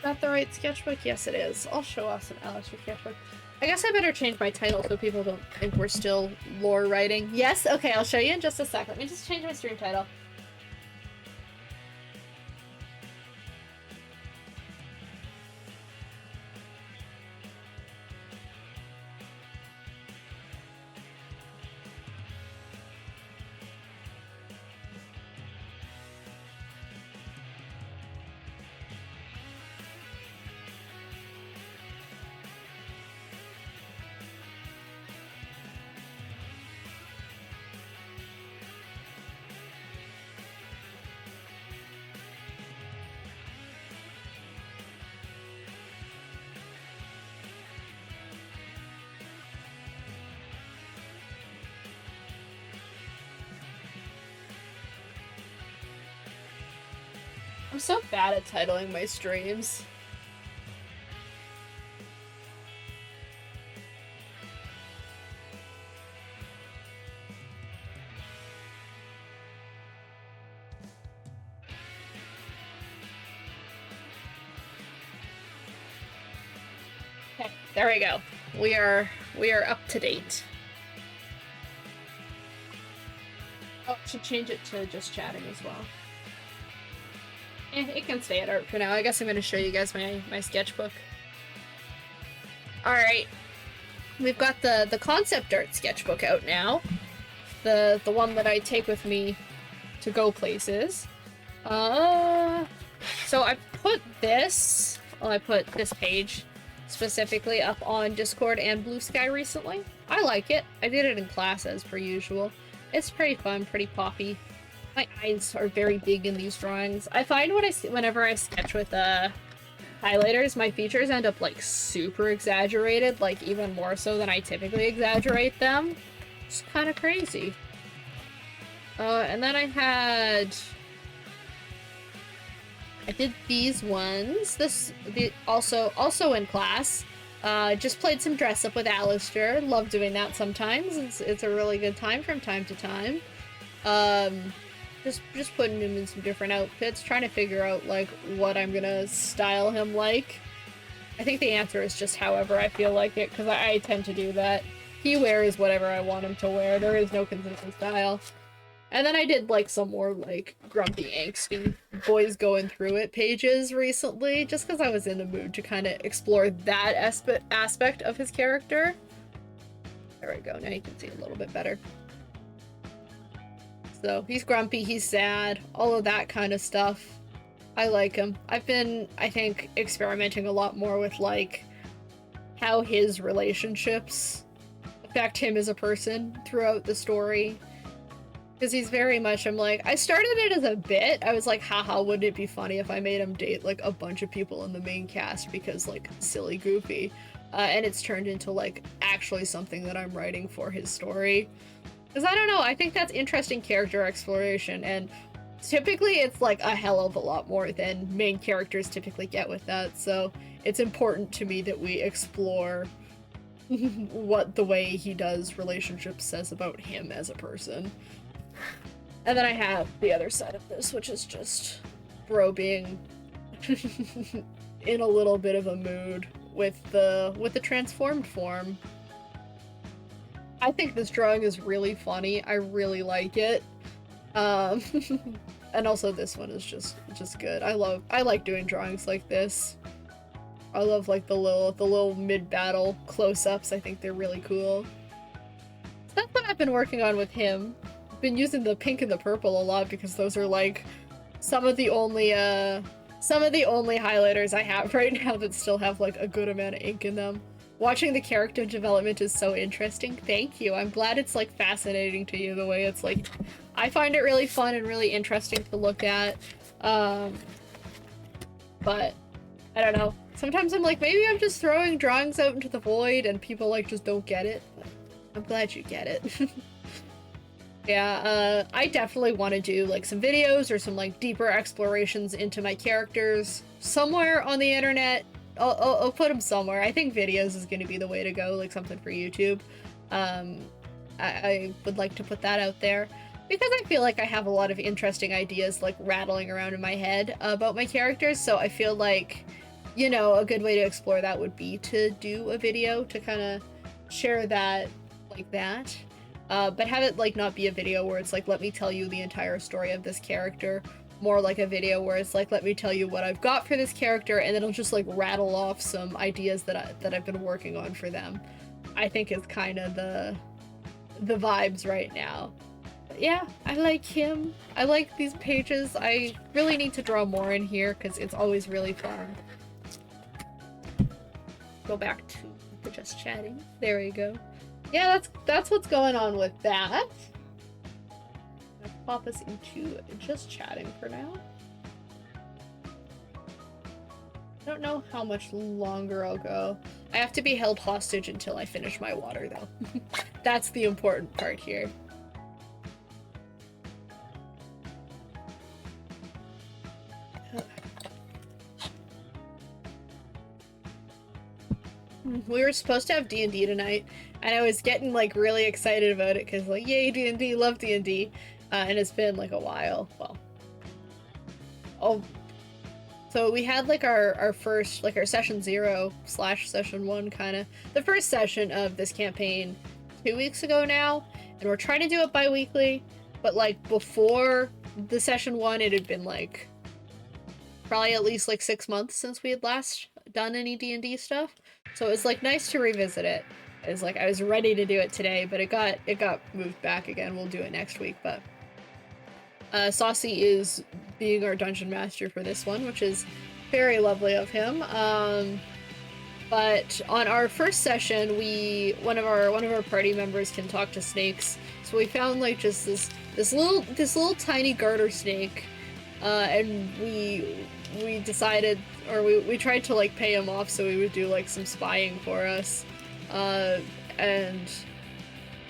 that the right sketchbook? Yes, it is. I'll show off some Alistair sketchbook. I guess I better change my title so people don't think we're still lore writing. Yes? Okay, I'll show you in just a sec. Let me just change my stream title. I'm so bad at titling my streams. Okay, there we go. We are up to date. Oh, I should change it to just chatting as well. It can stay at art for now. I guess I'm going to show you guys my sketchbook. Alright. We've got the concept art sketchbook out now. The one that I take with me to go places. So I put this... Well, I put this page specifically up on Discord and Blue Sky recently. I like it. I did it in class as per usual. It's pretty fun, pretty poppy. My eyes are very big in these drawings. I find whenever I sketch with highlighters, my features end up like super exaggerated, like even more so than I typically exaggerate them. It's kind of crazy. And then I did these ones. Also in class. Just played some dress up with Alistair. Love doing that sometimes. It's a really good time from time to time. Just putting him in some different outfits, trying to figure out, like, what I'm gonna style him like. I think the answer is just however I feel like it, because I tend to do that. He wears whatever I want him to wear. There is no consistent style. And then I did, like, some more, like, grumpy, angsty boys going through it pages recently, just because I was in the mood to kind of explore that aspect of his character. There we go. Now you can see a little bit better. So he's grumpy, he's sad, all of that kind of stuff. I like him. I've been, I think, experimenting a lot more with, like, how his relationships affect him as a person throughout the story. Because he's very much, I'm like, I started it as a bit. I was like, haha, wouldn't it be funny if I made him date, like, a bunch of people in the main cast because, like, silly goofy. And it's turned into, like, actually something that I'm writing for his story. Because I don't know, I think that's interesting character exploration, and typically it's like a hell of a lot more than main characters typically get with that, so it's important to me that we explore what the way he does relationships says about him as a person. And then I have the other side of this, which is just bro being in a little bit of a mood with the transformed form. I think this drawing is really funny. I really like it. And also this one is just good. I like doing drawings like this. I love like the little mid-battle close-ups. I think they're really cool. So that's what I've been working on with him. I've been using the pink and the purple a lot because those are like some of the only highlighters I have right now that still have like a good amount of ink in them. Watching the character development is so interesting. Thank you. I'm glad it's like fascinating to you the way it's like. I find it really fun and really interesting to look at. But I don't know. Sometimes I'm like, maybe I'm just throwing drawings out into the void and people like just don't get it. But I'm glad you get it. Yeah, I definitely want to do like some videos or some like deeper explorations into my characters somewhere on the internet. I'll put them somewhere. I think videos is going to be the way to go, like something for YouTube. Um, I would like to put that out there because I feel like I have a lot of interesting ideas like rattling around in my head about my characters. So I feel like, you know, a good way to explore that would be to do a video to kind of share that like that. But have it like not be a video where it's like, let me tell you the entire story of this character. More like a video where it's like, let me tell you what I've got for this character, and then I'll just like rattle off some ideas that I've been working on for them. I think is kind of the vibes right now. But yeah, I like him. I like these pages. I really need to draw more in here because it's always really fun. Go back to the just chatting. There we go. Yeah, that's what's going on with that. I'll pop us into just chatting for now. I don't know how much longer I'll go. I have to be held hostage until I finish my water, though. That's the important part here. We were supposed to have D&D tonight, and I was getting like really excited about it because like, yay, D&D, love D&D, and it's been like a while. Well, oh, so we had like our first, like our session 0 / session 1 kind of, the first session of this campaign 2 weeks ago now, and we're trying to do it bi-weekly, but like before the session 1, it had been like probably at least like 6 months since we had last done any D&D stuff. So it was like nice to revisit it. It was like I was ready to do it today, but it got moved back again. We'll do it next week. But Saucy is being our dungeon master for this one, which is very lovely of him. But on our first session, one of our party members can talk to snakes. So we found like just this little tiny garter snake, and we decided, or we tried to like pay him off so he would do like some spying for us, and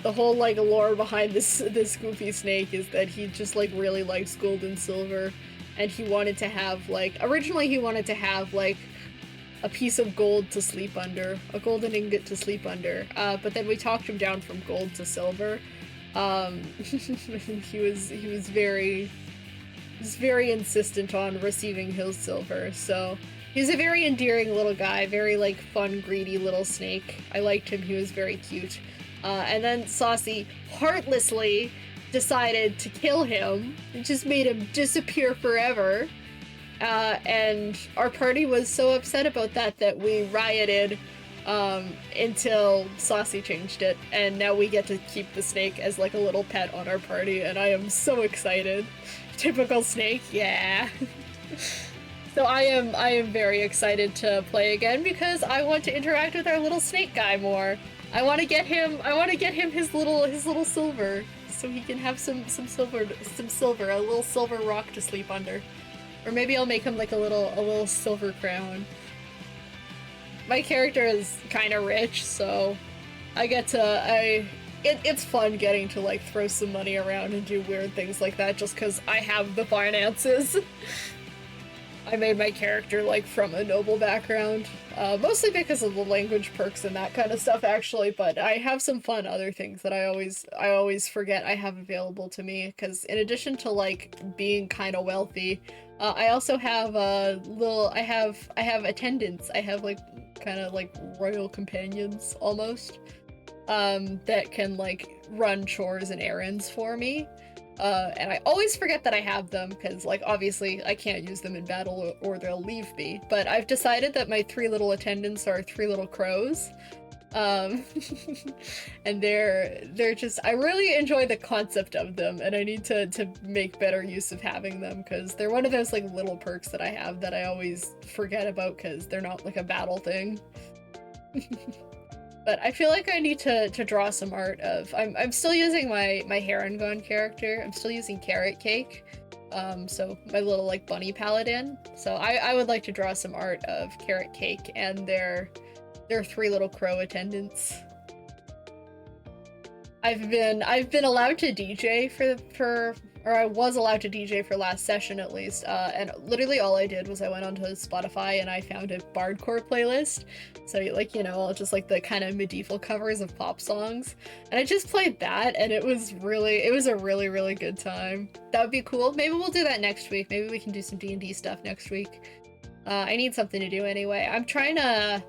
the whole like lore behind this goofy snake is that he just like really likes gold and silver, and he wanted to have like, originally he wanted to have like a piece of gold to sleep under, a golden ingot to sleep under, but then we talked him down from gold to silver. He was very insistent on receiving his silver, so he's a very endearing little guy, very like fun, greedy little snake. I liked him, he was very cute. And then Saucy heartlessly decided to kill him and just made him disappear forever. And our party was so upset about that we rioted until Saucy changed it, and now we get to keep the snake as like a little pet on our party, and I am so excited. Typical snake, yeah. So I am very excited to play again because I want to interact with our little snake guy more. I want to get him his little silver so he can have some silver, a little silver rock to sleep under. Or maybe I'll make him like a little silver crown. My character is kind of rich, so I get to it's fun getting to like throw some money around and do weird things like that just because I have the finances. I made my character like from a noble background, mostly because of the language perks and that kind of stuff actually, but I have some fun other things that I always forget I have available to me, because in addition to like being kind of wealthy, I also have I have attendants. I have like kind of like royal companions almost, that can like run chores and errands for me. And I always forget that I have them, because, like, obviously I can't use them in battle or they'll leave me. But I've decided that my 3 little attendants are 3 little crows. And they're just, I really enjoy the concept of them, and I need to make better use of having them, because they're one of those, like, little perks that I have that I always forget about, because they're not, like, a battle thing. But I feel like I need to draw some art of, I'm still using my Heron Gone character. I'm still using Carrot Cake, so my little like bunny paladin. So I would like to draw some art of Carrot Cake and their 3 little crow attendants. I've been allowed to DJ for or I was allowed to DJ for last session at least, and literally all I did was I went onto Spotify and I found a bardcore playlist. So like, you know, just like the kind of medieval covers of pop songs. And I just played that and it was a really, really good time. That would be cool. Maybe we'll do that next week. Maybe we can do some D&D stuff next week. I need something to do anyway. I'm trying to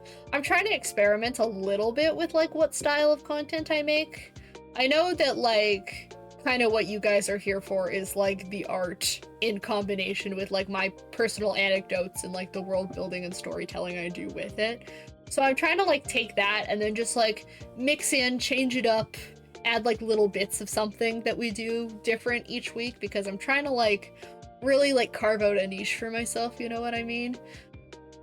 experiment a little bit with like what style of content I make. I know that like kind of what you guys are here for is like the art in combination with like my personal anecdotes and like the world building and storytelling I do with it. So I'm trying to like take that and then just like mix in, change it up, add like little bits of something that we do different each week because I'm trying to like really like carve out a niche for myself, you know what I mean?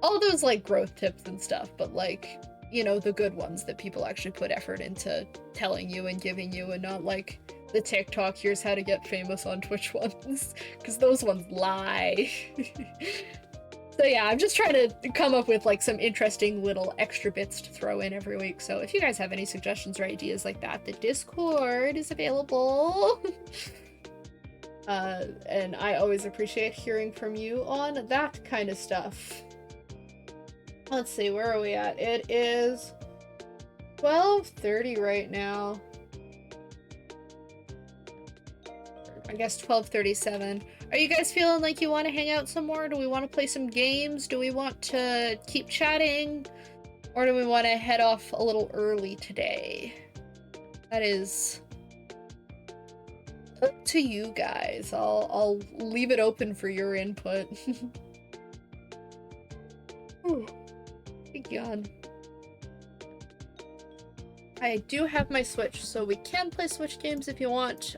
All those like growth tips and stuff, but like, you know, the good ones that people actually put effort into telling you and giving you and not like the TikTok, here's how to get famous on Twitch ones, because those ones lie. So yeah, I'm just trying to come up with like some interesting little extra bits to throw in every week. So if you guys have any suggestions or ideas like that, the Discord is available. And I always appreciate hearing from you on that kind of stuff. Let's see, where are we at? It is 12:30 right now. I guess 12:37. Are you guys feeling like you want to hang out some more? Do we want to play some games? Do we want to keep chatting? Or do we want to head off a little early today? That is up to you guys. I'll leave it open for your input. Big yawn. I do have my Switch, so we can play Switch games if you want.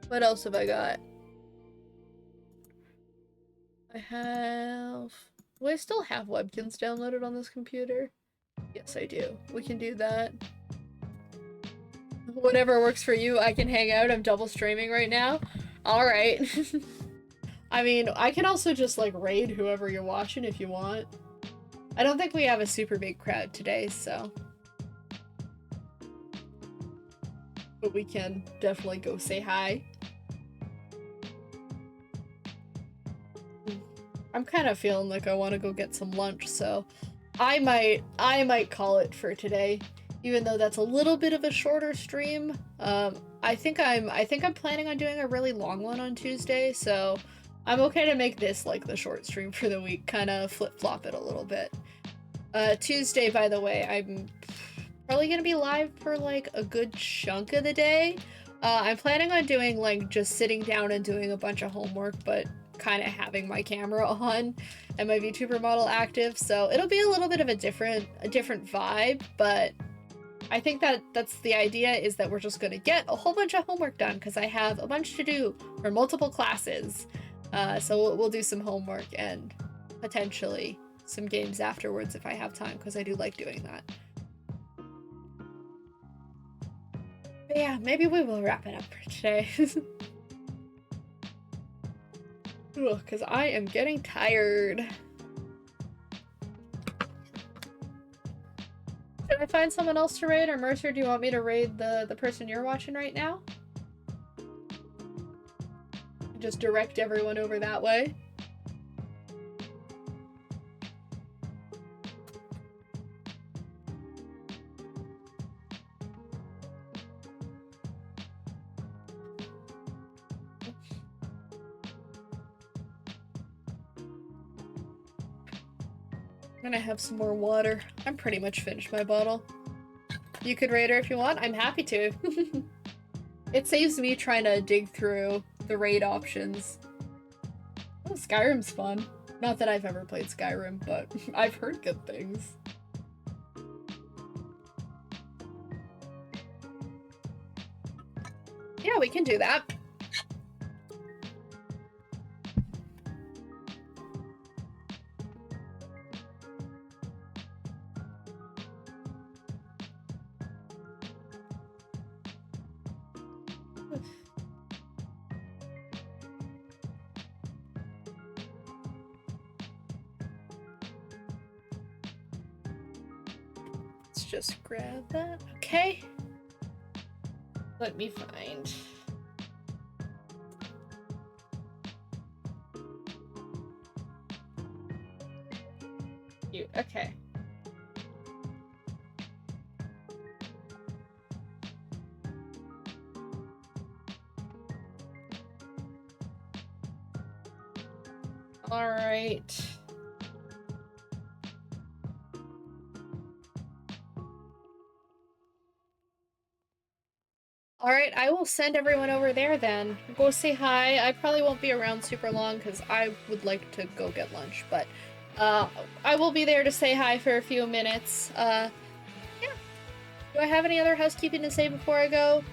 What else have I got? Do I still have Webkins downloaded on this computer? Yes, I do. We can do that. Whatever works for you, I can hang out. I'm double streaming right now. Alright. I mean, I can also just like raid whoever you're watching if you want. I don't think we have a super big crowd today, so. But we can definitely go say hi. I'm kind of feeling like I want to go get some lunch, so I might call it for today, even though that's a little bit of a shorter stream. I think I'm planning on doing a really long one on Tuesday, so I'm okay to make this like the short stream for the week, kind of flip-flop it a little bit. Tuesday, by the way, I'm probably gonna be live for like a good chunk of the day. I'm planning on doing like just sitting down and doing a bunch of homework, but kind of having my camera on and my VTuber model active, so it'll be a little bit of a different vibe, but I think that's the idea, is that we're just gonna get a whole bunch of homework done because I have a bunch to do for multiple classes. So we'll do some homework and potentially some games afterwards if I have time, because I do like doing that. But yeah, maybe we will wrap it up for today. Because I am getting tired. Should I find someone else to raid, or Mercer, do you want me to raid the person you're watching right now? Just direct everyone over that way. I'm gonna have some more water. I'm pretty much finished my bottle. You could raid her if you want. I'm happy to. It saves me trying to dig through the raid options. Oh, Skyrim's fun. Not that I've ever played Skyrim, but I've heard good things. Yeah, we can do that. Let's just grab that. Okay. Let me find. Okay. All right. All right, I will send everyone over there then. Go say hi. I probably won't be around super long because I would like to go get lunch, but I will be there to say hi for a few minutes. Yeah. Do I have any other housekeeping to say before I go?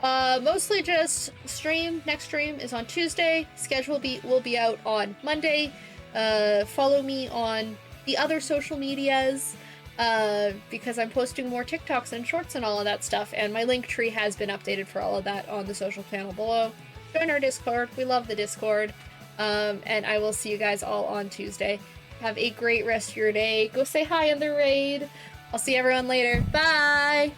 Mostly just stream. Next stream is on Tuesday. Schedule will be out on Monday. Follow me on the other social medias. Because I'm posting more TikToks and shorts and all of that stuff, and my link tree has been updated for all of that on the social panel below. Join our Discord. We love the Discord. And I will see you guys all on Tuesday. Have a great rest of your day. Go say hi in the raid. I'll see everyone later. Bye!